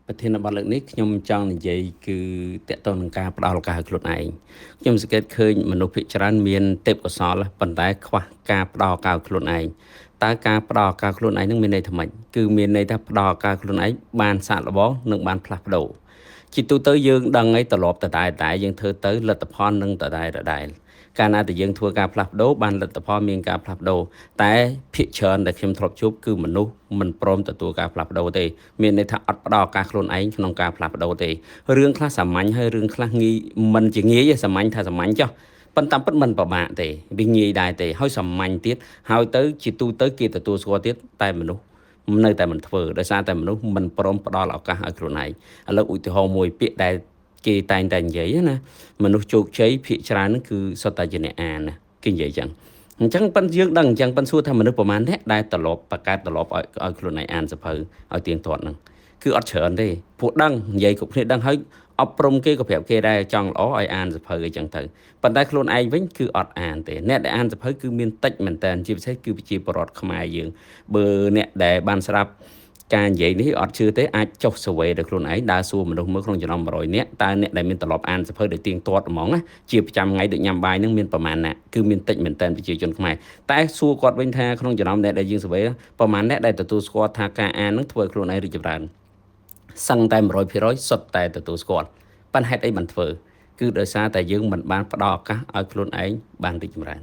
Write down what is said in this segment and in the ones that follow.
ប្រធានបទលើកនេះខ្ញុំចង់និយាយគឺតកតងនឹងការផ្ដោតឱកាសឲ្យខ្លួនឯងខ្ញុំសង្កេតឃើញមនុស្សភាគច្រើនមានទេពកោសល្យប៉ុន្តែខ្វះការផ្ដោតឱកាសឲ្យខ្លួនឯងតើការផ្ដោតឱកាសខ្លួនឯងនឹងមានន័យថាម៉េចគឺមានន័យថាផ្ដោតឱកាសខ្លួនឯងបានសាកល្បងនិងបានផ្លាស់ប្ដូរជាទូទៅយើងដឹងហើយត្រឡប់ទៅតែយើងធ្វើទៅលទ្ធផលនឹងដដែលកាលណាតែយើងធ្វើការផ្លាស់ប្ដូរបានលទ្ធផលមានការផ្លាស់ប្ដូរតែភាគច្រើនដែលខ្ញុំធ្លាប់ជួបគឺមនុស្សមិនព្រមទទួលការផ្លាស់ប្ដូរទេមានន័យថាអត់ផ្ដល់ឱកាសខ្លួនឯងក្នុងការផ្លាស់ប្ដូរទេរឿងខ្លះសាមញ្ញហើយរឿងខ្លះងាយមិនជាងាយទេសាមញ្ញថាសាមញ្ញចុះប៉ុន្តែពិតមិនប្រមាថទេវាងាយដែរទេហើយសាមញ្ញទៀតហើយទៅជាទូទៅគេទទួលស្គាល់ទៀតតែមនុស្សនៅតែមិនធ្វើដោយសារតែមនុស្សមិនព្រមផ្ដល់ឱកាសឲ្យខ្លួនឯងឥឡូវឧទាហរណ៍មួយពាក្យដែលគេតែងតែនិយាយណាមនុស្សជោគជ័យភាគច្រើនហ្នឹងគឺសុទ្ធតែជាអ្នកអានណាគេនិយាយចឹងអញ្ចឹងប៉ិនយើងដឹងអញ្ចឹងប៉ិនសួរថាមនុស្សប្រមាណអ្នកដែលត្រឡប់បកកើតត្រឡប់ឲ្យខ្លួនឯងអានសភៅឲ្យទៀងទាត់ហ្នឹងគឺអត់ច្រើនទេពួកដឹងនិយាយគ្រប់គ្នាដឹងហើយអប់រំគេក៏ប្រាប់គេដែរចង់ល្អឲ្យអានសភៅអីចឹងទៅប៉ុន្តែខ្លួនឯងវិញគឺអត់អានទេអ្នកដែលអានសភៅគឺមានតិចមែនតើជាពិសេសគឺប្រជាពលរដ្ឋខ្មែរយើងបើអ្នកដែលបានស្ដាប់ការនិយាយនេះអត់ជឿទេអាចចុះ survey ដល់ខ្លួនឯងដើរសួរមនុស្សមើលក្នុងចំណោម100នាក់តើអ្នកដែលមានត្រឡប់អានសភៅដែលទៀងទាត់ហ្មងណាជាប្រចាំថ្ងៃដូចញ៉ាំបាយនឹងមានប្រមាណណាគឺមានតិចមែនតើប្រជាជនខ្មែរតែសួរគាត់វិញថាក្នុងចំណោមអ្នកដែលយើង survey ប្រមាណអ្នកដែលទទួលស្គាល់ថាការអាននឹងធ្វើឲ្យខ្លួនឯងរីកចម្រើនសឹងតែ100%សុទ្ធតែទទួលស្គាល់ប៉ុន្តែហេតុអីមិនធ្វើគឺដោយសារតែយើងមិនបានផ្ដល់ឱកាសឲ្យខ្លួនឯងបានរីកចម្រើ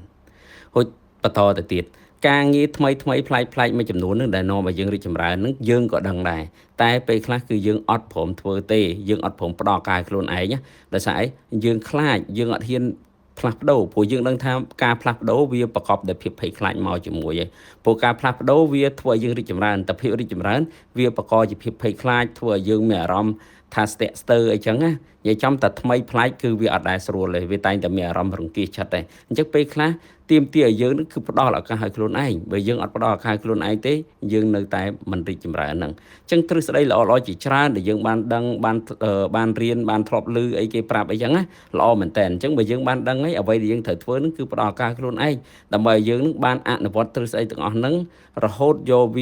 នហូចបន្តទៅទៀតការងារថ្មីប្លែកមួយចំនួននឹងដែលនាំឲ្យយើងរីកចម្រើននឹងយើងក៏ដឹងដែរតែពេលខ្លះគឺយើងអត់ព្រមធ្វើទេយើងអត់ព្រមផ្ដល់ឱកាសឲ្យខ្លួនឯងដោយសារអីយើងខ្លាចយើងអត់ហ៊ានផ្លាស់ប្ដូរព្រោះយើងដឹងថាការផ្លាស់ប្ដូរវាប្រកបដោយភាពភ័យខ្លាចមកជាមួយឯងព្រោះការផ្លាស់ប្ដូរវាធ្វើឲ្យយើងរីកចម្រើនតែភាពរីកចម្រើនវាបង្កជាភាពភ័យខ្លាចធ្វើឲ្យយើងមានអារម្មណ៍ថាស្ទាក់ស្ទើរអីចឹងណានិយាយចំតែថ្មីប្លែកគឺវាអត់ដែរស្រួលទេវាតែងតែមានអារម្មណ៍រង្គៀសចិត្តដែរអញ្ចឹងពេលខ្លះទាមទារឲ្យយើងនឹងគឺផ្ដល់ឱកាសឲ្យខ្លួនឯងបើយើងអត់ផ្ដល់ឱកាសឲ្យខ្លួនឯងទេយើងនៅតែមិនរីកចម្រើនហ្នឹងអញ្ចឹងទ្រឹស្ដីល្អៗជាច្រើនដែលយើងបានដឹងបានរៀនបានធ្លាប់ឮអីគេប្រាប់អីចឹងណាល្អមែនតើអញ្ចឹងបើយើងបានដឹងហើយអ្វីដែលយើងត្រូវធ្វើនឹងគឺផ្ដល់ឱកាសខ្លួនឯងដើម្បីឲ្យយើងនឹងបានអនុវត្តទ្រឹស្ដីទាំងអស់ហ្នឹងរហូតយកវា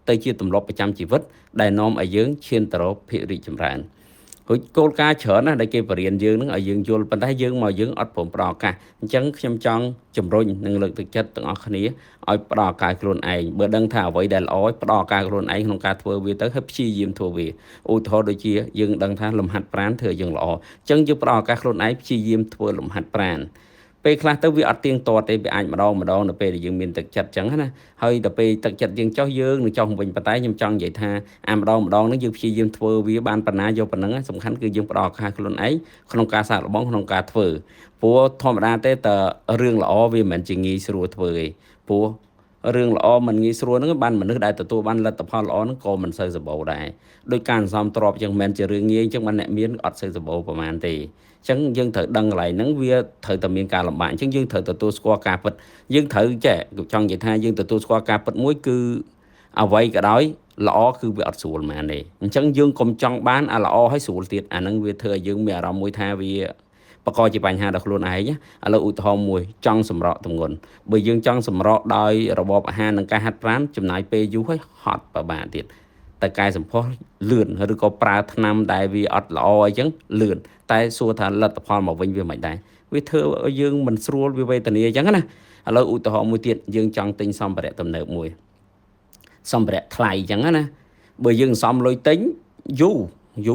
ទៅជាទម្លាប់ប្រចាំជីវិតដែលនាំឲ្យយើងឈានទៅរកភាពរីកចម្រើនរួចគោលការណ៍ច្រើនណាស់ដែលគេបរៀនយើងនឹងឲ្យយើងយល់ប៉ុន្តែយើងអត់ព្រមផ្ដល់ឱកាសអញ្ចឹងខ្ញុំចង់ជំរុញនិងលើកទឹកចិត្តទាំងអស់គ្នាឲ្យផ្ដល់ឱកាសខ្លួនឯងបើដឹងថាអ្វីដែលល្អផ្ដល់ឱកាសខ្លួនឯងក្នុងការធ្វើវាទៅហើយព្យាយាមធ្វើវាឧទាហរណ៍ដូចជាយើងដឹងថាលំហាត់ប្រាណធ្វើឲ្យយើងល្អអញ្ចឹងយើងផ្ដល់ឱកាសខ្លួនឯងព្យាយាមធ្វើលំហាត់ប្រាណពេលខ្លះទៅវាអត់ទៀងទាត់ទេវាអាចម្ដងនៅពេលដែលយើងមានទឹកចិត្តអញ្ចឹងណាហើយដល់ពេលទឹកចិត្តយើងចុះយើងនឹងចុះវិញប៉ុន្តែខ្ញុំចង់និយាយថាម្ដងហ្នឹងយើងព្យាយាមធ្វើវាបានប៉ុណ្ណាយកប៉ុណ្ណឹងសំខាន់គឺយើងផ្ដល់ឱកាសខ្លួនឯងក្នុងការសាកល្បងក្នុងការធ្វើព្រោះធម្មតាទេតើរឿងល្អវាមិនមែនជាងាយស្រួលធ្វើទេព្រោះរឿងល្អមិនងាយស្រួលហ្នឹងបានមនុស្សដែលទទួលបានលទ្ធផលល្អហ្នឹងក៏មិនសូវសម្បូរដែរដោយការសន្សំទ្រព្យចឹងមិនមែនជារឿងងាយអញ្ចឹងបានអ្នកមានអត់សូវសម្បូរប្រហែលទេអញ្ចឹងយើងត្រូវដឹងកន្លែងហ្នឹងវាត្រូវតែមានការលំបាកអញ្ចឹងយើងត្រូវទទួលស្គាល់ការពិតយើងត្រូវចេះចង់និយាយថាយើងទទួលស្គាល់ការពិតមួយគឺអ្វីក៏ដោយល្អគឺវាអត់ស្រួលហ្មងទេអញ្ចឹងយើងកុំចង់បានអាល្អឲ្យស្រួលទៀតអាហ្នឹងវាធ្វើឲ្យយើងមានអារម្មណ៍មួយថាវាបង្កជាបញ្ហាដល់ខ្លួនឯងឥឡូវឧទាហរណ៍មួយចង់សម្រកទម្ងន់បើយើងចង់សម្រកដោយរបបអាហារនិងការហាត់ប្រាណចំណាយពេលយូរហើយហត់ប្របាទៀតតែកែសម្ផស្សលឿនឬក៏ប្រើថ្នាំដែលវាអត់ល្អអីចឹងលឿនតែសួរថាលទ្ធផលមកវិញវាមិនដែរវាធ្វើឲ្យយើងមិនស្រួលវាវេទនាអញ្ចឹងណាឥឡូវឧទាហរណ៍មួយទៀតយើងចង់ទិញសម្ភារៈទំនើបមួយសម្ភារៈថ្លៃអញ្ចឹងណាបើយើងសំលុយទិញយូ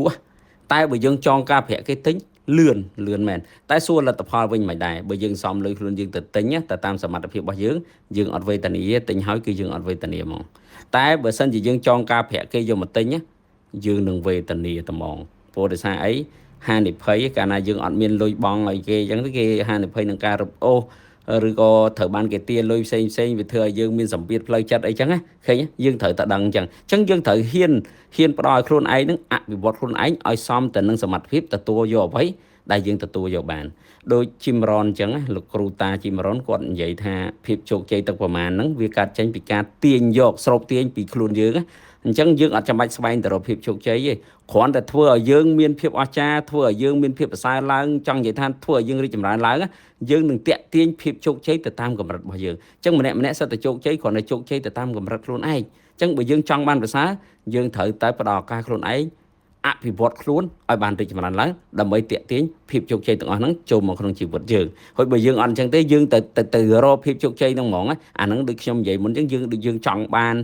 រតែបើយើងចងការប្រាក់គេទិញលឿនមែនតែសួរលទ្ធផលវិញមិនដែរបើយើងសំលុយខ្លួនយើងទៅទិញតែតាមសមត្ថភាពរបស់យើងអត់វេទនាទិញហើយគឺយើងអត់វេទនាហ្មងតែបើសិនជាយើងចងការប្រាក់គេយកមកទិញយើងនឹងវេទនាត្មងព្រោះដោយសារអីហានិភ័យកាលណាយើងអត់មានលុយបង់ឲ្យគេអញ្ចឹងគេហានិភ័យនឹងការរឹបអូសឬក៏ត្រូវបានគេទារលុយផ្សេងវាធ្វើឲ្យយើងមានសម្ពាធផ្លូវចិត្តអីចឹងណាឃើញយើងត្រូវតែដឹងអញ្ចឹងយើងត្រូវហ៊ានផ្ដល់ឲ្យខ្លួនឯងនឹងអភិវឌ្ឍខ្លួនឯងឲ្យសមទៅនឹងសមត្ថភាពទទួលយកអ្វីដែលយើងទទួលយកបានដូចជីមរ៉នអញ្ចឹងលោកគ្រូតាជីមរ៉នគាត់និយាយថាភាពជោគជ័យទឹកប្រមាណហ្នឹងវាកើតចេញពីការទាញយកស្រូបទាញពីខ្លួនយើងអញ្ចឹងយើងអត់ចាំបាច់ស្វែងទៅរកភាពជោគជ័យទេគ្រាន់តែធ្វើឲ្យយើងមានភាពអស្ចារ្យធ្វើឲ្យយើងមានភាពប្រសើរឡើងចង់និយាយថាធ្វើឲ្យយើងរីកចម្រើនឡើងយើងនឹងតាក់ទាញភាពជោគជ័យទៅតាមកម្រិតរបស់យើងអញ្ចឹងម្នាក់សិតតែជោគជ័យគ្រាន់តែជោគជ័យទៅតាមកម្រិតខ្លួនឯងអញ្ចឹងបើយើងចង់បានប្រសើរយើងត្រូវតែផ្ដល់ឱកាសខ្លួនឯង អភិវឌ្ឍខ្លួនឲ្យបានរីកចម្រើនឡើងដើម្បីទាក់ទាញភាពជោគជ័យទាំងអស់ហ្នឹងចូលមកក្នុងជីវិតយើងហើយបើយើងអត់អញ្ចឹងទេយើងទៅរកភាពជោគជ័យហ្នឹងហ្មងអាហ្នឹងដូចខ្ញុំនិយាយមុនអញ្ចឹងយើងចង់បាន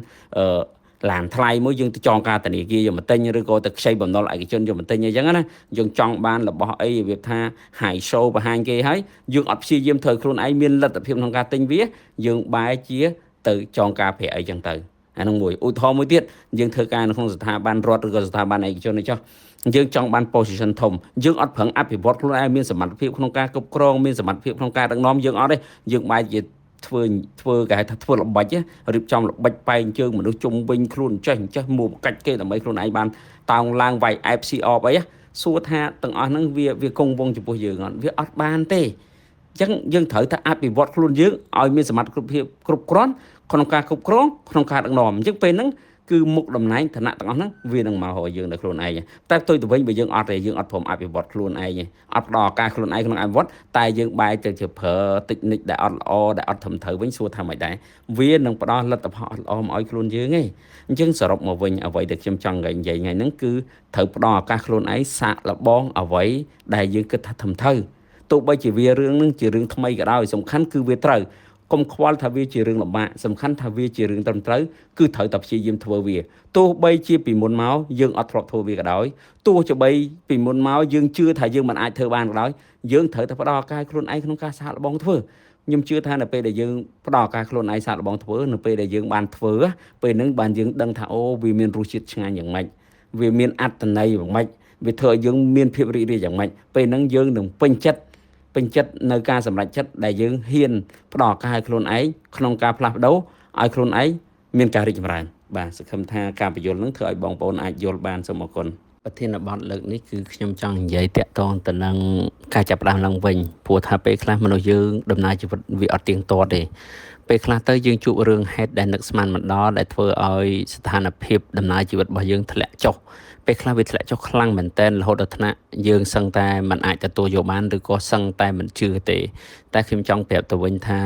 ឡានថ្លៃមួយយើងទៅចងការធនាគារយកមកទិញឬក៏ទៅខ្ចីបំណុលឯកជនយកមកទិញអីចឹងណាយើងចង់បានរបស់អីវាថា high show បង្ហាញគេហើយយើងអត់ព្យាយាមធ្វើខ្លួនឯងមានលទ្ធភាពក្នុងការទិញវាយើងបែរជាទៅចងការប្រាក់អីចឹងទៅអានឹងមួយឧទាហរណ៍មួយទៀតយើងធ្វើការនៅក្នុងស្ថាប័នរដ្ឋឬក៏ស្ថាប័នឯកជននេះចុះយើងចង់បាន position ធំយើងអត់ប្រឹងអភិវឌ្ឍខ្លួនឯងមានសមត្ថភាពក្នុងការគ្រប់គ្រងមានសមត្ថភាពក្នុងការដឹកនាំយើងអត់ទេយើងបែរជាធ្វើគេហៅថាធ្វើល្បិចរៀបចំល្បិចបែងជើងមនុស្សជុំវិញខ្លួនចេះមួកាច់គេដើម្បីខ្លួនឯងបានតោងឡើងវាយ FC off អីសួរថាទាំងអស់ហ្នឹងវាគង់វង្សចំពោះយើងអត់វាអត់បានទេអញ្ចឹងយើងត្រូវតែអភិវឌ្ឍខ្លួនយើងឲ្យមានសមត្ថភាពគ្រប់គ្រាន់ក្នុងការគ្រប់គ្រងក្នុងការដឹកនាំអញ្ចឹងពេលហ្នឹងគឺមុខតំណែងឋានៈទាំងអស់ហ្នឹងវានឹងមកឲ្យយើងនៅខ្លួនឯងតែផ្ទុយទៅវិញបើយើងអត់ទេយើងអត់ព្រមអភិវឌ្ឍខ្លួនឯងអត់ផ្ដល់ឱកាសខ្លួនឯងក្នុងអភិវឌ្ឍតែយើងបែរទៅជាប្រើតិចនិចដែលអត់ល្អដែលអត់ត្រឹមត្រូវវិញសួរថាមិនដែរវានឹងផ្ដល់លទ្ធផលអត់ល្អមកឲ្យខ្លួនយើងឯងអញ្ចឹងសរុបមកវិញអ្វីដែលខ្ញុំចង់និយាយថ្ងៃហ្នឹងគឺត្រូវផ្ដល់ឱកាសខ្លួនឯងសាកល្បងអ្វីដែលយើងគិតថាត្រឹមត្រូវទោះបីជាវារឿងនឹងជារឿងថ្មីក៏ដោយសំខាន់គឺវាត្រូវកុំខ្វល់ថាវាជារឿងលំបាកសំខាន់ថាវាជារឿងត្រឹមត្រូវគឺត្រូវតែព្យាយាមធ្វើវាទោះបីជាពីមុនមកយើងអត់ធ្លាប់ធ្វើវាក៏ដោយទោះជាបីពីមុនមកយើងជឿថាយើងមិនអាចធ្វើបានក៏ដោយយើងត្រូវតែផ្ដល់ឱកាសខ្លួនឯងក្នុងការសាកល្បងធ្វើខ្ញុំជឿថានៅពេលដែលយើងផ្ដល់ឱកាសខ្លួនឯងសាកល្បងធ្វើនៅពេលដែលយើងបានធ្វើពេលហ្នឹងបានយើងដឹងថាអូវាមានរសជាតិឆ្ងាញ់យ៉ាងម៉េចវាមានអត្ថន័យយ៉ាងម៉េចវាធ្វើឲ្យយើងមានភាពរីករាយយ៉ាងម៉េចពេលហ្នឹងយើងនឹងពេញចិត្តនៅការសម្រេចចិត្តដែលយើងហ៊ានផ្ដល់ឱកាសឲ្យខ្លួនឯងក្នុងការផ្លាស់ប្ដូរឲ្យខ្លួនឯងមានការរីកចម្រើនបាទសង្ឃឹមថាការបញ្យល់នឹងធ្វើឲ្យបងប្អូនអាចយល់បានសូមអរគុណប្រធានបទលើកនេះគឺខ្ញុំចង់និយាយតាក់ទងទៅនឹងការចាប់ផ្ដើមឡើងវិញព្រោះថាពេលខ្លះមនុស្សយើងដំណើរជីវិតវាអត់ទៀងទាត់ទេពេលខ្លះទៅយើងជួបរឿងហេតុដែលនឹកស្មានមិនដល់ដែលធ្វើឲ្យស្ថានភាពដំណើរជីវិតរបស់យើងធ្លាក់ចុះពេលខ្លះវាធ្លាក់ចុះខ្លាំងមែនទែនរហូតដល់ថ្នាក់យើងសឹងតែមិនអាចទទួលយកបានឬក៏សឹងតែមិនជឿទេតែខ្ញុំចង់ប្រាប់ទៅវិញថា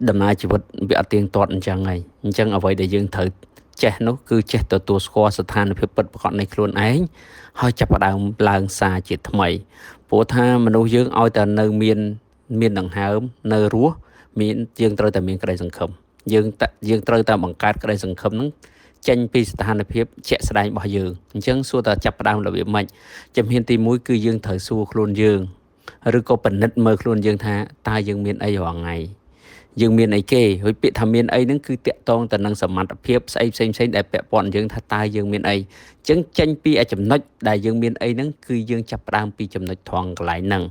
ដំណើរជីវិតវាអត់ទៀងទាត់អញ្ចឹងហើយអញ្ចឹងអ្វីដែលយើងត្រូវចេះនោះគឺចេះទទួលស្គាល់ស្ថានភាពពិតប្រាកដនៃខ្លួនឯងហើយចាប់ផ្ដើមឡើងសារជាថ្មីព្រោះថាមនុស្សយើងឲ្យតែនៅមានដង្ហើមនៅរស់យើងត្រូវតែមានក្តីសង្ឃឹមយើងត្រូវតែបង្កើតក្តីសង្ឃឹមហ្នឹងចេញពីស្ថានភាពជាក់ស្ដែងរបស់យើងអញ្ចឹងសួរតើចាប់ផ្ដើមរបៀបម៉េចជំហានទី1គឺយើងត្រូវសួរខ្លួនយើងឬក៏ពិនិត្យមើលខ្លួនយើងថាតើយើងមានអីរាល់ថ្ងៃយើងមានអីគេហើយពាក្យថាមានអីហ្នឹងគឺតាក់ទងទៅនឹងសមត្ថភាពផ្សេងដែលពាក់ព័ន្ធយើងថាតើយើងមានអីអញ្ចឹងចេញពីចំណុចដែលយើងមានអីហ្នឹងគឺយើងចាប់ផ្ដើមពីចំណុចត្រង់កន្លែងហ្នឹង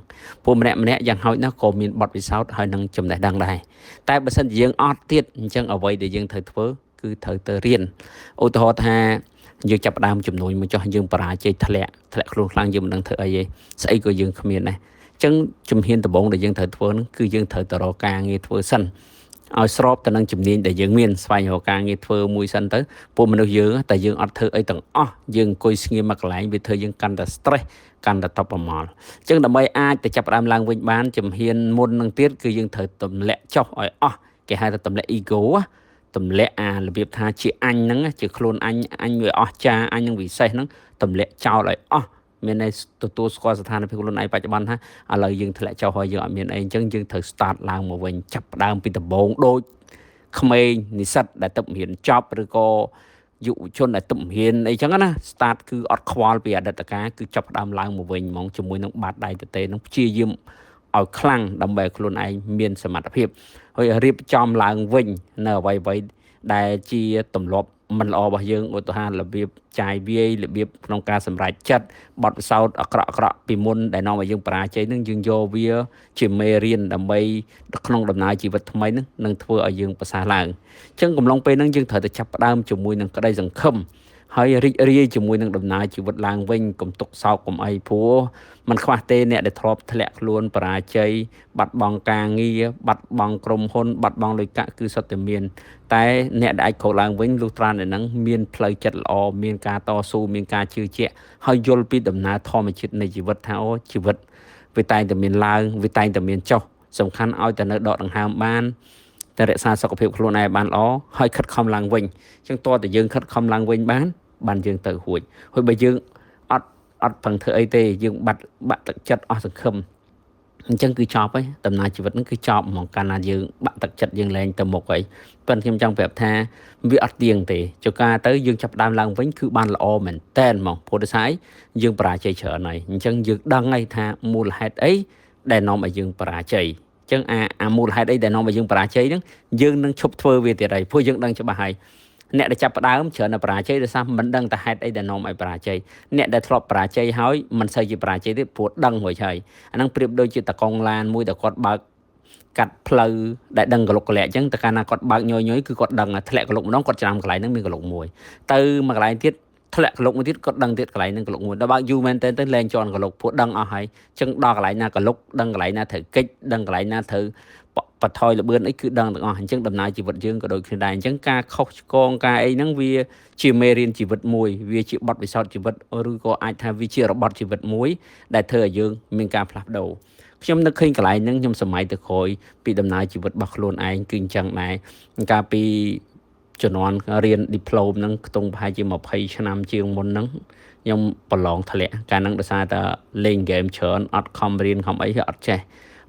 ព្រោះម្នាក់យ៉ាងហោចណាស់ក៏មានបទពិសោធន៍ហើយនឹងចំណេះដឹងដែរតែបើសិនជាយើងអត់ទៀតអញ្ចឹងអ្វីដែលយើងត្រូវធ្វើគឺត្រូវទៅរៀនឧទាហរណ៍ថាយើងចាប់ផ្ដើមចំនួនមួយចុះយើងបរាជ័យធ្លាក់ខ្លួនខ្លាំងយើងមិនដឹងធ្វើអីទេស្អីក៏យើងគ្មានដែរអញ្ចឹងជំហានដំបូងដែលយើងត្រូវធ្វើហ្នឹងគឺយើងត្រូវទៅរកការងារធ្វើសិនឲ្យស្របទៅនឹងជំនាញដែលយើងមានស្វែងរកការងារធ្វើមួយសិនទៅពួកមនុស្សយើងតែយើងអត់ធ្វើអីទាំងអស់យើងអង្គុយស្ងៀមមកកន្លែងវាធ្វើយើងកាន់តែ stress កាន់តែតបប្រមល់អញ្ចឹងដើម្បីអាចទៅចាប់ផ្ដើមឡើងវិញបានជំហានមុននឹងទៀតគឺយើងត្រូវទម្លាក់ចុះឲ្យអស់គេហៅថាទម្លាក់ ego ទម្លាក់របៀបថាជាអញហ្នឹងជាខ្លួនអញវាអស់ចាអញនឹងពិសេសហ្នឹងទម្លាក់ចោលឲ្យអស់មានន័យទទួលស្គាល់ស្ថានភាពខ្លួនឯងបច្ចុប្បន្នថាឥឡូវយើងធ្លាក់ចុះហើយយើងអត់មានអីអញ្ចឹងយើងត្រូវ start ឡើងមកវិញចាប់ផ្ដើមពីដំបូងដូចក្មេងនិស្សិតដែលទៅរៀនចប់ឬក៏យុវជនដែលទៅរៀនអីចឹងណា start គឺអត់ខ្វល់ពីអតីតកាលគឺចាប់ផ្ដើមឡើងមកវិញហ្មងជាមួយនឹងបាតដៃទទេនឹងព្យាយាមឲ្យខ្លាំងដើម្បីឲ្យខ្លួនឯងមានសមត្ថភាពហើយរៀបចំឡើងវិញនៅអ្វីដែលជាទម្លាប់មិនល្អរបស់យើងឧទាហរណ៍របៀបចាយវាយរបៀបក្នុងការសម្រេចចិត្តបទពិសោធន៍អាក្រក់ពីមុនដែលនាំឲ្យយើងបរាជ័យនឹងយើងយកវាជាមេរៀនដើម្បីក្នុងដំណើរជីវិតថ្មីនឹងធ្វើឲ្យយើងប្រសើរឡើងអញ្ចឹងកំឡុងពេលហ្នឹងយើងត្រូវតែចាប់ផ្ដើមជាមួយនឹងក្តីសង្ឃឹមហើយរីករាយជាមួយនឹងដំណើរជីវិតឡើងវិញកុំទុកសោកកុំអីព្រោះมันខ្វះទេអ្នកដែលធ្លាប់ធ្លាក់ខ្លួនបរាជ័យបាត់បង់ការងារបាត់បង់ក្រុមហ៊ុនបាត់បង់លុយកាក់គឺសុទ្ធតែមានតែអ្នកដែលអាចក្រោកឡើងវិញលុះត្រាតែនឹងមានផ្លូវចិត្តល្អមានការតស៊ូមានការជឿជាក់ហើយយល់ពីដំណើរធម្មជាតិនៃជីវិតថាអូជីវិតវាតែងតែមានឡើងវាតែងតែមានចុះសំខាន់ឲ្យតែនៅដកដង្ហើមបានតែរក្សាសុខភាពខ្លួនឯងបានល្អហើយខិតខំឡើងវិញអញ្ចឹងតើតើយើងខិតខំឡើងវិញបាន ban dương tự hụi hồi bây dương ọt phần thơ ấy tê dương bạt thực chất ọt thực khâm chân cứ chọp ấy tầm nào chỉ vật nó cứ chọp một cái là dương bạn thực chất dương lên tầm một ấy phần thêm trong việc tha vì ọt tiền thì cho ca tới dương chập đam lang vẫn cứ ban là o mình tên mà phô đ sái dương bà chạy chở này chân dương đăng ngay tha mua là hết ấy để nó mà dương bà chạy chân mua là hết ấy để nó mà dương bà chạy đó dương nâng chụp thơ về tiền này phô dương đăng cho bà hay nè để chập đá chở là bà chạy để sao mình đăng ta hết ấy để nó mà bà chạy nè để thọp bà chạy hỏi mình xây gì bà chạy tiếp phô đăng hồi chạy anh đang priệp đôi chỉ ta con lan mũi ta quạt bạc cắt phơi đại đằng cái lục lẹ chẳng ta cái nào quạt bạc nhoi nhoi cứ quạt đằng là thẹn cái lục nó quạt chạm cái lại nóมีcái lục mùi từ mà cái lại tiết thẹn cái lục một tiết quạt đằng tiết cái lại nó cái lục mùi đó bác du men tên lên chọn cái lục phô đăng ở hay chẳng đo cái lại na cái lục đằng cái lại na thử kích đằng cái lại na thử và thôi là bên ấy cứ đăng được hành chân đầm này chỉ vật dương có đôi khi đại chẳng ca khóc con ca ấy nắng vì chỉ mê riêng chỉ vật mùi vì chỉ bọt vì sao chỉ vật rồi có ai thay vì chỉ bọt chỉ vật muối đại thơ dương mình ca flap đầu trong nước khinh cái lại nắng trong sớm mai từ khối bị đầm này chỉ vật bạc luôn ai kinh chẳng này ca bị chuẩn non riêng diploma nắng tung hai chỉ một hay năm chiều một nắng nhưng bờ lỏng thề cả nắng đã xa ta lên game chọn ọt com riêng không ấy ọt che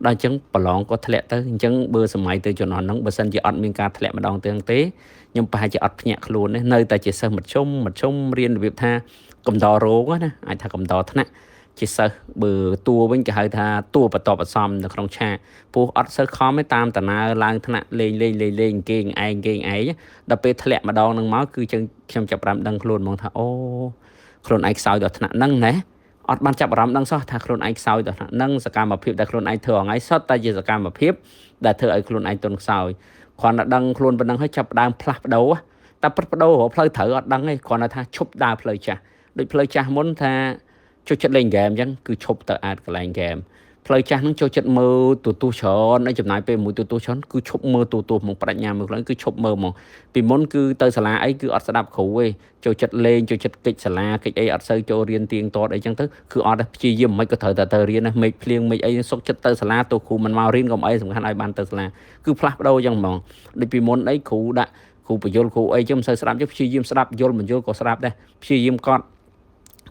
đó chứng bờ lỏng có thề tới chứng bữa sớm mai từ chuẩn non nắng bữa sinh chỉ ọt miếng ca thề mà đong tương tế nhưng hai chỉ ọt nhẹ luôn đấy nơi ta chỉ sơ một chung riêng việc tha cầm đò rố quá nè ai tha cầm đò thế nè chỉ sơ bữa tua bên cái hai tha tua bật tọt bật xòm được không cha pu ọt sơ khó mấy tam tận na lang thế nè lên kiêng ấy đập bê thề mà đong nắng máu cứ chân trong chập ram đăng luôn mong tha ôខ្លួនឯងខ្សោយដល់ថ្នាក់ហ្នឹងណាអត់បានចាប់អារម្មណ៍ដឹងសោះថាខ្លួនឯងខ្សោយដល់ថ្នាក់ហ្នឹងសកម្មភាពដែលខ្លួនឯងធ្វើថ្ងៃសុទ្ធតែជាសកម្មភាពដែលធ្វើឲ្យខ្លួនឯងទន់ខ្សោយគ្រាន់តែដឹងខ្លួនប៉ុណ្ណឹងហើយចាប់ដើមផ្លាស់ប្ដូរតែប្រប្ដូរផ្លូវត្រូវអត់ដឹងទេគ្រាន់តែថាឈប់ដើរផ្លូវចាស់ដូចផ្លូវចាស់មុនថាចូលចិត្តលេងហ្គេមអញ្ចឹងគឺឈប់ទៅអាតកន្លែងហ្គេមផ្លូវចាស់ហ្នឹងចូលចិត្តមើលទូច្រើនហើយចំណាយពេលមួយទូច្រើនគឺឈប់មើលទូមកបញ្ញាមើលខ្លួនគឺឈប់មើលហ្មងពីមុនគឺទៅសាលាអីគឺអត់ស្ដាប់គ្រូទេចូលចិត្តលេងចូលចិត្តកិច្ចសាលាកិច្ចអីអត់សូវចូលរៀនទៀងទាត់អីចឹងទៅគឺអត់ព្យាយាមមិនក៏ត្រូវតែទៅរៀនណាមេឃភ្លៀងមេឃអីសុកចិត្តទៅសាលាទៅគ្រូមិនមករៀនកុំអីសំខាន់ឲ្យបានទៅសាលាគឺផ្លាស់ប្ដូរចឹងហ្មងដូចពីមុនអីគ្រូដាក់គ្រូបញ្យលគ្រូអីចឹងមិនសូវស្ដាប់ទេព្យាយាមស្ដាប់យល់មិនយល់ក៏ស្ដាប់ដែរព្យាយាមកត់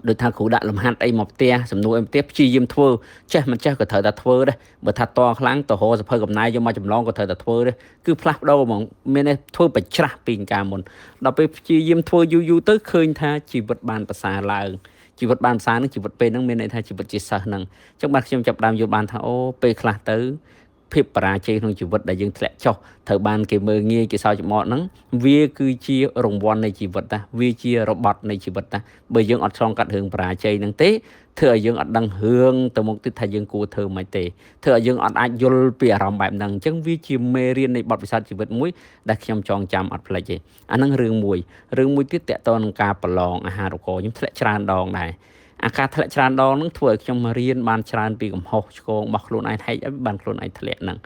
ដូចថាគ្រូដាក់លំហាត់អីមកផ្ទះសំណួរអីផ្ទះព្យាយាមធ្វើចេះមិនចេះក៏ត្រូវតែធ្វើដែរបើថាតខ្លាំងទៅរកសភៅកំណាយយកមកចម្លងក៏ត្រូវតែធ្វើដែរគឺផ្លាស់ប្ដូរហ្មងមានតែធ្វើបច្ច្រាស់ពីកាលមុនដល់ពេលព្យាយាមធ្វើយូរទៅឃើញថាជីវិតបានប្រសើរឡើងជីវិតបានប្រសើរនឹងជីវិតពេលហ្នឹងមានន័យថាជីវិតជាសិស្សហ្នឹងអញ្ចឹងបាទខ្ញុំចាប់ដើមយល់បានថាអូពេលខ្លះទៅភាពបរាជ័យក្នុងជីវិតដែលយើងធ្លាក់ចុះត្រូវបានគេមើលងាយគេសើចចំអកហ្នឹងវាគឺជារង្វាន់នៃជីវិតតាវាជារបត់នៃជីវិតតាបើយើងអត់ឆ្លងកាត់រឿងបរាជ័យហ្នឹងទេធ្វើឲ្យយើងអត់ដឹងរឿងទៅមុខទៀតថាយើងគួរធ្វើមិនទេធ្វើឲ្យយើងអត់អាចយល់ពីអារម្មណ៍បែបហ្នឹងអញ្ចឹងវាជាមេរៀននៃបទពិសោធន៍ជីវិតមួយដែលខ្ញុំចងចាំអត់ភ្លេចទេអាហ្នឹងរឿងមួយទៀតតកតនឹងការប្រឡងអាហារូបករណ៍ខ្ញុំធ្លាក់ច្រើនដងដែរអាការធ្លាក់ច្រើនដងហ្នឹងធ្វើឲ្យខ្ញុំរៀនបានច្រើនពីកំហុសឆ្គងរបស់ខ្លួនឯងហែកឲ្យបានខ្លួនឯងធ្លាក់ហ្នឹង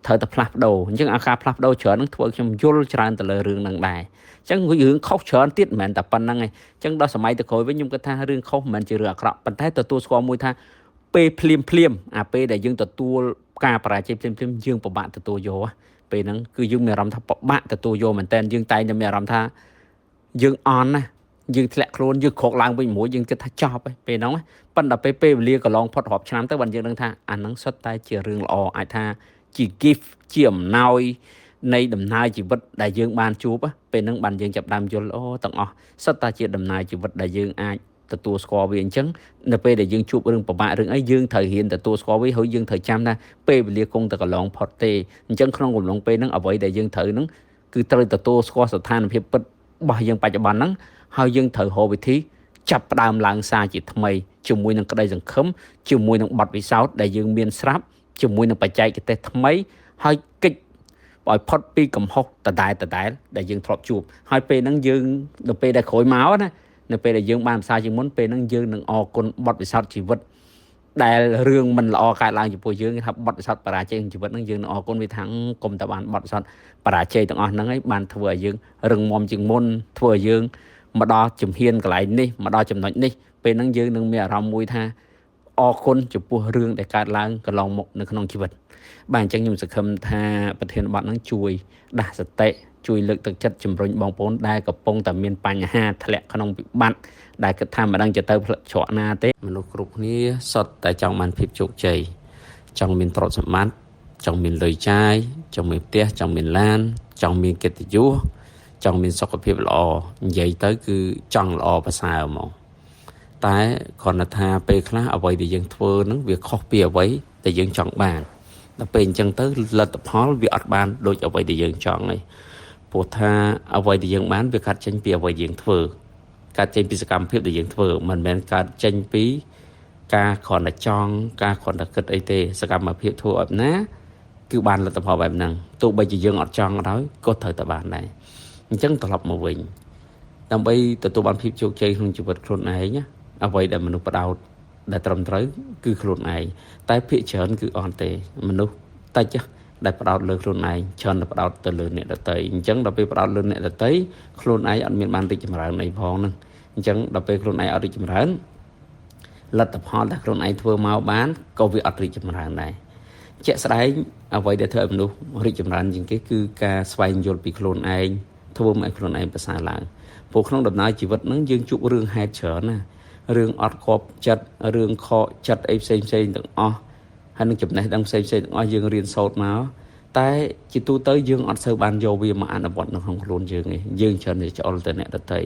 ត្រូវតែផ្លាស់ប្ដូរអញ្ចឹងអាការផ្លាស់ប្ដូរច្រើនហ្នឹងធ្វើឲ្យខ្ញុំយល់ច្រើនទៅលើរឿងហ្នឹងដែរអញ្ចឹងរឿងខុសច្រើនទៀតមិនមែនតែប៉ុណ្្នឹងទេអញ្ចឹងដល់សម័យទៅក្រោយវិញខ្ញុំគិតថារឿងខុសមិនមែនជារឿងអាក្រក់ប៉ុន្តែទទួលស្គាល់មួយថាពេលភ្លាមអាពេលដែលយើងទទួលការបរាជ័យភ្លាមយើងពិបាកទទួលយកពេលហ្នឹងគឺយើងមានអារម្មណ៍ថាពិបាកទទួលយកមែនតើយើងតែងតែមានអារម្មណ៍ថាយើងអន់ណាយើងធ្លាក់ខ្លួនយើងក្រោកឡើងវិញមួយយើងគិតថាចប់ហើយពេលហ្នឹងប៉ុន្តែពេលវេលាកន្លងផុតរាប់ឆ្នាំទៅបានយើងដឹងថាអាហ្នឹងសុទ្ធតែជារឿងល្អអាចថាជា gift ជាអំណោយនៃដំណើរជីវិតដែលយើងបានជួបពេលហ្នឹងបានយើងចាប់ដើមយល់អូទាំងអស់សុទ្ធតែជាដំណើរជីវិតដែលយើងអាចទទួលស្គាល់វាអញ្ចឹងនៅពេលដែលយើងជួបរឿងពិបាករឿងអីយើងត្រូវរៀនទទួលស្គាល់វាហើយយើងត្រូវចាំថាពេលវេលាគង់តែកន្លងផុតទេអញ្ចឹងក្នុងកំឡុងពេលហ្នឹងអ្វីដែលយើងត្រូវហ្នឹងគឺត្រូវទទួលស្គាល់ស្ថានភាពពិតរបស់យើងបច្ចុប្បន្នហ្នឹងហើយយើងត្រូវរកវិធីចាប់ផ្ដើមឡើងសារជាថ្មីជាមួយនឹងក្តីសង្ឃឹមជាមួយនឹងបទពិសោធន៍ដែលយើងមានស្រាប់ជាមួយនឹងបច្ចេកទេសថ្មីហើយកិច្ចឲ្យផុតពីកំហុសដដែលដែលយើងធ្លាប់ជួបហើយពេលហ្នឹងយើងនៅពេលដែលក្រោយមកណានៅពេលដែលយើងបានភាសាជាងមុនពេលហ្នឹងយើងនឹងអរគុណបទពិសោធន៍ជីវិតដែលរឿងមិនល្អកើតឡើងចំពោះយើងថាបទពិសោធន៍បរាជ័យក្នុងជីវិតហ្នឹងយើងនឹងអរគុណវាថាគុំតែបានបទពិសោធន៍បរាជ័យទាំងអស់ហ្នឹងហើយបានធ្វើឲ្យយើងរឹងមាំជាងមុនធ្វើឲ្យយើងមកដល់ជំហានកន្លែងនេះមកដល់ចំណុចនេះពេលហ្នឹងយើងនឹងមានអារម្មណ៍មួយថា អរគុណចំពោះរឿងដែលកើតឡើងកន្លងមកនៅក្នុងជីវិតបាទអញ្ចឹងខ្ញុំសង្ឃឹមថាប្រធានបទហ្នឹងជួយដាស់សតិជួយលើកទឹកចិត្តជំរុញបងប្អូនដែលកំពុងតែមានបញ្ហាធ្លាក់ក្នុងវិបត្តិដែលគិតថាមិនដឹងจะទៅផ្លិចច្រកណាទេមនុស្សគ្រប់គ្នាសុទ្ធតែចង់បានភាពជោគជ័យចង់មានទ្រព្យសម្បត្តិចង់មានលុយចាយចង់មានផ្ទះចង់មានឡានចង់មានកិត្តិយសចង់មានសុខភាពល្អនិយាយទៅគឺចង់ល្អប្រសើរហ្មងតែគ្រាន់តែថាពេលខ្លះអ្វីដែលយើងធ្វើហ្នឹងវាខុសពីអ្វីដែលយើងចង់បានដល់ពេលអញ្ចឹងទៅលទ្ធផលវាអត់បានដូចអ្វីដែលយើងចង់ទេព្រោះថាអ្វីដែលយើងបានវាកាត់ចេញពីអ្វីយើងធ្វើកាត់ចេញពីសកម្មភាពដែលយើងធ្វើមិនមែនកាត់ចេញពីការគ្រាន់តែចង់ការគ្រាន់តែគិតអីទេសកម្មភាពធ្វើឲ្យណាគឺបានលទ្ធផលបែបហ្នឹងទោះបីជាយើងអត់ចង់ក៏ដោយក៏ត្រូវតែបានដែរអញ្ចឹងត្រឡប់មកវិញដើម្បីទទួលបានភាពជោគជ័យក្នុងជីវិតខ្លួនឯងណាអ្វីដែលមនុស្សផ្ដោតដែលត្រឹមត្រូវគឺខ្លួនឯងតែភាគច្រើនគឺអត់ទេមនុស្សតិចដែលផ្ដោតលើខ្លួនឯងច្រើនតែផ្ដោតទៅលើអ្នកដទៃអញ្ចឹងដល់ពេលផ្ដោតលើអ្នកដទៃខ្លួនឯងអត់មានបានរីកចម្រើនអីផងហ្នឹងអញ្ចឹងដល់ពេលខ្លួនឯងអត់រីកចម្រើនលទ្ធផលដែលខ្លួនឯងធ្វើមកបានក៏វាអត់រីកចម្រើនដែរជាក់ស្ដែងអ្វីដែលធ្វើឲ្យមនុស្សរីកចម្រើនជាងគេគឺការស្វែងយល់ពីខ្លួនឯងធ្វើឲ្យខ្លួនឯងប្រសើរឡើងព្រោះក្នុងដំណើរជីវិតហ្នឹងយើងជួបរឿងហេតុច្រើនណារឿងអត់គប់ចិត្តរឿងខកចិត្តអីផ្សេងទាំងអស់ហើយនឹងចំណេះដឹងផ្សេងទាំងអស់យើងរៀនសូត្រមកតែជាទូទៅយើងអត់សូវបានយកវាមកអនុវត្តនៅក្នុងខ្លួនយើងទេយើងច្រើនតែច្អល់ទៅអ្នកដទៃ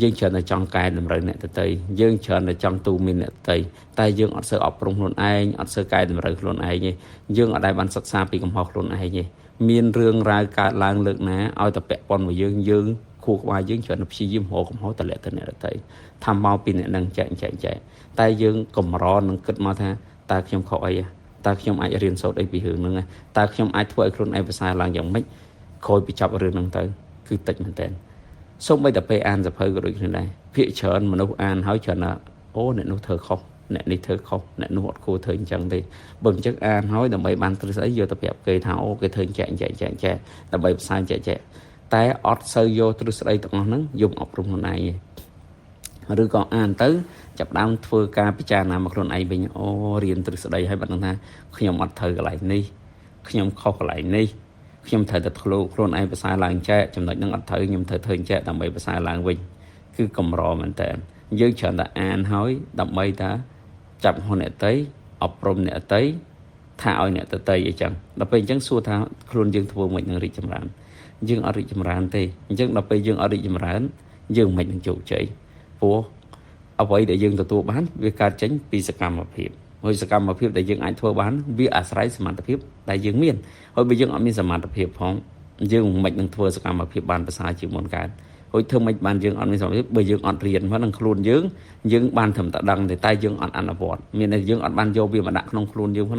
យើងច្រើនតែចង់កែតម្រូវអ្នកដទៃយើងច្រើនតែចង់ទូមានអ្នកដទៃតែយើងអត់សូវអប់រំខ្លួនឯងអត់សូវកែតម្រូវខ្លួនឯងទេយើងអត់ដែលបានសិក្សាពីកំហុសខ្លួនឯងទេមានរឿងរ៉ាវកើតឡើងលើកណាឲ្យតែពាក់ព័ន្ធមកយើងខួរក្បាលយើងច្រើនតែព្យាយាមរកកំហុសតម្លាក់ទៅអ្នកដទៃថាមកពីអ្នកនឹងចែកតែយើងកម្រនឹងគិតមកថាតើខ្ញុំខុសអីតើខ្ញុំអាចរៀនសូត្រអីពីរឿងហ្នឹងតើខ្ញុំអាចធ្វើឲ្យខ្លួនឯងប្រសើរឡើងយ៉ាងម៉េចក្រោយពីចាប់រឿងហ្នឹងទៅគឺតិចមែនតើសូម្បីតែពេលអានសភៅក៏ដូចគ្នាដែរភាគច្រើនមនុស្សអានហើយច្រើនថាអូអ្នកនោះធ្វើខុសអ្នកនេះធ្វើខុសអ្នកនោះអត់គួរធ្វើអញ្ចឹងទេបើអញ្ចឹងអានហើយដើម្បីបានទ្រឹស្ដីយកទៅប្រាប់គេថាអូគេធ្វើចែកដើម្បីផ្សាយចែកតែអត់សូវយកទ្រឹស្ដីទាំងអស់ហ្នឹងយកអប់រំខ្លួនឯងទេឬក៏អានទៅចាប់ដើមធ្វើការពិចារណាមកខ្លួនឯងវិញអូរៀនទ្រឹស្ដីហើយបាត់នឹងថាខ្ញុំអត់ត្រូវកន្លែងនេះខ្ញុំខុសកន្លែងនេះខ្ញុំត្រូវតែធ្វើខ្លួនឯងប្រសើរឡើងចែកចំណុចហ្នឹងអត់ត្រូវខ្ញុំត្រូវធ្វើចែកដើម្បីប្រសើរឡើងវិញគឺកម្រមែនតើយើងច្រើនតែអានហើយដើម្បីថាចាប់ហនអ្នកតីអប់រំអ្នកតីថាឲ្យអ្នកតីអីចឹងដល់ពេលអញ្ចឹងសួរថាខ្លួនយើងធ្វើមិននឹងរីកចម្រើនយើងអត់រីកចម្រើនទេអញ្ចឹងដល់ពេលយើងអត់រីកចម្រើនយើងមិននឹងជោគជ័យព្រោះអ្វីដែលយើងទទួលបានវាកើតចេញពីសកម្មភាពហើយសកម្មភាពដែលយើងអាចធ្វើបានវាអាស្រ័យសមត្ថភាពដែលយើងមានហើយបើយើងអត់មានសមត្ថភាពផងយើងមិននឹងធ្វើសកម្មភាពបានប្រសើរជាងមុនកើតហើយធ្វើមិនបានយើងអត់មានសមត្ថភាពបើយើងអត់រៀនផងនឹងខ្លួនយើងបានត្រឹមតែដឹងតែយើងអត់អនុវត្តមានតែយើងអត់បានយកវាមកដាក់ក្នុងខ្លួនយើងផង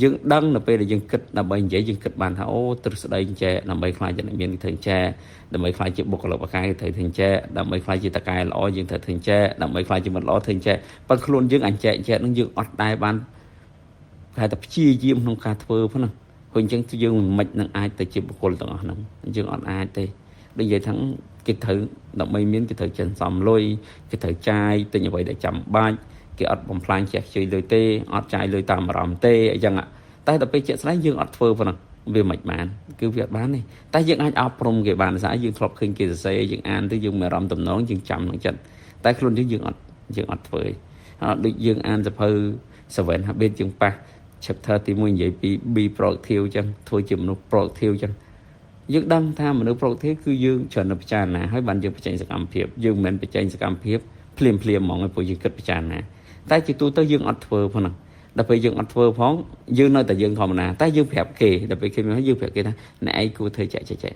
យើងដឹងនៅពេលដែលយើងគិតដើម្បីនិយាយយើងគិតបានថាអូទ្រឹស្ដីចែដើម្បីខ្លាចអ្នកមានធ្វើចែដើម្បីខ្លាចជាបុគ្គលិកបកាយត្រូវធ្វើចែដើម្បីខ្លាចជាតកែល្អយើងត្រូវធ្វើចែដើម្បីខ្លាចជាមិនល្អធ្វើចែប៉ុន្តែខ្លួនយើងអញចែនឹងយើងអត់ដែរបានតែព្យាយាមក្នុងការធ្វើផងព្រោះអញ្ចឹងយើងមិននឹងអាចទៅជាបុគ្គលទាំងអស់ហ្នឹងយើងអត់អាចទេដូចនិយាយថាគេត្រូវដើម្បីមានគេត្រូវចិនសំលុយគេត្រូវចាយទិញអ្វីដែលចាំបាច់គេអត់បំផ្លាញចេះខ្ជិលលុយទេអត់ចាយលុយតាមអារម្មណ៍ទេអញ្ចឹងតែដល់ពេលជាក់ស្ដែងយើងអត់ធ្វើប៉ុណ្ណឹងវាមិនបានគឺវាអត់បានទេតែយើងអាចអប់រំគេបានស្អីយើងធ្លាប់ឃើញគេសរសេរយើងអានទៅយើងមានអារម្មណ៍តំណងយើងចាំក្នុងចិត្តតែខ្លួនយើងអត់ធ្វើដូចយើងអានសភៅ7 Habits យើងប៉ះ chapter ទី1និយាយពី be productive អញ្ចឹងធ្វើជាមនុស្ស productive អញ្ចឹងយើងដឹងថាមនុស្ស productive គឺយើងច្រើនតែពិចារណាហើយបានយើងបញ្ចេញសកម្មភាពយើងមិនមែនបញ្ចេញសកម្មភាពភ្លាមហ្មងព្រោះយើងគិតពិចារណាតែជាទូទៅយើងអត់ធ្វើផងដល់ពេលយើងអត់ធ្វើផងយើងនៅតែយើងធម្មតាតែយើងប្រាប់គេដល់ពេលគេមកយើងប្រាប់គេថាអ្នកឯងគួរធ្វើចែក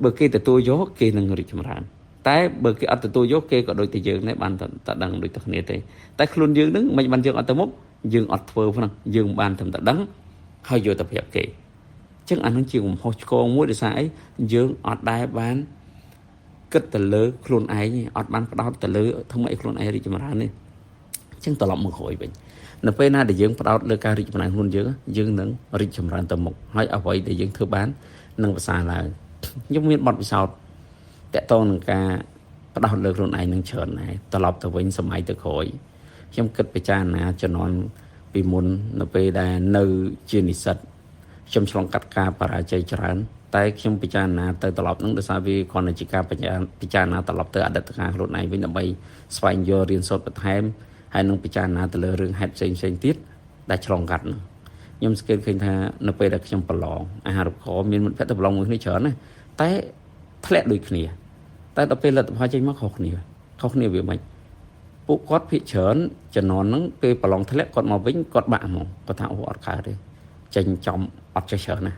បើគេទទួលយកគេនឹងរីកចម្រើនតែបើគេអត់ទទួលយកគេក៏ដូចតែយើងដែរបានតែដឹងដូចតែគ្នាទេតែខ្លួនយើងនឹងមិនបានយើងអត់ទៅមុខយើងអត់ធ្វើផងយើងបានតែដឹងហើយយកទៅប្រាប់គេអញ្ចឹងអានឹងជាកំហុសឆ្គងមួយដោយសារអីយើងអត់ដែរបានគិតទៅលើខ្លួនឯងអត់បានផ្ដោតទៅលើធ្វើម៉េចខ្លួនឯងរីកចម្រើននេះអញ្ចឹងត្រឡប់មកក្រោយវិញនៅពេលណាដែលយើងផ្ដោតលើការរីកចម្រើនខ្លួនយើងនឹងរីកចម្រើនទៅមុខហើយអ្វីដែលយើងធ្វើបាននឹងប្រសើរឡើងខ្ញុំមានបទពិសោធន៍តកតងនឹងការផ្ដោតលើខ្លួនឯងនឹងច្រើនដែរត្រឡប់ទៅវិញសម័យទៅក្រោយ ខ្ញុំគិតពិចារណាជំនាន់ពីមុននៅពេលដែលនៅជានិស្សិតខ្ញុំឆ្លងកាត់ការបរាជ័យច្រើនតែខ្ញុំពិចារណាទៅត្រឡប់នឹងដោយសារវាគ្រាន់តែជាការពិចារណាត្រឡប់ទៅអតីតកាលខ្លួនឯងវិញដើម្បីស្វែងយល់រៀនសូត្របន្ថែមហើយនឹងពិចារណាទៅលើរឿងហេតុផ្សេងទៀតដែលឆ្លងកាត់នោះខ្ញុំសង្កេតឃើញថានៅពេលដែលខ្ញុំប្រឡងអាហារូបករណ៍មានមិត្តភក្តិទៅប្រឡងមួយគ្នាច្រើនណាតែធ្លាក់ដូចគ្នាតែដល់ពេលលទ្ធផលចេញមកខុសគ្នាវាមិនពួកគាត់ភិកច្រើនជំនាន់ហ្នឹងពេលប្រឡងធ្លាក់គាត់មកវិញគាត់បាក់ហ្មងគាត់ថាអូអត់កើតទេចេញចំអត់ចេះច្រើនណា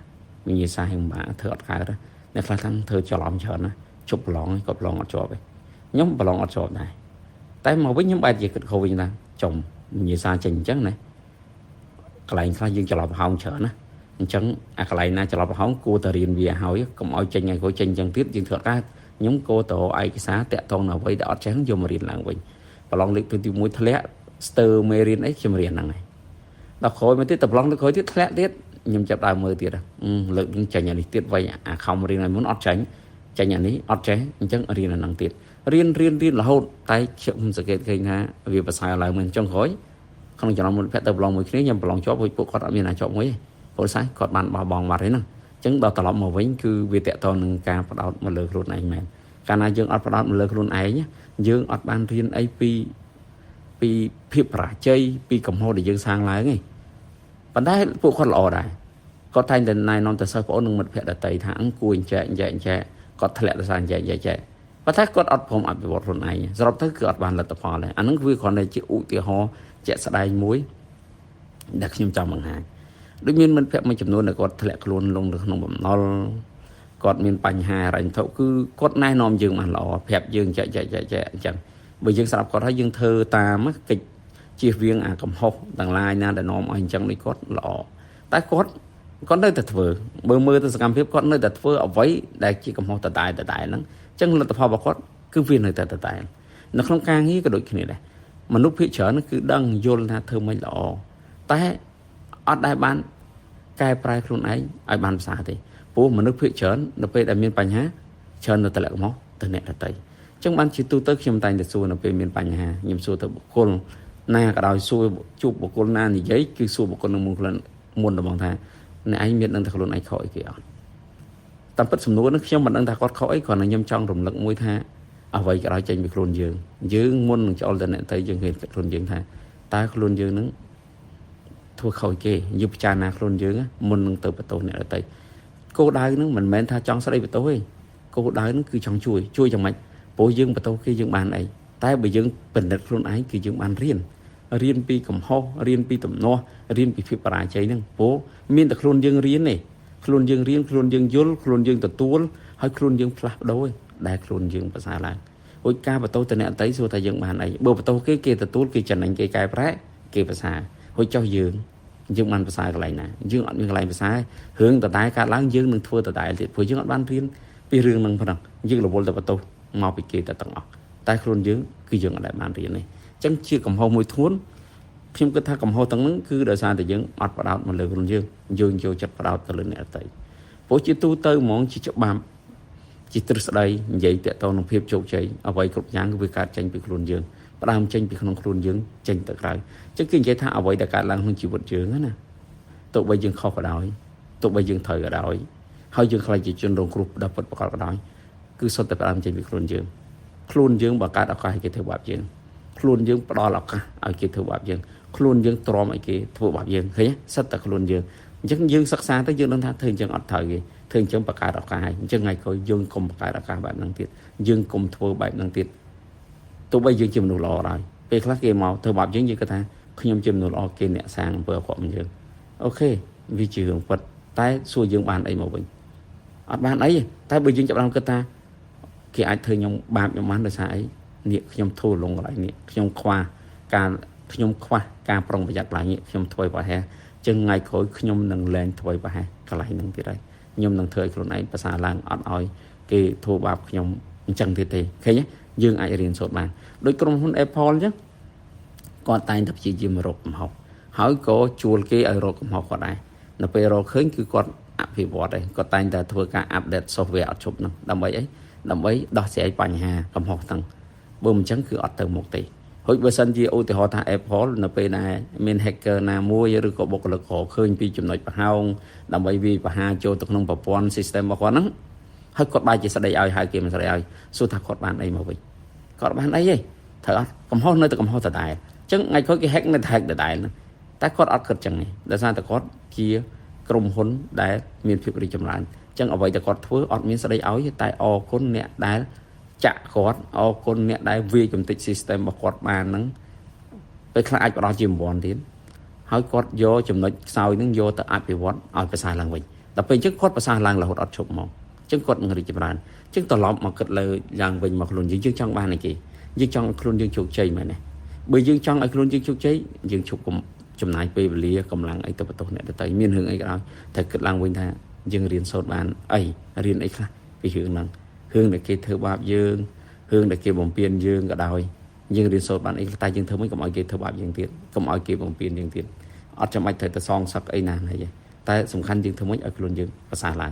វិញ្ញាសាហិមបាធ្វើអត់កើតទេអ្នកខ្លះថាធ្វើច្រឡំច្រើនណាជប់ប្រឡងគាត់ប្រឡងអត់ជាប់ទេខ្ញុំប្រឡងអត់ជាប់ដែរតែមកវិញខ្ញុំបែរជាគិតខុសវិញថាចំវិញ្ញាសាចេញអញ្ចឹងណាកន្លែងខ្លះយើងច្រឡំប្រហោងច្រើនណាអញ្ចឹងអាកន្លែងណាច្រឡំប្រហោងគួរតែរៀនវាហើយកុំឲ្យចេញឲ្យគាត់ចេញអញ្ចឹងទៀតយើងធ្វើអត់កើតខ្ញុំគួរតែឯកសារតាក់ទងនៅអ្វីដែលអត់ចេះយកមករៀនឡើងវិញប្រឡងលេខទី1ធ្លាក់ស្ទើមេរៀនអីខ្ញុំរៀនហ្នឹងហើយដល់ក្រោយមកទៀតប្រឡងលើក្រោយទៀតធ្លាក់ទៀតខ្ញុំចាប់ដើមមើលទៀតលើកនឹងចេញអានេះទៀតវិញអាខំរៀនឲ្យមុនអត់ចេញអានេះអត់ចេះអញ្ចឹងរៀនអាហ្នឹងទៀតរៀនរហូតតែខ្ញុំសង្កេតឃើញថាវាប្រសើរឡើងមិនចុងក្រោយក្នុងចំណោមមិត្តភក្តិទៅប្រឡងមួយគ្នាខ្ញុំប្រឡងជាប់ពួកគាត់អត់មានអាចជាប់មួយទេព្រោះស្អីគាត់បានបោះបង់បាត់ហើយហ្នឹងអញ្ចឹងដល់ត្រឡប់មកវិញគឺវាតកតនឹងការផ្ដោតមកលើខ្លួនឯងមែនកាលណាយើងអត់ផ្ដោតមកលើខ្លួនឯងយើងអត់បានរៀនអីពីភាពបរាជ័យពីកំហុសដែលយើងសាងឡើងទេប៉ុន្តែពួកគាត់ល្អដែរគាត់តែងតែណែនាំទៅសិស្សបងអូននិងមិត្តភក្តិដទៃថាអង្គួយចែកគាត់ធ្លាក់ទៅសារចែកប៉ុន្តែគាត់អត់ព្រមអភិវឌ្ឍខ្លួនឯងសរុបទៅគឺអត់បានលទ្ធផលដែរអាហ្នឹងគឺគ្រាន់តែជាឧទាហរណ៍ជាក់ស្ដែងមួយដែលខ្ញុំចង់បង្ហាញដូចមានមិត្តភក្តិមួយចំនួនដែលគាត់ធ្លាក់ខ្លួនលងនៅក្នុងបំណុលគាត់មានបញ្ហារ៉ាញ់ធុគឺគាត់ណែនាំយើងបានល្អប្រាប់យើងចែកអញ្ចឹងបើយើងស្ដាប់គាត់ហើយយើងធ្វើតាមកិច្ចជៀសវាងអាកំហុសទាំងឡាយណាដែលនាំឲ្យអញ្ចឹងនេះគាត់ល្អតែគាត់នៅតែធ្វើបើមើលទៅសកម្មភាពគាត់នៅតែធ្វើអ្វីដែលជាកំហុសដដែលហ្នឹងអញ្ចឹងលទ្ធផលរបស់គាត់គឺវានៅតែដដែលនៅក្នុងការងារក៏ដូចគ្នាដែរមនុស្សភាគច្រើនគឺដឹងយល់ថាធ្វើមិនល្អតែអត់ដែលបានកែប្រែខ្លួនឯងឲ្យបានប្រសើរទេព្រោះមនុស្សភាគច្រើននៅពេលដែលមានបញ្ហាច្រើននៅតែលាក់កំហុសទៅអ្នកដទៃអញ្ចឹងបានជាទូទៅខ្ញុំតែងតែសួរនៅពេលមានបញ្ហាខ្ញុំសួរទៅបុគ្គលណាក៏ដោយសួរជួបបុគ្គលណានិយាយគឺសួរបុគ្គលនឹងមុនដំងថាអ្នកឯងមានដឹងថាខ្លួនឯងខុសអីគេអត់តាមពិតសំណួរនេះខ្ញុំមិនដឹងថាគាត់ខុសអីគ្រាន់តែខ្ញុំចង់រំលឹកមួយថាអ្វីក៏ដោយចេញពីខ្លួនយើងមុននឹងចូលទៅអ្នកទៅយើងឃើញខ្លួនយើងថាតើខ្លួនយើងនឹងធ្វើខុសគេយើងពិចារណាខ្លួនយើងមុននឹងទៅបន្ទោសអ្នកទៅគោលដៅនឹងមិនមែនថាចង់ស្ដីបន្ទោសទេគោលដៅនឹងគឺចង់ជួយយ៉ាងម៉េចព្រោះយើងបន្ទោសគេយើងបានអីតែបើយើងពិនិត្យខ្លួនឯងគឺយើងបានរៀនពីកំហុសរៀនពីទំនាស់រៀនពីភាពបរាជ័យហ្នឹងព្រោះមានតែខ្លួនយើងរៀនទេខ្លួនយើងរៀនខ្លួនយើងយល់ខ្លួនយើងទទួលហើយខ្លួនយើងផ្លាស់ប្ដូរដែលខ្លួនយើងប្រសើរឡើងរួចការបន្ទោសទៅអ្នកអតីសួរថាយើងបានអីបើបន្ទោសគេទទួលគេចំណេញគេកែប្រែគេប្រសើររួចចុះយើងបានប្រសើរកន្លែងណាយើងអត់មានកន្លែងប្រសើររឿងដដែលកើតឡើងយើងនឹងធ្វើដដែលទៀតព្រោះយើងអត់បានរៀនពីរឿងហ្នឹងផងយើងរវល់តែបន្ទោសមកពីគេតែទាំងអស់តែខ្លួនយើងគឺយើងអត់ដែលបានរៀនទេអញ្ចឹងជាកំហុសមួយធ្ងន់ខ្ញុំគិតថាកំហុសទាំងហ្នឹងគឺដោយសារតែយើងអត់ផ្ដោតមកលើខ្លួនយើងយកចិត្តផ្ដោតទៅលើអ្នកដទៃព្រោះជាទូទៅហ្មងជាច្បាប់ជាទ្រឹស្ដីនិយាយតាក់ទងនឹងភាពជោគជ័យអ្វីគ្រប់យ៉ាងគឺវាកើតចេញពីខ្លួនយើងផ្ដើមចេញពីក្នុងខ្លួនយើងចេញទៅក្រៅអញ្ចឹងគឺនិយាយថាអ្វីដែលកើតឡើងក្នុងជីវិតយើងណាទោះបីយើងខុសក៏ដោយទោះបីយើងត្រូវក៏ដោយហើយយើងខ្លាចជាជនរងគ្រោះដល់ពិតប្រាកដក៏ដោយគឺសុទ្ធតែផ្ដើមចេញពីខ្លួនយើងបង្កើតឱកាសឲ្យគេធ្វើបាបយើងខ្លួនយើងផ្ដល់ឱកាសឲ្យគេធ្វើបាបយើងខ្លួនយើងទ្រាំឲ្យគេធ្វើបាបយើងឃើញសិតតែខ្លួនយើងអញ្ចឹងយើងសិក្សាទៅយើងដឹងថាធ្វើអញ្ចឹងអត់ត្រូវគេធ្វើអញ្ចឹងបង្កើតឱកាសឲ្យអញ្ចឹងថ្ងៃក្រោយយើងកុំបង្កើតឱកាសបែបហ្នឹងទៀតយើងកុំធ្វើបែបហ្នឹងទៀតទោះបីយើងជាមនុស្សល្អដែរពេលខ្លះគេមកធ្វើបាបយើងគាត់ថាខ្ញុំជាមនុស្សល្អគេអ្នកសាងអំពើអាក្រក់មកយើងអូខេវាជារឿងពិតតែសួរយើងបានអីមកវិញអត់បានអីតែបើយើងចាប់បានគិតថាគេអាចធ្វើខ្ញុំបាបខ្ញុំបានដោយសារអីនេះខ្ញុំធូរលងកន្លែងនេះខ្ញុំខ្វះការប្រុងប្រយ័ត្នឡើងនេះខ្ញុំធ្វើប្រហែលចឹងថ្ងៃក្រោយខ្ញុំនឹងលែងធ្វើប្រហែលកន្លែងហ្នឹងទៀតហើយខ្ញុំនឹងធ្វើឲ្យខ្លួនឯងប្រសើរឡើងអត់ឲ្យគេធ្វើបាបខ្ញុំអញ្ចឹងទៀតទេឃើញទេយើងអាចរៀនសូត្របានដូចក្រុមហ៊ុន Apple អញ្ចឹងគាត់តែងតែព្យាយាមរកកំហុសហើយក៏ជួលគេឲ្យរកកំហុសគាត់ដែរនៅពេលរកឃើញគឺគាត់អភិវឌ្ឍហើយគាត់តែងតែធ្វើការ update software អត់ជប់ហ្នឹងដើម្បីអីដើម្បីដោះស្រាយបញ្ហាកំហុសហ្នឹងបើមិនអញ្ចឹងគឺអត់ទៅមុខទេ ហូចបើសិនជាឧទាហរណ៍ថា Apple នៅពេលណាមាន hacker ណាមួយឬក៏បុគ្គលិកក្រឃើញពីចំណុចប្រហោងដើម្បីវាយប្រហារចូលទៅក្នុងប្រព័ន្ធ system របស់គាត់ហ្នឹងហើយគាត់បែរជាស្ដីឲ្យហៅគេមិនស្ដីឲ្យសួរថាគាត់បានអីមកវិញគាត់បានអីទេត្រូវអត់កំហុសនៅតែកំហុសដដែលអញ្ចឹងថ្ងៃក្រោយគេ hack នៅតែ hack ដដែលហ្នឹងតែគាត់អត់គិតចឹងទេដោយសារតែគាត់ជាក្រុមហ៊ុនដែលមានភាពរីកចម្រើនអញ្ចឹងអ្វីដែលគាត់ធ្វើអត់មានស្ដីឲ្យតែអរគុណអ្នកដែលចាក់គាត់អរគុណអ្នកដែលវាយកំទេច system របស់គាត់បានហ្នឹងពេលខ្លះអាចបដោះជា1000ទៀតហើយគាត់យកចំណុចខ្សោយហ្នឹងយកទៅអភិវឌ្ឍឲ្យប្រសើរឡើងវិញដល់ពេលអញ្ចឹងគាត់ប្រសើរឡើងរហូតអត់ឈប់មកអញ្ចឹងគាត់នឹងរីកចម្រើនអញ្ចឹងត្រឡប់មកគិតលើយ៉ាងវិញមកខ្លួនយើងចង់បានអីគេយើងចង់ឲ្យខ្លួនយើងជោគជ័យមែនទេបើយើងចង់ឲ្យខ្លួនយើងជោគជ័យយើងជប់ចំណាយពេលវេលាកម្លាំងអីទៅបន្ទោសអ្នកដទៃមានរឿងអីក៏ដោយតែគិតឡើងវិញថាយើងរៀនសូត្របានអីរៀនអីខ្លះពីរឿងហ្នឹងរឿងដែលគេធ្វើបាបយើងរឿងដែលគេបំពានយើងក៏ដោយយើងរៀនសូត្របានអីតែយើងធ្វើមិនកុំឲ្យគេធ្វើបាបយើងទៀតកុំឲ្យគេបំពានយើងទៀតអត់ចាំបាច់ត្រូវទៅសងសឹកអីណាហ្នឹងទេតែសំខាន់យើងធ្វើមិនឲ្យខ្លួនយើងប្រសើរឡើង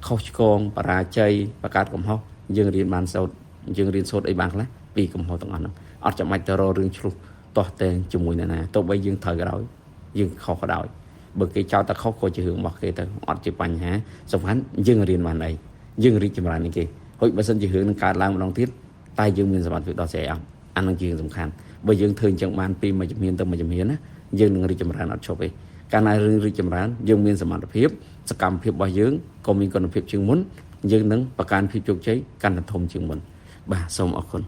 ខុសឆ្គងបរាជ័យបង្កើតកំហុសយើងរៀនបានសូត្រយើងរៀនសូត្រអីបានខ្លះពីកំហុសទាំងអស់ហ្នឹងអត់ចាំបាច់ទៅរករឿងឆ្លុះតោះតែជាមួយណាទោះបីយើងត្រូវក៏ដោយយើងខុសក៏ដោយបើគេចោទតែខុសក៏ជារឿងរបស់គេទៅអត់ជាបញ្ហាសំខាន់យើងរៀនបានអីយើងរីកចម្រើននេះគេហូចបើសិនជារឿងនឹងកើតឡើងម្ដងទៀតតែយើងមានសមត្ថភាពដោះស្រាយអត់អានឹងជារឿងសំខាន់បើយើងធ្វើអញ្ចឹងបានពីមួយជំហានទៅមួយជំហានណាយើងនឹងរីកចម្រើនអត់ឈប់ទេកាលណារឿងរីកចម្រើនយើងមានសមត្ថភាពសកម្មភាពរបស់យើងក៏មានគុណភាពជាងមុនយើងនឹងបង្កើនភាពជោគជ័យកាន់តែធំជាងមុនបាទសូមអរគុណ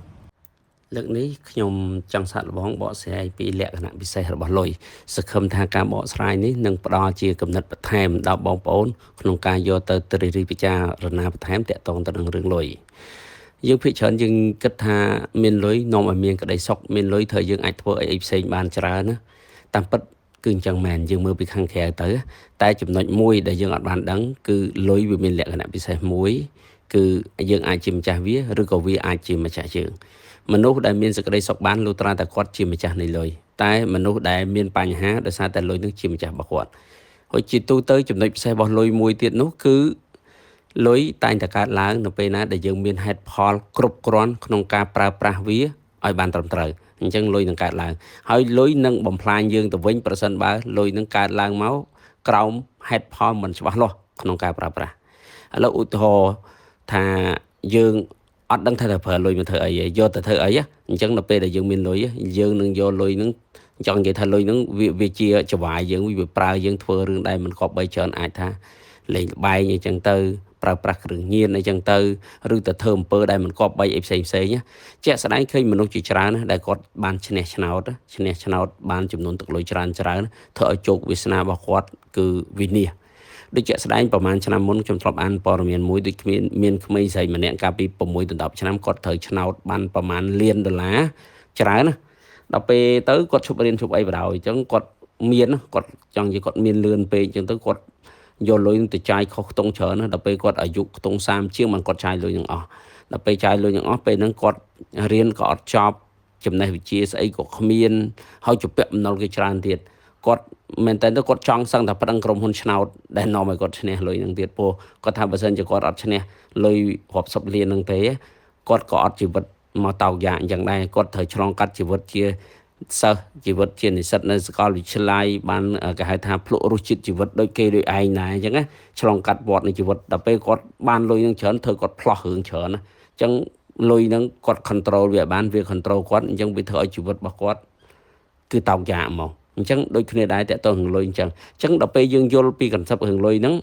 លើកនេះខ្ញុំចង់សាកល្បងបកស្រាយពីលក្ខណៈពិសេសរបស់លុយសង្ឃឹមថាការបកស្រាយនេះនឹងផ្ដល់ជាគំនិតបន្ថែមដល់បងប្អូនក្នុងការយកទៅត្រិះរិះពិចារណាបន្ថែមទាក់ទងទៅនឹងរឿងលុយយើងភាគច្រើនយើងគិតថាមានលុយនាំឲ្យមានក្តីសុខមានលុយធ្វើយើងអាចធ្វើអីផ្សេងបានច្រើនណាតាមពិតគឺអញ្ចឹងមែនយើងមើលពីខាងក្រៅទៅតែចំណុចមួយដែលយើងអត់បានដឹងគឺលុយវាមានលក្ខណៈពិសេសមួយគឺយើងអាចជាម្ចាស់វាឬក៏វាអាចជាម្ចាស់យើងមនុស្សដែលមានសេចក្តីសុខបានលុះត្រាតែគាត់ជាម្ចាស់នៃលុយតែមនុស្សដែលមានបញ្ហាដោយសារតែលុយនឹងជាម្ចាស់របស់គាត់ហើយជាទូទៅចំណុចពិសេសរបស់លុយមួយទៀតនោះគឺលុយតែងតែកើតឡើងនៅពេលណាដែលយើងមានហេតុផលគ្រប់គ្រាន់ក្នុងការប្រើប្រាស់វាឲ្យបានត្រឹមត្រូវអញ្ចឹងលុយនឹងកើតឡើងហើយលុយនឹងបំផ្លាញយើងទៅវិញប្រសិនបើលុយនឹងកើតឡើងមកក្រោមហេតុផលមិនច្បាស់លាស់ក្នុងការប្រើប្រាស់ឥឡូវឧទាហរណ៍ថាយើងអត់ដឹងថាប្រើលុយមកធ្វើអីយកទៅធ្វើអីអញ្ចឹងដល់ពេលដែលយើងមានលុយយើងនឹងយកលុយនឹងចង់និយាយថាលុយនឹងវាជាចវាយយើងវាប្រើយើងធ្វើរឿងដែលមិនគប្បីច្រើនអាចថាលេងល្បែងអីចឹងទៅប្រើប្រាស់គ្រឿងញៀនអីចឹងទៅឬទៅធ្វើអំពើដែលមិនគប្បីអីផ្សេងជាក់ស្ដែងឃើញមនុស្សជាច្រើនណាដែលគាត់បានឈ្នះឆ្នោតបានចំនួនទឹកលុយច្រើនធ្វើឲ្យជោគវាសនារបស់គាត់គឺវិនិច្ឆ័យដូចជាក់ស្ដែងប្រហែលឆ្នាំមុនខ្ញុំធ្លាប់អានព័ត៌មានមួយដូចមានក្មេងស្រីម្នាក់កាលពី6ទៅ10ឆ្នាំគាត់ត្រូវឆ្នោតបានប្រហែលលានដុល្លារច្រើនណាដល់ពេលទៅគាត់ឈប់រៀនឈប់អីបដ ாய் អញ្ចឹងគាត់មានគាត់ចង់និយាយគាត់មានលឿនពេកអញ្ចឹងទៅគាត់យកលុយទៅចាយខុសខ្ទង់ច្រើនណាដល់ពេលគាត់អាយុខ្ទង់30ជាងมันគាត់ចាយលុយនឹងអស់ដល់ពេលចាយលុយនឹងអស់ពេលហ្នឹងគាត់រៀនក៏អត់ចប់ចំណេះវិជ្ជាស្អីក៏គ្មានហើយជាពាក់បំណុលគេច្រើនទៀតគាត់មែនតើគាត់ចង់សឹងតែប្តឹងក្រុមហ៊ុនឆ្នោតដែលនាំឲ្យគាត់ឈ្នះលុយនឹងទៀតពោះគាត់ថាបើសិនជាគាត់អត់ឈ្នះលុយរាប់សិបលាននឹងទេគាត់ក៏អត់ជីវិតមកតោកយ៉ាអញ្ចឹងដែរគាត់ត្រូវឆ្លងកាត់ជីវិតជាសិស្សជីវិតជានិស្សិតនៅសាកលវិទ្យាល័យបានគេហៅថាភ្លក់រសជាតិជីវិតដូចគេដូចឯងដែរអញ្ចឹងណាឆ្លងកាត់វដ្តនៃជីវិតដល់ពេលគាត់បានលុយនឹងច្រើនធ្វើគាត់ផ្លោះរឿងច្រើនណាអញ្ចឹងលុយនឹងគាត់ control វាបានវា control គាត់អញ្ចឹងវាធ្វើឲ្យជីវិតរបស់គាត់គឺតោកយ៉ាហ្មងអញ្ចឹងដូចគ្នាដែរតើតើរឿងលុយអញ្ចឹងដល់ពេលយើងយល់ពី concept រឿងលុយហ្នឹង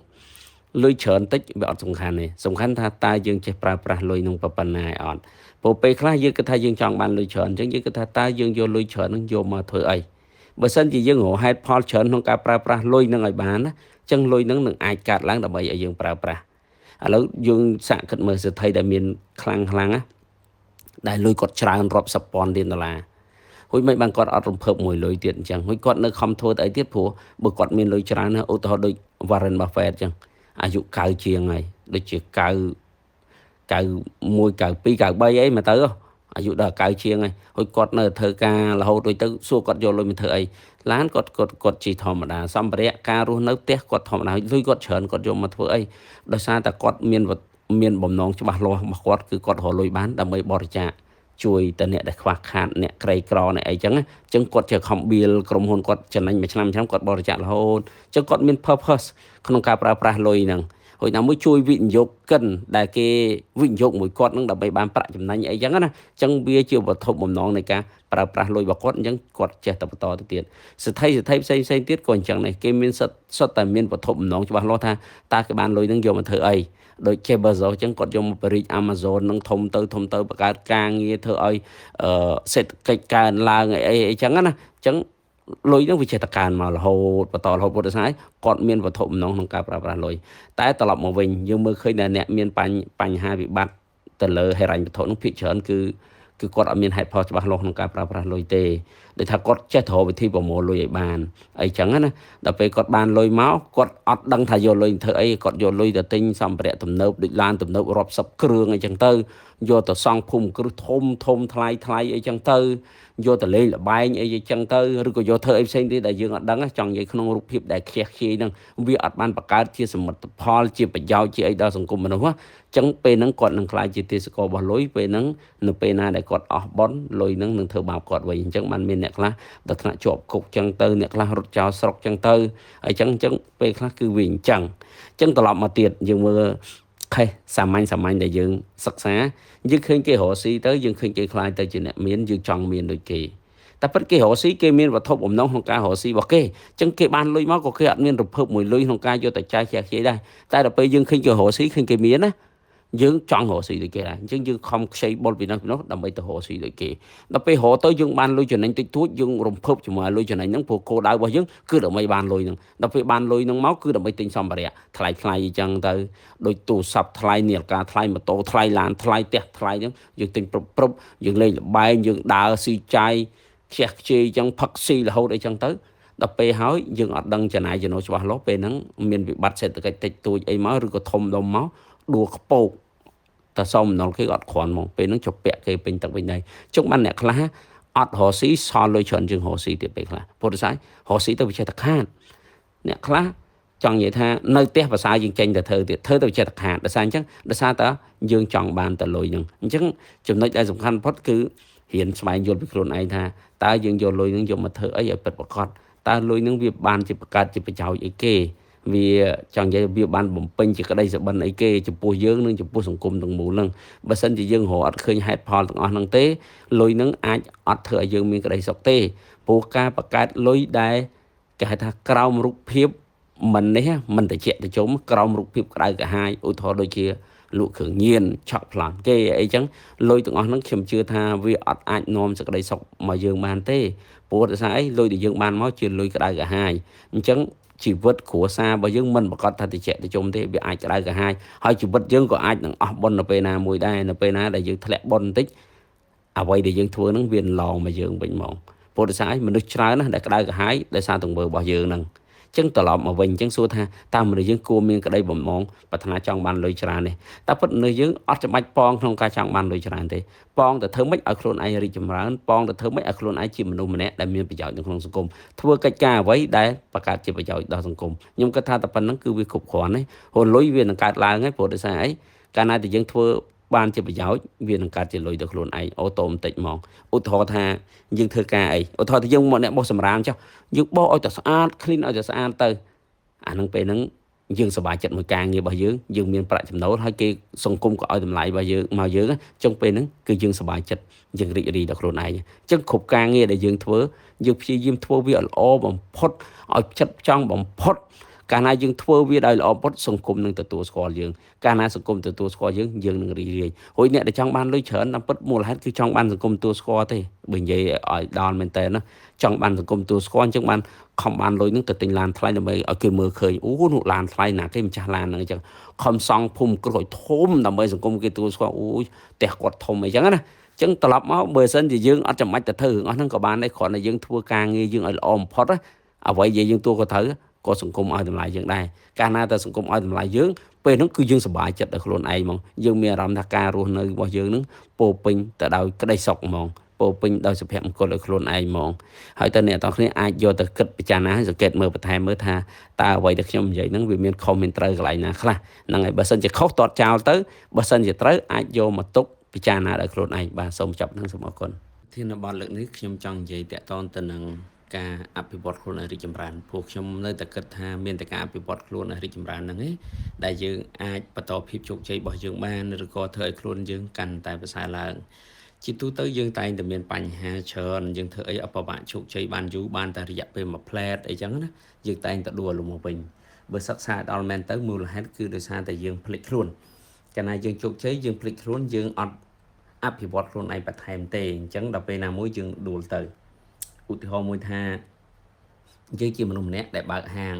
លុយច្រើនតិចវាអត់សំខាន់ទេសំខាន់ថាតើយើងចេះប្រើប្រាស់លុយនឹងប៉ុណ្ណាអត់ព្រោះពេលខ្លះយើងគិតថាយើងចង់បានលុយច្រើនអញ្ចឹងយើងគិតថាតើយើងយកលុយច្រើននឹងយកមកធ្វើអីបើសិនជាយើងរកហេតុផលច្រើនក្នុងការប្រើប្រាស់លុយនឹងឲ្យបានណាអញ្ចឹងលុយនឹងអាចកាត់ឡើងដើម្បីឲ្យយើងប្រើប្រាស់ឥឡូវយើងសាកគិតមើលសេដ្ឋីដែលមានខ្លាំងណាដែលលុយគាត់ច្រើនរាប់សិបពាន់លានដុល្លារហួយមិនបានគាត់អត់រំភើបមួយលុយទៀតអញ្ចឹងហួយគាត់នៅខំធ្វើទៅអីទៀតព្រោះបើគាត់មានលុយច្រើនណាឧទាហរណ៍ដូច Warren Buffett អញ្ចឹងអាយុ90ជាងហើយដូចជា91 92 93អីមកទៅអាយុដល់90ជាងហើយហួយគាត់នៅធ្វើការរហូតដូចទៅសួរគាត់យកលុយមកធ្វើអីឡានគាត់ជីធម្មតាសម្ភារៈការរស់នៅផ្ទះគាត់ធម្មតាលុយគាត់ច្រើនគាត់យកមកធ្វើអីដោយសារតែគាត់មានបំណងច្បាស់លាស់របស់គាត់គឺគាត់រកលុយបានដើម្បីបរិច្ចាគ ជួយតអ្នកដែលខ្វះខាតអ្នកក្រីក្រអ្នកអីចឹងចឹងគាត់ជាខំបៀលក្រុមហ៊ុនគាត់ចំណេញមួយឆ្នាំគាត់បរិច្ចាគរហូតចឹងគាត់មាន purpose ក្នុងការប្រើប្រាស់លុយហ្នឹងហើយណាមួយជួយវិនិយោគិនដែលគេវិនិយោគមួយគាត់នឹងដើម្បីបានប្រាក់ចំណេញអីចឹងណាចឹងវាជាវត្ថុបំណងនៃការប្រើប្រាស់លុយរបស់គាត់អញ្ចឹងគាត់ចេះតែបន្តទៅទៀតសិទ្ធិផ្សេងទៀតក៏អញ្ចឹងដែរគេមានសុទ្ធតែមានវត្ថុបំណងច្បាស់លាស់ថាតើគេបានលុយនឹងយកមកធ្វើអីដូច Jeff Bezos អញ្ចឹងគាត់យកមកបរិយា Amazon នឹងធំទៅបង្កើតការងារធ្វើឲ្យសេដ្ឋកិច្ចកើនឡើងអីចឹងណាអញ្ចឹងលុយនឹងវាចេះតែកើនមករហូតបន្តរហូតពុទ្ធសាសនាគាត់មានវត្ថុបំណងក្នុងការប្រើប្រាស់លុយតែត្រឡប់មកវិញយើងមើលឃើញថាអ្នកមានបញ្ហាវិបត្តិទៅលើហិរញ្ញវត្ថុនឹងភាគច្រើនគឺគាត់អត់មានហេតុផលច្បាស់លាស់ក្នុងការប្រើប្រាស់លុយទេដូចថាគាត់ចេះទៅរកវិធីប្រមូលលុយឲ្យបានអីចឹងណាដល់ពេលគាត់បានលុយមកគាត់អត់ដឹងថាយកលុយធ្វើអីគាត់យកលុយទៅទិញសម្ភារៈទំនើបដូចឡានទំនើបរាប់សិបគ្រឿងអីចឹងទៅយកទៅសង់ភូមិគ្រឹះធំថ្លៃអីចឹងទៅយកទៅលេងលបែងអីចឹងទៅឬក៏យកធ្វើអីផ្សេងទៀតដែលយើងអត់ដឹងចង់និយាយក្នុងរូបភាពដែលខ្ជះខ្ជាយហ្នឹងវាអត់បានបង្កើតជាសមិទ្ធផលជាប្រយោជន៍ជាអីដល់សង្គមមនុស្សណាចឹងពេលហ្នឹងគាត់នឹងខ្លាចជាទេសកលរបស់លុយពេលហ្នឹងនៅពេលណាដែលគាត់អស់បន់លុយហ្នឹងនឹងធ្វើបាបគាត់វិញអញ្ចឹងបានមានអ្នកខ្លះដល់ថ្នាក់ជាប់គុកចឹងទៅអ្នកខ្លះរត់ចោលស្រុកចឹងទៅហើយចឹងពេលខ្លះគឺវាអញ្ចឹងត្រឡប់មកទៀតយើងមើលខេសសាមញ្ញដែលយើងសិក្សាយើងឃើញគេរកស៊ីទៅយើងឃើញគេខ្លាចទៅជាអ្នកមានយើងចង់មានដូចគេតែពិតគេរកស៊ីគេមានវត្ថុបំណងក្នុងការរកស៊ីរបស់គេអញ្ចឹងគេបានលុយមកក៏គេអត់មានរំភើបមួយលុយក្នុងការយកទៅចាយខ្ជះខ្ជាយដែរតែដល់ពេលយើងឃើញគេរកស៊ីឃើញគេមានណាយើងចង់រកស៊ីដូចគេដែរអញ្ចឹងយើងខំខ្ចីបុលពីនោះដើម្បីទៅរកស៊ីដូចគេដល់ពេលរកទៅយើងបានលុយចំណេញតិចតួចយើងរំភើបជាមួយលុយចំណេញហ្នឹងព្រោះគោលដៅរបស់យើងគឺដើម្បីបានលុយហ្នឹងដល់ពេលបានលុយហ្នឹងមកគឺដើម្បីទិញសម្ភារៈថ្លៃអញ្ចឹងទៅដូចទូរស័ព្ទថ្លៃនាឡិកាថ្លៃម៉ូតូថ្លៃឡានថ្លៃផ្ទះថ្លៃហ្នឹងយើងទិញគ្រប់យើងលេងល្បែងយើងដើរស៊ីចាយខ្ជះខ្ជាយអញ្ចឹងផឹកស៊ីរហូតអីចឹងទៅដល់ពេលហើយយើងអត់ដឹងចំណាយចំណូលច្បាស់លាស់ពេលហ្នឹងមានវិបត្តិសេដ្ឋកិច្ចតិចតួចអីមកឬក៏ធំដុំមកដួលខ្ពកតែសមណុលគេអត់គ្រាន់ហ្មងពេលហ្នឹងជពាក់គេពេញទឹកវិញដែរជុំបានអ្នកខ្លះអត់រកស៊ីសល់លុយច្រើនជាងរកស៊ីទៀតពេលខ្លះពុទ្ធសាសនារកស៊ីទៅវាចេះតែខាតអ្នកខ្លះចង់និយាយថានៅផ្ទះភាសាយើងចេញទៅធ្វើទៀតធ្វើទៅចេះតែខាតដោយសារអញ្ចឹងដោយសារតែយើងចង់បានតែលុយហ្នឹងអញ្ចឹងចំណុចដែលសំខាន់បំផុតគឺរៀនស្វែងយល់ពីខ្លួនឯងថាតើយើងយកលុយហ្នឹងយកមកធ្វើអីឲ្យពិតប្រាកដតើលុយហ្នឹងវាបានជាបង្កើតជាប្រយោជន៍អីគេវាចង់និយាយវាបានបំពេញជាក្តីសុបិនអីគេចំពោះយើងនិងចំពោះសង្គមទាំងមូលហ្នឹងបើសិនជាយើងរកអត់ឃើញហេតុផលទាំងអស់ហ្នឹងទេលុយហ្នឹងអាចអត់ធ្វើឲ្យយើងមានក្តីសុខទេព្រោះការបង្កើតលុយដែលគេហៅថាក្រោមរូបភាពមិននេះមិនតិចទៅជុំក្រោមរូបភាពក្តៅក្រហាយឧទាហរណ៍ដូចជាលក់គ្រឿងញៀនឆក់ប្លន់គេអីចឹងលុយទាំងអស់ហ្នឹងខ្ញុំជឿថាវាអត់អាចនាំសេចក្តីសុខមកយើងបានទេព្រោះដោយសារអីលុយដែលយើងបានមកជាលុយក្តៅក្រហាយអញ្ចឹងជីវិតគ្រួសាររបស់យើងមិនប្រកាសថាតិចទៅជុំទេវាអាចក្តៅក្រហាយហើយជីវិតយើងក៏អាចនឹងអស់បុណ្យនៅពេលណាមួយដែរនៅពេលណាដែលយើងធ្លាក់បុណ្យបន្តិចអ្វីដែលយើងធ្វើហ្នឹងវាឡងមកយើងវិញហ្មងព្រោះដោយសារអីមនុស្សច្រើនណាស់ដែលក្តៅក្រហាយដោយសារទង្វើរបស់យើងហ្នឹងចឹងត្រឡប់មកវិញចឹងសួរថាតើមនុស្សយើងគួរមានក្តីបំណងប្រាថ្នាចង់បានលុយច្រើននេះតែពិតមនុស្សយើងអត់ចាំបាច់ប៉ងក្នុងការចង់បានលុយច្រើនទេប៉ងទៅធ្វើម៉េចឲ្យខ្លួនឯងរីកចម្រើនប៉ងទៅធ្វើម៉េចឲ្យខ្លួនឯងជាមនុស្សម្នាក់ដែលមានប្រយោជន៍នៅក្នុងសង្គមធ្វើកិច្ចការអ្វីដែលបង្កើតជាប្រយោជន៍ដល់សង្គមខ្ញុំគិតថាតែប៉ុណ្្នឹងគឺវាគ្រប់គ្រាន់ទេហូរលុយវានឹងកើតឡើងហើយព្រោះដោយសារអីកាលណាតែយើងធ្វើបានជាប្រយោជន៍វានឹងកើតជាលុយទៅខ្លួនឯងអូតូម៉ាទិកហ្មងឧទាហរណ៍ថាយើងធ្វើការអីឧទាហរណ៍ថាយើងមកអ្នកបោះសម្រាមចុះយើងបោះឲ្យតែស្អាត clean ឲ្យតែស្អាតទៅអានឹងពេលហ្នឹងយើងសប្បាយចិត្តមួយការងាររបស់យើងមានប្រាក់ចំណូលហើយគេសង្គមក៏ឲ្យតម្លៃរបស់យើងមកយើងអញ្ចឹងពេលហ្នឹងគឺយើងសប្បាយចិត្តយើងរីករាយដល់ខ្លួនឯងអញ្ចឹងគ្រប់ការងារដែលយើងធ្វើយើងព្យាយាមធ្វើវាល្អបំផុតឲ្យចិត្តចង់បំផុតកាលណាយើងធ្វើវាដោយល្អបំផុតសង្គមនឹងទទួលស្គាល់យើងកាលណាសង្គមទទួលស្គាល់យើងនឹងរីករាយហើយអ្នកដែលចង់បានលុយច្រើនតាមពិតមូលហេតុគឺចង់បានសង្គមទទួលស្គាល់ទេបើនិយាយឲ្យដល់មែនតើណាចង់បានសង្គមទទួលស្គាល់អញ្ចឹងបានខំបានលុយនឹងទៅទិញឡានថ្លៃដើម្បីឲ្យគេមើលឃើញអូនោះឡានថ្លៃណាគេម្ចាស់ឡានហ្នឹងអញ្ចឹងខំសង់ភូមិគ្រោះឲ្យធំដើម្បីសង្គមគេទទួលស្គាល់អូយផ្ទះគាត់ធំអីចឹងណាចឹងត្រឡប់មកបើសិនជាយើងអត់ចាំបាច់ទៅធ្វើរឿងអស់ហ្នឹងក៏បានដែរគ្រាន់តែយើងធ្វើការងារយើងឲ្យល្អបំផុតអ្វីដែលយើងទួក៏ត្រូវក៏សង្គមឲ្យតម្លៃយើងដែរកាលណាតែសង្គមឲ្យតម្លៃយើងពេលហ្នឹងគឺយើងសប្បាយចិត្តដល់ខ្លួនឯងហ្មងយើងមានអារម្មណ៍ថាការរស់នៅរបស់យើងហ្នឹងពោពេញទៅដោយក្តីសុខហ្មងពោពេញដោយសុភមង្គលឲ្យខ្លួនឯងហ្មងហើយតើអ្នកទាំងគ្នាអាចយកទៅគិតពិចារណាសង្កេតមើលបន្ថែមមើលថាតើអ្វីដែលខ្ញុំនិយាយហ្នឹងវាមានខុសមានត្រូវកន្លែងណាខ្លះហ្នឹងហើយបើសិនជាខុសតតចោលទៅបើសិនជាត្រូវអាចយកមកទុក ពិចារណាដល់ខ្លួនឯងបាទសូមចាប់នឹងសូមអរគុណធានបទលើកនេះខ្ញុំចង់និយាយតាក់ទងទៅនឹងការអភិវឌ្ឍខ្លួនឲ្យរីកចម្រើនព្រោះខ្ញុំនៅតែគិតថាមានតែការអភិវឌ្ឍខ្លួនឲ្យរីកចម្រើនហ្នឹងឯងដែលយើងអាចបន្តភាពជោគជ័យរបស់យើងបានឬក៏ធ្វើឲ្យខ្លួនយើងកាន់តែប្រសើរឡើងជាទូទៅយើងតែងតែមានបញ្ហាច្រើនយើងធ្វើអីអបបាក់ជោគជ័យបានយូរបានតែរយៈពេលមួយផ្លែតអីចឹងណាយើងតែងតែដួលលំមកវិញបើសិក្សាដល់មែនទៅមូលហេតុគឺដោយសារតែយើងភ្លេចខ្លួនកាលណាយើងជោគជ័យយើងភ្លេចខ្លួនយើងអត់អភិវឌ្ឍខ្លួនឯងបន្ថែមទេអញ្ចឹងដល់ពេលណាមួយយើងដួលទៅឧទាហរណ៍មួយថាយើងជាមនុស្សម្នាក់ដែលបើកហាង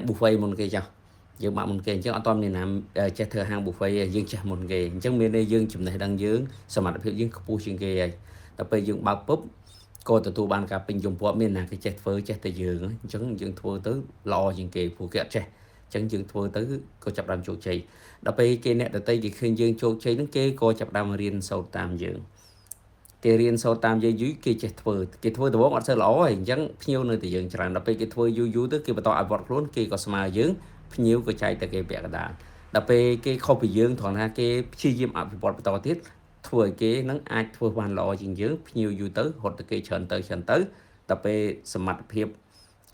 buffet មុនគេចោះយើងបើកមុនគេអញ្ចឹងអត់តមានណាចេះធ្វើហាង buffet យើងចេះមុនគេអញ្ចឹងមានន័យយើងចំណេះដឹងយើងសមត្ថភាពយើងខ្ពស់ជាងគេហើយដល់ពេលយើងបើកពុបក៏ទទួលបានការពេញជំពាក់មានណាគេចេះធ្វើចេះតែយើងអញ្ចឹងយើងធ្វើទៅល្អជាងគេព្រោះគេអត់ចេះអញ្ចឹងយើងធ្វើទៅក៏ចាប់ផ្ដើមជោគជ័យដល់ពេលគេអ្នកដទៃគេឃើញយើងជោគជ័យហ្នឹងគេក៏ចាប់ផ្ដើមរៀនសូត្រតាមយើងគេរៀនសូត្រតាមយើងយូរគេចេះធ្វើគេធ្វើដំបូងអត់សូវល្អហើយអញ្ចឹងភ្ញៀវនៅតែយើងច្រើនដល់ពេលគេធ្វើយូរទៅគេបន្តអភិវឌ្ឍខ្លួនគេក៏ស្មើយើងភ្ញៀវក៏ចែកតែគេពាក់កណ្ដាលដល់ពេលគេខុសពីយើងត្រង់ថាគេព្យាយាមអភិវឌ្ឍបន្តទៀតធ្វើឲ្យគេនឹងអាចធ្វើបានល្អជាងយើងភ្ញៀវយូរទៅរត់ទៅគេច្រើនទៅដល់ពេលសមត្ថភាព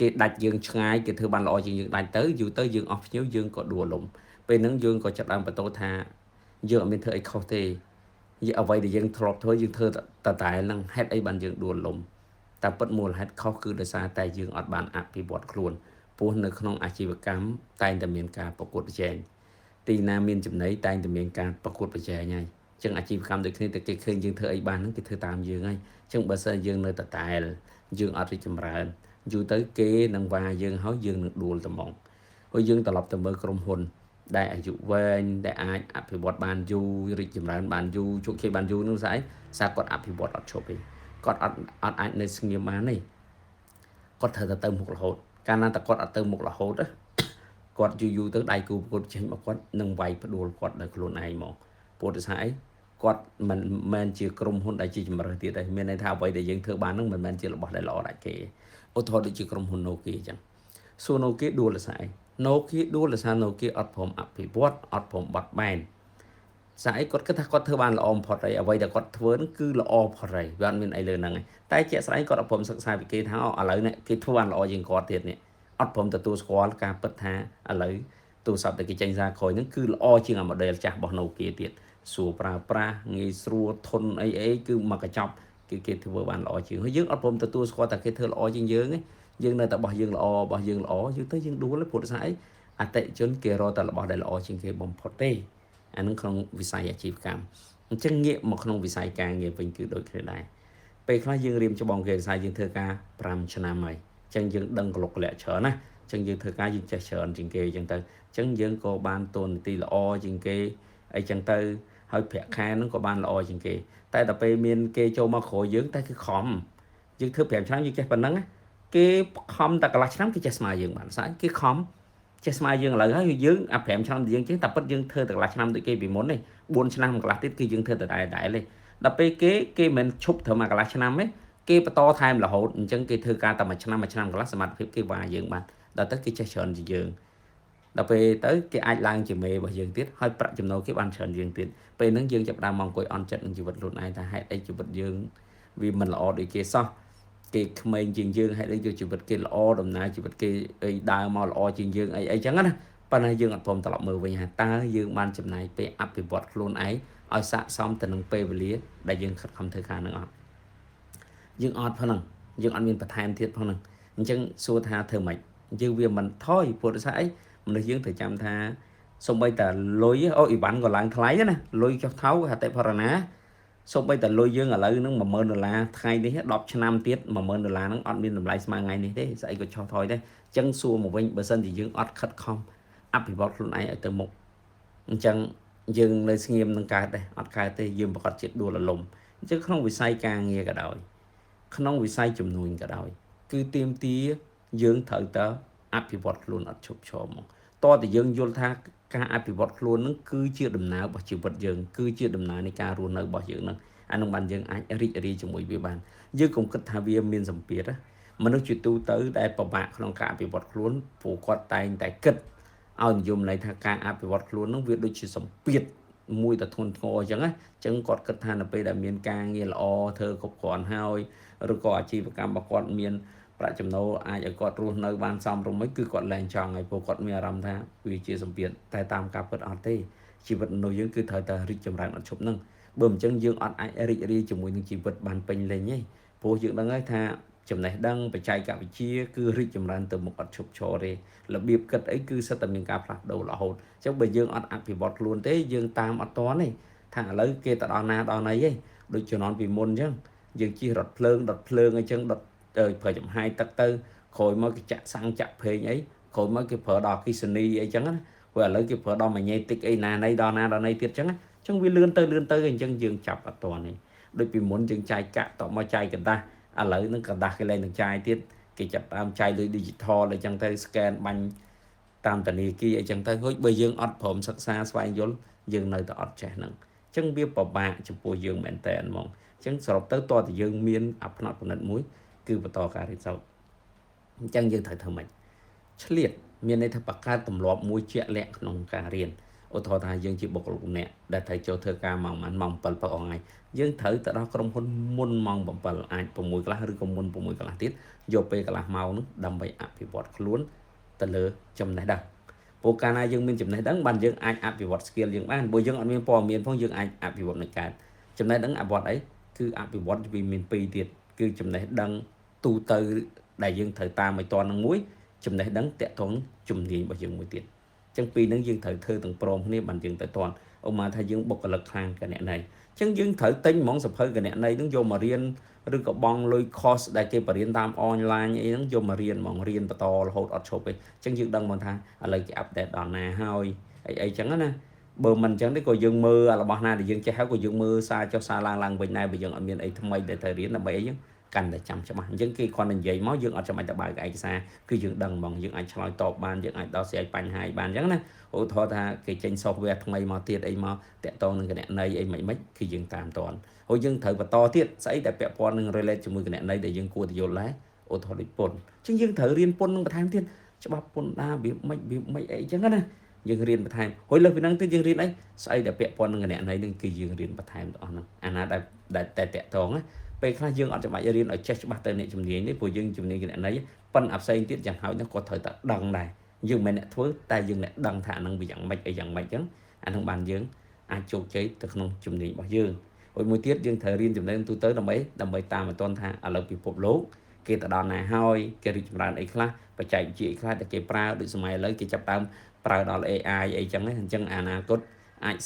គេដាច់យើងឆ្ងាយគេធ្វើបានល្អជាងយើងដាច់ទៅយូរទៅយើងអស់ភ្ញៀវយើងក៏ដួលលំពេលហ្នឹងយើងក៏ចាប់ដើមបន្តថាយើងអត់មានធ្វើអីខុសទេអ្វីដែលយើងធ្លាប់ធ្វើយើងធ្វើតតែហ្នឹងហេតុអីបានយើងដួលលំតែពិតមូលហេតុខុសគឺដោយសារតែយើងអត់បានអភិវឌ្ឍខ្លួនព្រោះនៅក្នុងអាជីវកម្មតែងតែមានការប្រកួតប្រជែងទីណាមានចំណីតែងតែមានការប្រកួតប្រជែងហើយអញ្ចឹងអាជីវកម្មដូចគ្នាតែគេឃើញយើងធ្វើអីបានហ្នឹងគេធ្វើតាមយើងហើយអញ្ចឹងបើសិនយើងនៅតតែយើងអត់រីកចម្រើនយូរទៅគេនឹងវាយើងហើយយើងនឹងដួលត្មងហើយយើងត្រឡប់ទៅមើលក្រុមហ៊ុនដែលអាយុវែងដែលអាចអភិវឌ្ឍបានយូររីកចម្រើនបានយូរជោគជ័យបានយូរនោះស្អីសារគាត់អភិវឌ្ឍអត់ឈប់ទេគាត់អត់អាចនៅស្ងៀមបានទេគាត់ត្រូវតែទៅមុខរហូតកាលណាតែគាត់អត់ទៅមុខរហូតគាត់យូរទៅដៃគូប្រកួតចេញមកគាត់នឹងវាយផ្ដួលគាត់ដោយខ្លួនឯងមកព្រោះដោយសារអីគាត់មិនមែនជាក្រុមហ៊ុនដែលជាជំរើសទៀតទេមានន័យថាអ្វីដែលយើងធ្វើបានហ្នឹងមិនមែនជារបស់ដែលល្អដាច់គេឧទាហរណ៍ដូចជាក្រុមហ៊ុន Nokia អញ្ចឹងសួរ Nokia ដួលដោយសារអី Nokia ដួលដោយសារ Nokia អត់ព្រមអភិវឌ្ឍអត់ព្រមបត់បែនស្អីគាត់គិតថាគាត់ធ្វើបានល្អបំផុតហើយអ្វីដែលគាត់ធ្វើហ្នឹងគឺល្អបំផុតហើយវាអត់មានអីលើហ្នឹងទេតែជាក់ស្ដែងគាត់អត់ព្រមសិក្សាពីគេថាឥឡូវនេះគេធ្វើបានល្អជាងគាត់ទៀតនេះអត់ព្រមទទួលស្គាល់ការពិតថាឥឡូវទូរស័ព្ទដែលគេចេញសារក្រោយហ្នឹងគឺល្អជាងអា model ចាស់របស់ Nokia ទៀតស្រួលប្រើប្រាស់ងាយស្រួលធន់អីគឺមកកញ្ចប់គឺគេធ្វើបានល្អជាងហើយយើងអត់ព្រមទទួលស្គាល់ថាគេធ្វើល្អជាងយើងទេយើងនៅតែរបស់យើងល្អយូរទៅយើងដួលព្រោះថាអីអតិថិជនគេរកតែរបស់ដែលល្អជាងគេបំផុតទេអានឹងក្នុងវិស័យអាជីវកម្មអញ្ចឹងងាកមកក្នុងវិស័យការងារវិញគឺដូចគ្នាដែរពេលខ្លះយើងរៀនច្បងគេវិស័យយើងធ្វើការ5ឆ្នាំហើយអញ្ចឹងយើងដឹងក្លុកក្លាក់ច្រើនណាអញ្ចឹងយើងធ្វើការយើងចេះច្រើនជាងគេអញ្ចឹងទៅអញ្ចឹងយើងក៏បានតួនាទីល្អជាងគេអីចឹងទៅហើយប្រាក់ខែហ្នឹងក៏បានល្អជាងគេតែដល់ពេលមានគេចូលមកក្រោយយើងតែគឺខំយើងធ្វើ5ឆ្នាំយើងចេះប៉ុណ្ណឹងគេខំតែកន្លះឆ្នាំគេចេះស្មើយើងបានស្អីគេខំចេះស្មើយើងឥឡូវហើយយើងអា5ឆ្នាំយើងចេះតែពិតយើងធ្វើតែកន្លះឆ្នាំដូចគេពីមុនទេ4ឆ្នាំកន្លះទៀតគឺយើងធ្វើតែដែរទេដល់ពេលគេមិនឈប់ត្រឹមអាកន្លះឆ្នាំទេគេបន្តថែមរហូតអញ្ចឹងគេធ្វើការតែមួយឆ្នាំកន្លះសមត្ថភាពគេវាយើងបានដល់ទៅគេចេះច្រើនជាងយើងដល់ពេលទៅគេអាចឡើងជាមេរបស់យើងទៀតហើយប្រាក់ចំណូលគេបានច្រើនជាងទៀតពេលហ្នឹងយើងចាប់ដើមមកអង្គុយអន់ចិត្តនឹងជីវិតខ្លួនឯងថាហេតុអីជីវិតយើងវាមិនល្អដូចគេសោះគេក្មេងជាងយើងហេតុអីជីវិតគេល្អដំណើរជីវិតគេអីដើរមកល្អជាងយើងអីចឹងណាប៉ុន្តែយើងអត់ព្រមត្រឡប់មើលវិញថាតើយើងបានចំណាយពេលអភិវឌ្ឍខ្លួនឯងឲ្យស័ក្តិសមទៅនឹងពេលវេលាដែលយើងខិតខំធ្វើការនឹងអត់យើងអត់ផងហ្នឹងយើងអត់មានបន្ថែមទៀតផងហ្នឹងអញ្ចឹងសួរថាធ្វើម៉េចយើងវាមិនថយព្រោះដោយសារអីមនុស្សយើងត្រូវចាំថាសូម្បីតែលុយអ៊ីវ៉ាន់ក៏ឡើងថ្លៃណាលុយចុះថោហតិផរណាសូម្បីតែលុយយើងឥឡូវហ្នឹង$10000ថ្ងៃនេះ10ឆ្នាំទៀត$10000ហ្នឹងអត់មានតម្លៃស្មើថ្ងៃនេះទេស្អីក៏ចុះថយដែរអញ្ចឹងសួរមកវិញបើសិនជាយើងអត់ខិតខំអភិវឌ្ឍខ្លួនឯងឲ្យទៅមុខអញ្ចឹងយើងនៅស្ងៀមនឹងកើតដែរអត់កើតទេយើងប្រកាសជាតិដួលរលំអញ្ចឹងក្នុងវិស័យការងារក៏ដោយក្នុងវិស័យជំនួញក៏ដោយគឺទាមទារយើងត្រូវតែអភិវឌ្ឍខ្លួនអត់ឈប់ឈរមកតើតើយើងយល់ថាការអភិវឌ្ឍខ្លួននឹងគឺជាដំណើររបស់ជីវិតយើងគឺជាដំណើរនៃការរស់នៅរបស់យើងនឹងអានឹងបានយើងអាចរីករាយជាមួយវាបានយើងកុំគិតថាវាមានសម្ពាធណាមនុស្សជាទូទៅដែលពិបាកក្នុងការអភិវឌ្ឍខ្លួនព្រោះគាត់តែងតែគិតឲ្យនិយមន័យថាការអភិវឌ្ឍខ្លួននឹងវាដូចជាសម្ពាធ មួយតែធន់ធ្ងរអញ្ចឹងណាអញ្ចឹងគាត់គិតថានៅពេលដែលមានការងារល្អធ្វើគ្រប់គ្រាន់ហើយឬក៏អាជីវកម្មរបស់គាត់មានប្រាក់ចំណូលអាចឲ្យគាត់រស់នៅបានសមរម្យគឺគាត់លែងចង់ហើយព្រោះគាត់មានអារម្មណ៍ថាវាជាសម្ពាធតែតាមការពិតអត់ទេជីវិតមនុស្សយើងគឺត្រូវតែរីកចម្រើនអត់ឈប់នឹងបើមិនអញ្ចឹងយើងអត់អាចរីករាយជាមួយនឹងជីវិតបានពេញលេញទេព្រោះយើងដឹងហើយថាចំណេះដឹងបច្ចេកវិទ្យាគឺរីកចម្រើនទៅមុខអត់ឈប់ឈរទេរបៀបគិតអីគឺសិតតែមានការផ្លាស់ប្ដូររហូតអញ្ចឹងបើយើងអត់អភិវឌ្ឍខ្លួនទេយើងតាមអត់ទាន់ទេថាឥឡូវគេទៅដល់ណាដល់ណីទេដូចជំនាន់ពីមុនអញ្ចឹងយើងជិះរថភ្លើងអញ្ចឹងដុតប្រើចំហាយទឹកទៅក្រោយមកគេចាក់សាំងចាក់ភេងអីក្រោយមកគេប្រើដល់អគ្គិសនីអីចឹងណាព្រោះឥឡូវគេប្រើដល់ម៉ាញ៉េទិកអីណាណីដល់ណាដល់ណីទៀតចឹងអញ្ចឹងវាលឿនទៅអញ្ចឹងយើងចាប់អត់ទាន់ទេដូចពីមុនយើងចាយកាក់តមកចាយកណ្ដាស់ឥឡូវហ្នឹងកណ្ដាស់គេលែងនឹងចាយទៀតគេចាប់តាមចាយលុយ digital អីចឹងទៅ scan បាញ់តាមធនាគារអីចឹងទៅហូចបើយើងអត់ព្រមសិក្សាស្វែងយល់យើងនៅតែអត់ចេះហ្នឹងអញ្ចឹងវាពិបាកចំពោះយើងមែនតើហ្មងអញ្ចឹងសរុបទៅតើតើយើងមានអផ្នត់គំនិតមួយគឺបន្តការរៀនសូត្រអញ្ចឹងយើងត្រូវធ្វើម៉េចឆ្លៀតមានន័យថាបង្កើតទម្លាប់មួយជាក់លាក់ក្នុងការរៀនឧទាហរណ៍ថាយើងជាបុគ្គលម្នាក់ដែលត្រូវចូលធ្វើការម៉ោង7ព្រឹកថ្ងៃយើងត្រូវទៅដល់ក្រុមហ៊ុនមុនម៉ោង7អាច6កន្លះឬក៏មុន6កន្លះទៀតយកពេលកន្លះម៉ោងនោះដើម្បីអភិវឌ្ឍខ្លួនទៅលើចំណេះដឹងព្រោះកាលណាយើងមានចំណេះដឹងបានយើងអាចអភិវឌ្ឍ skill យើងបានបើយើងអត់មានព័ត៌មានផងយើងអាចអភិវឌ្ឍមិនកើតចំណេះដឹងអភិវឌ្ឍអីគឺអភិវឌ្ឍវាមាន2ទៀតគឺចំណេះដឹងទូទៅដែលយើងត្រូវតាមឲ្យតន់នឹងមួយចំណេះដឹងតាក់ទងជំនាញរបស់យើងមួយទៀតអញ្ចឹងពីរហ្នឹងយើងត្រូវធ្វើទាំងព្រមគ្នាបានយើងទៅតន់ឧបមាថាយើងបុគ្គលិកខាងគណនេយ្យអញ្ចឹងយើងត្រូវទិញហ្មងសភៅគណនេយ្យហ្នឹងយកមករៀនឬក៏បង់លុយ course ដែលគេបរៀនតាមអនឡាញអីហ្នឹងយកមករៀនហ្មងរៀនបន្តរហូតអត់ឈប់ទេអញ្ចឹងយើងដឹងមកថាឥឡូវគេអាប់ដេតដល់ណាហើយអីអញ្ចឹងណាបើមិនអញ្ចឹងទេក៏យើងមើលរបស់ណាដែលយើងចេះហើយក៏យើងមើលសារចុះសារឡើងវិញដែរបើយើងអត់មានអីថ្មីដែលត្រូវរៀនដើម្បីអីយើងកាន់តែចាំច្បាស់អញ្ចឹងគេគ្រាន់តែនិយាយមកយើងអត់ចាំបាច់ទៅបើកឯកសារគឺយើងដឹងហ្មងយើងអាចឆ្លើយតបបានយើងអាចដោះស្រាយបញ្ហាបានអញ្ចឹងណាឧទាហរណ៍ថាគេចេញ software ថ្មីមកទៀតអីមកតាក់ទងនឹងគណនេយ្យអីមិនគឺយើងតាមតន់ហើយយើងត្រូវបន្តទៀតស្អីដែលពាក់ព័ន្ធនឹង relate ជាមួយគណនេយ្យដែលយើងគួរទៅយល់ដែរឧទាហរណ៍ដូចពន្ធអញ្ចឹងយើងត្រូវរៀនពន្ធនឹងបន្ថែមទៀតច្បាប់ពន្ធដារបៀបម៉េចអីអញ្ចឹងណាយើងរៀនបន្ថែមហើយលើពីហ្នឹងទៀតយើងរៀនអីស្អីដែលពាក់ព័ន្ធនឹងគណនេយ្យហ្នឹងគឺយើងរៀនបន្ថែមទាំងអស់ហ្នឹងអាណាដែលតែតាក់ទងណាពេលខ្លះយើងអត់ចាំបាច់រៀនឲ្យចេះច្បាស់ទៅអ្នកជំនាញទេព្រោះយើងជំនាញគណនេយ្យប៉ុន្តែផ្សេងទៀតយ៉ាងហោចហ្នឹងក៏ត្រូវតែដឹងដែរយើងមិនអ្នកធ្វើតែយើងអ្នកដឹងថាហ្នឹងវាយ៉ាងម៉េចអីយ៉ាងម៉េចអញ្ចឹងអាហ្នឹងបានយើងអាចជោគជ័យទៅក្នុងជំនាញរបស់យើងហើយមួយទៀតយើងត្រូវរៀនចំណេះទូទៅដើម្បីតាមឲ្យទាន់ថាឥឡូវពិភពលោកគេទៅដល់ណាហើយគេរីកចម្រើនអីខ្លះបច្ចេកវិទ្យាអីខ្លះដែលគេប្រើដូចសម័យឥឡូវគេចាប់ដើមប្រើដល់ AI អីចឹងណាអញ្ចឹងអនាគតអាច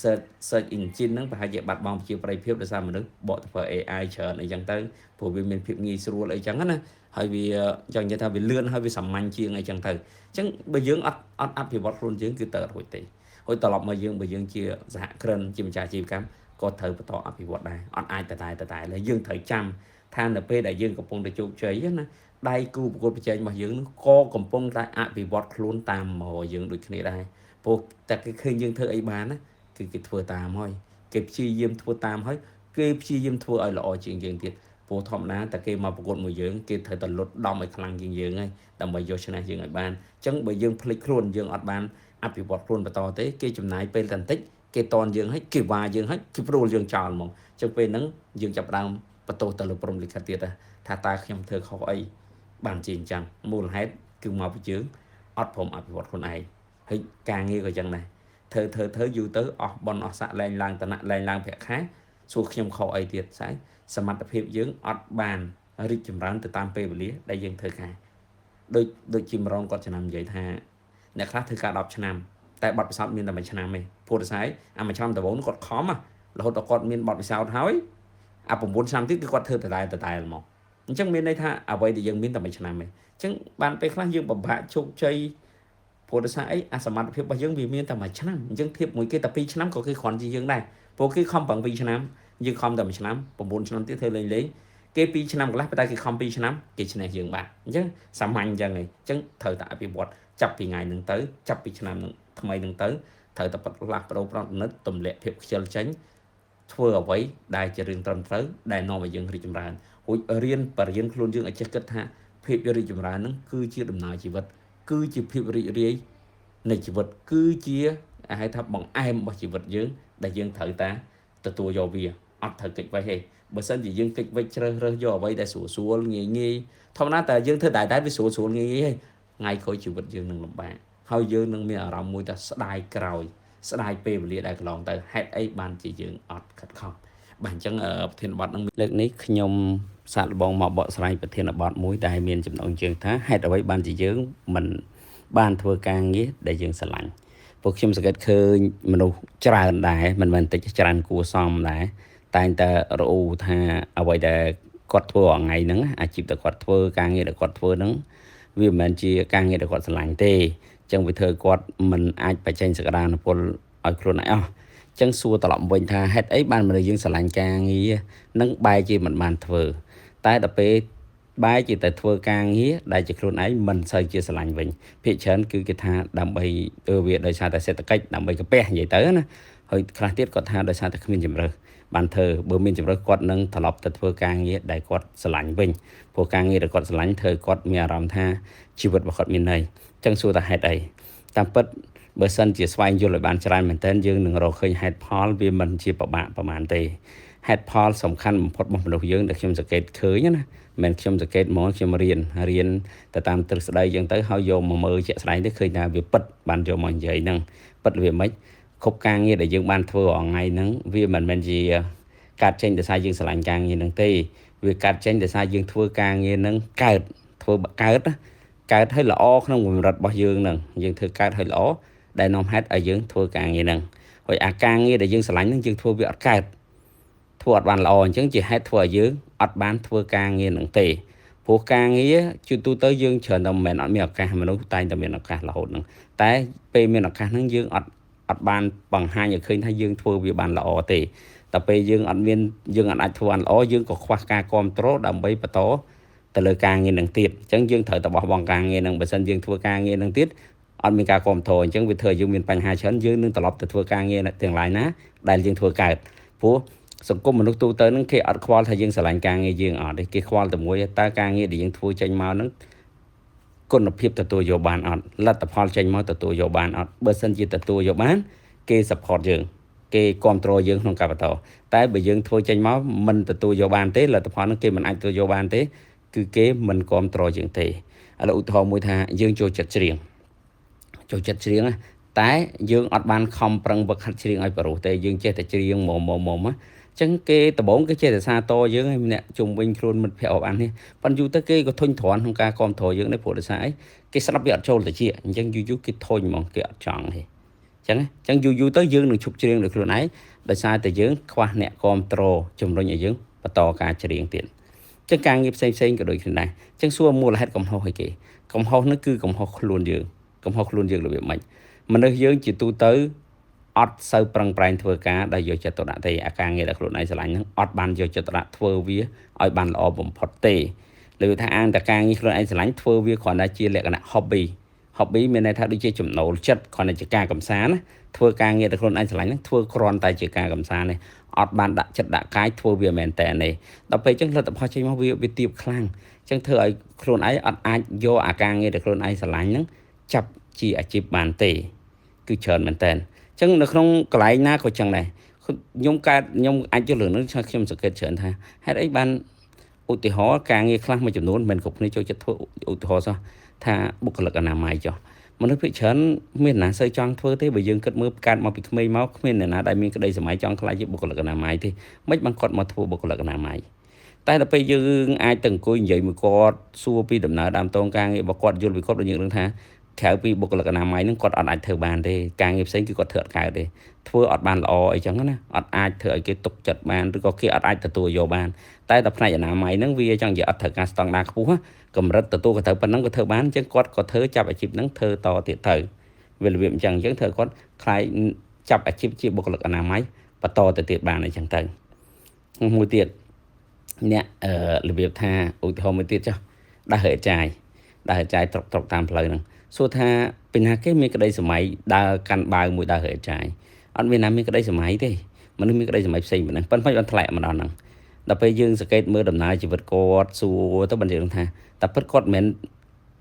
search engine ហ្នឹងប្រហែលជាបាត់បង់ប្រជាប្រិយភាពដោយសារមនុស្សបកទៅប្រើ AI ច្រើនអីចឹងទៅព្រោះវាមានភាពងាយស្រួលអីចឹងណាហើយវាចង់និយាយថាវាលឿនហើយវាសាមញ្ញជាងអីចឹងទៅអញ្ចឹងបើយើងអត់អភិវឌ្ឍខ្លួនយើងគឺទៅអត់រួចទេហើយត្រឡប់មកយើងបើយើងជាសហគ្រិនជាម្ចាស់អាជីវកម្មក៏ត្រូវបន្តអភិវឌ្ឍដែរអត់អាចតែឡើយយើងត្រូវចាំថានៅពេលដែលយើងកំពុងតែជោគជ័យណាដៃគូប្រកួតប្រជែងរបស់យើងនោះក៏កំពុងតែអភិវឌ្ឍខ្លួនតាមមកយើងដូចគ្នាដែរព្រោះតែគេឃើញយើងធ្វើអីបានណាគឺគេធ្វើតាមហើយគេព្យាយាមធ្វើតាមហើយគេព្យាយាមធ្វើឲ្យល្អជាងយើងទៀតព្រោះធម្មតាតែគេមកប្រកួតមួយយើងគេត្រូវតែលុតដំឲ្យខ្លាំងជាងយើងហើយដើម្បីយកឈ្នះយើងឲ្យបានអញ្ចឹងបើយើងភ្លេចខ្លួនយើងអត់បានអភិវឌ្ឍខ្លួនបន្តទេគេចំណាយពេលតែបន្តិចគេតន់យើងហើយគេវាយើងហើយគេព្រួលយើងចោលហ្មងអញ្ចឹងពេលហ្នឹងយើងចាប់ដើមបន្ទោសទៅលើព្រំលិខិតទៀតថាតើខ្ញុំធ្វើខុសអីបានជាអញ្ចឹងមូលហេតុគឺមកពីយើងអត់ព្រមអភិវឌ្ឍខ្លួនឯងហើយការងារក៏អញ្ចឹងដែរធ្វើយូរទៅអស់បនអស់ស័កលែងឡើងតំណលែងឡើងប្រាក់ខែសួរខ្ញុំខុសអីទៀតស្អីសមត្ថភាពយើងអត់បានរីកចម្រើនទៅតាមពេលវេលាដែលយើងធ្វើការដូចជីមរងគាត់ចំណាំនិយាយថាអ្នកខ្លះធ្វើការ10ឆ្នាំតែបទពិសោធន៍មានតែ1ឆ្នាំទេព្រោះតែស្អីអា1ឆ្នាំដំបូងគាត់ខំរហូតដល់គាត់មានបទពិសោធន៍ហើយអា9ឆ្នាំទៀតគឺគាត់ធ្វើដដែលហ្មងអញ្ចឹងមានន័យថាអ្វីដែលយើងមានតែ1ឆ្នាំទេអញ្ចឹងបានពេលខ្លះយើងពិបាកជោគជ័យព្រោះដោយសារអីអាសមត្ថភាពរបស់យើងវាមានតែ1ឆ្នាំអញ្ចឹងធៀបមួយគេតែ2ឆ្នាំក៏គេគ្រាន់ជាយើងដែរព្រោះគេខំប្រឹង2ឆ្នាំយើងខំតែ1ឆ្នាំ9ឆ្នាំទៀតធ្វើលេងគេ2ឆ្នាំកន្លះតែគេខំ2ឆ្នាំគេឈ្នះយើងបាទអញ្ចឹងសាមញ្ញអញ្ចឹងឯងអញ្ចឹងត្រូវតែអភិវឌ្ឍចាប់ពីថ្ងៃហ្នឹងទៅចាប់ពីឆ្នាំហ្នឹងថ្មីហ្នឹងទៅត្រូវតែផ្លាស់ប្ដូរប្រណិតទម្លាក់ភាពខ្ជិលចេញធ្វើអ្វីដែលជារឿងត្រឹមត្រូវដែលនាំឲ្យយើងរីកចម្រើនរួចរៀនបរិញ្ញាខ្លួនយើងឲ្យចេះគិតថាភាពរីកចម្រើនហ្នឹងគឺជាដំណើរជីវិតគឺជាភាពរីករាយនៃជីវិតគឺជា ឲ្យថាបងអែមរបស់ជីវិតយើងដែលយើងត្រូវតាទទួលយកវាអត់ត្រូវកិច្ចវេះទេបើសិនជាយើងកិច្ចវេះជ្រើសរើសយកអ្វីដែលស្រួលងាយធម្មតាតែយើងធ្វើតែវាស្រួលងាយទេថ្ងៃក្រោយជីវិតយើងនឹងលំបាកហើយយើងនឹងមានអារម្មណ៍មួយថាស្ដាយក្រោយស្ដាយពេលវេលាដែលកន្លងទៅហេតុអីបានជាយើងអត់ខិតខំបាទអញ្ចឹងប្រធានបទនឹងលើកនេះខ្ញុំសាកល្បងមកបកស្រាយប្រធានបទមួយដែលមានចំណងជើងថាហេតុអ្វីបានជាយើងមិនបានធ្វើការងារដែលយើងស្រឡាញ់ពួកខ្ញុំសង្កេតឃើញមនុស្សច្រើនដែរមិនមែនតិចច្រើនគួរសមដែរតែងតែរអ៊ូថាអ្វីដែលគាត់ធ្វើរាល់ថ្ងៃហ្នឹងអាជីពដែលគាត់ធ្វើការងារដែលគាត់ធ្វើហ្នឹងវាមិនមែនជាការងារដែលគាត់ស្រឡាញ់ទេអញ្ចឹងវាធ្វើគាត់មិនអាចបញ្ចេញសក្តានុពលឲ្យខ្លួនឯងអស់អញ្ចឹងសួរត្រឡប់វិញថាហេតុអីបានមនុស្សយើងស្រឡាញ់ការងារនឹងបែរជាមិនបានធ្វើតែដល់ពេលបែរជាតែធ្វើការងារដែលជាខ្លួនឯងមិនសូវជាស្រឡាញ់វិញភាគច្រើនគឺគេថាដើម្បីវាដោយសារតែសេដ្ឋកិច្ចដើម្បីកាពះនិយាយទៅណាហើយខ្លះទៀតគាត់ថាដោយសារតែគ្មានជំរើសបានធ្វើបើមានជំរើសគាត់នឹងត្រឡប់ទៅធ្វើការងារដែលគាត់ស្រឡាញ់វិញព្រោះការងារដែលគាត់ស្រឡាញ់ធ្វើគាត់មានអារម្មណ៍ថាជីវិតរបស់គាត់មានន័យអញ្ចឹងសួរថាហេតុអីតាមពិតបើសិនជាស្វែងយល់ឲ្យបានច្រើនមែនទែនយើងនឹងរកឃើញហេតុផលវាមិនជាពិបាកប្រហែលទេហេតុផលសំខាន់បំផុតរបស់មនុស្សយើងដែលខ្ញុំសង្កេតឃើញណាមិនខ្ញុំសង្កេតមកខ្ញុំរៀនទៅតាមទ្រឹស្ដីអញ្ចឹងទៅហើយយកមកមើលជាក់ស្ដែងទៅឃើញថាវាពិតបានយកមកនិយាយហ្នឹងពិតវាមិនគ្រប់ការងារដែលយើងបានធ្វើរាល់ថ្ងៃហ្នឹងវាមិនមែនជាកាត់ចេញដោយសារយើងស្រឡាញ់ការងារហ្នឹងទេវាកាត់ចេញដោយសារយើងធ្វើការងារហ្នឹងកើតឲ្យល្អក្នុងកម្រិតរបស់យើងហ្នឹងយើងធ្វើកើតឲ្យល្អដែលនាំហេតុឲ្យយើងធ្វើការងារហ្នឹងហើយអាការងារដែលយើងស្រឡាញ់ហ្នឹងយើងធ្វើវាអត់កើតធ្វើអត់បានល្អអញ្ចឹងជាហេតុធ្វើឲ្យយើងអត់បានធ្វើការងារហ្នឹងទេព្រោះការងារជាទូទៅយើងច្រើនតែមិនមែនអត់មានឱកាសមនុស្សតែងតែមានឱកាសរហូតហ្នឹងតែពេលមានឱកាសហ្នឹងយើងអត់បានបង្ហាញឲ្យឃើញថាយើងធ្វើវាបានល្អទេតែពេលយើងអត់អាចធ្វើបានល្អយើងក៏ខ្វះការគ្រប់គ្រងដើម្បីបន្តទៅលើការងារនឹងទៀតអញ្ចឹងយើងត្រូវតែបោះបង់ការងារនឹងបើសិនយើងធ្វើការងារនឹងទៀតអត់មានការគ្រប់គ្រងអញ្ចឹងវាធ្វើឲ្យយើងមានបញ្ហាច្រើនយើងនឹងត្រឡប់ទៅធ្វើការងារទាំងឡាយណាដែលយើងធ្វើកើតព្រោះសង្គមមនុស្សទូទៅហ្នឹងគេអត់ខ្វល់ថាយើងស្រឡាញ់ការងារយើងអត់ទេគេខ្វល់តែមួយតើការងារដែលយើងធ្វើចេញមកហ្នឹងគុណភាពទទួលយកបានអត់លទ្ធផលចេញមកទទួលយកបានអត់បើសិនជាទទួលយកបានគេ support យើងគេគ្រប់គ្រងយើងក្នុងការបន្តតែបើយើងធ្វើចេញមកមិនទទួលយកបានទេលទ្ធផលហ្នឹងគេមិនអាចទទួលយកបានទេគឺគេមិនគ្រប់គ្រងយើងទេឥឡូវឧទាហរណ៍មួយថាយើងចូលចិត្តច្រៀងតែយើងអត់បានខំប្រឹងវឹកហាត់ច្រៀងឲ្យប្រុសទេយើងចេះតែច្រៀងមុំអញ្ចឹងគេដំបូងគេចេះតែសាទរយើងឯម្នាក់ជុំវិញខ្លួនមិត្តភ័ក្តិអបអាននេះប៉ុន្តែយូរទៅគេក៏ធុញទ្រាន់ក្នុងការគ្រប់គ្រងយើងដែរព្រោះដោយសារអីគេស្ដាប់វាអត់ចូលទៅជាអញ្ចឹងយូរគេធុញហ្មងគេអត់ចង់ទេអញ្ចឹងយូរទៅយើងនឹងឈប់ច្រៀងដោយខ្លួនឯងដោយសារតែយើងខ្វះអ្នកគ្រប់គ្រងជំរុញឲ្យយើងបន្តការច្រៀងទៀតអញ្ចឹងការងារផ្សេងក៏ដូចគ្នាដែរអញ្ចឹងសួរមូលហេតុកំហុសឲ្យគេកំហុសនោះគឺកំហុសខ្លួនយើងរបៀបម៉េចមនុស្សយើងជាទូទៅអត់សូវប្រឹងប្រែងធ្វើការដែលយកចិត្តទុកដាក់ទេអាការងារដែលខ្លួនឯងស្រឡាញ់ហ្នឹងអត់បានយកចិត្តទុកដាក់ធ្វើវាឲ្យបានល្អបំផុតទេលើថាអានតែការងារខ្លួនឯងស្រឡាញ់ធ្វើវាគ្រាន់តែជាលក្ខណៈ hobby មានន័យថាដូចជាចំណូលចិត្តគ្រាន់តែជាការកម្សាន្តណាធ្វើការងារដែលខ្លួនឯងស្រឡាញ់ហ្នឹងធ្វើគ្រាន់តែជាការកម្សាន្តទេអត់បានដាក់ចិត្តដាក់កាយធ្វើវាមែនតើទេដល់ពេលអញ្ចឹងលទ្ធផលចេញមកវាទាបខ្លាំងអញ្ចឹងធ្វើឲ្យខ្លួនឯងអត់អាចយកអាការងារដែលខ្លួនឯងស្រឡាញ់ហ្នឹងចាប់ជាអាជីពបានទេគឺច្រើនមែនតើអញ្ចឹងនៅក្នុងកន្លែងណាក៏ចឹងដែរខ្ញុំអាចយល់រឿងនេះខ្ញុំសង្កេតច្រើនថាហេតុអីបានឧទាហរណ៍ការងារខ្លះមួយចំនួនមិនគ្រប់គ្នាចូលចិត្តធ្វើឧទាហរណ៍សោះថាបុគ្គលិកអនាម័យចុះមនុស្សភាគច្រើនមានណាសូវចង់ធ្វើទេបើយើងគិតមើលកើតមកពីក្មេងមកគ្មានអ្នកណាដែលមានក្តីសម័យចង់ខ្លាចជាបុគ្គលិកអនាម័យទេមិនបានគាត់មកធ្វើបុគ្គលិកអនាម័យតែដល់ពេលយើងអាចទៅអង្គុយនិយាយមួយគាត់សួរពីដំណើរដើមតងការងាររបស់គាត់យល់ពីគាត់ដូចយើងដឹងថាក្រៅពីបុគ្គលិកអនាម័យហ្នឹងគាត់អត់អាចធ្វើបានទេការងារផ្សេងគឺគាត់ធ្វើអត់កើតទេធ្វើអត់បានល្អអីចឹងណាអត់អាចធ្វើឲ្យគេទុកចិត្តបានឬក៏គេអត់អាចទទួលយកបានតែដល់ផ្នែកអនាម័យហ្នឹងវាចង់និយាយអត់ត្រូវការស្តង់ដារខ្ពស់កម្រិតទទួលក៏ត្រូវប៉ុណ្ណឹងក៏ធ្វើបានអញ្ចឹងគាត់ក៏ធ្វើចាប់អាជីពហ្នឹងធ្វើតទៀតទៅវារបៀបអញ្ចឹងធ្វើគាត់ខ្លាយចាប់អាជីពជាបុគ្គលិកអនាម័យបន្តទៅទៀតបានអញ្ចឹងទៅមួយទៀតអ្នករបៀបថាឧទាហរណ៍មួយទៀតចុះដើរហេតុចាយត្រុកតាមផ្លូវហ្នឹងសួរថាពីណាគេមានក្តីសម័យដើរកាន់បាវមួយដើរហេតុចាយអត់មានណាមានក្តីសម័យទេមនុស្សមានក្តីសម័យផ្សេងប៉ុណ្ណឹងប៉ុន្តែបានធ្លាក់មកដល់ហ្នឹងដល់ពេលយើងសង្កេតមើលដំណើរជីវិតគាត់សួរទៅបានយើងថាតែពិតគាត់មិនមែន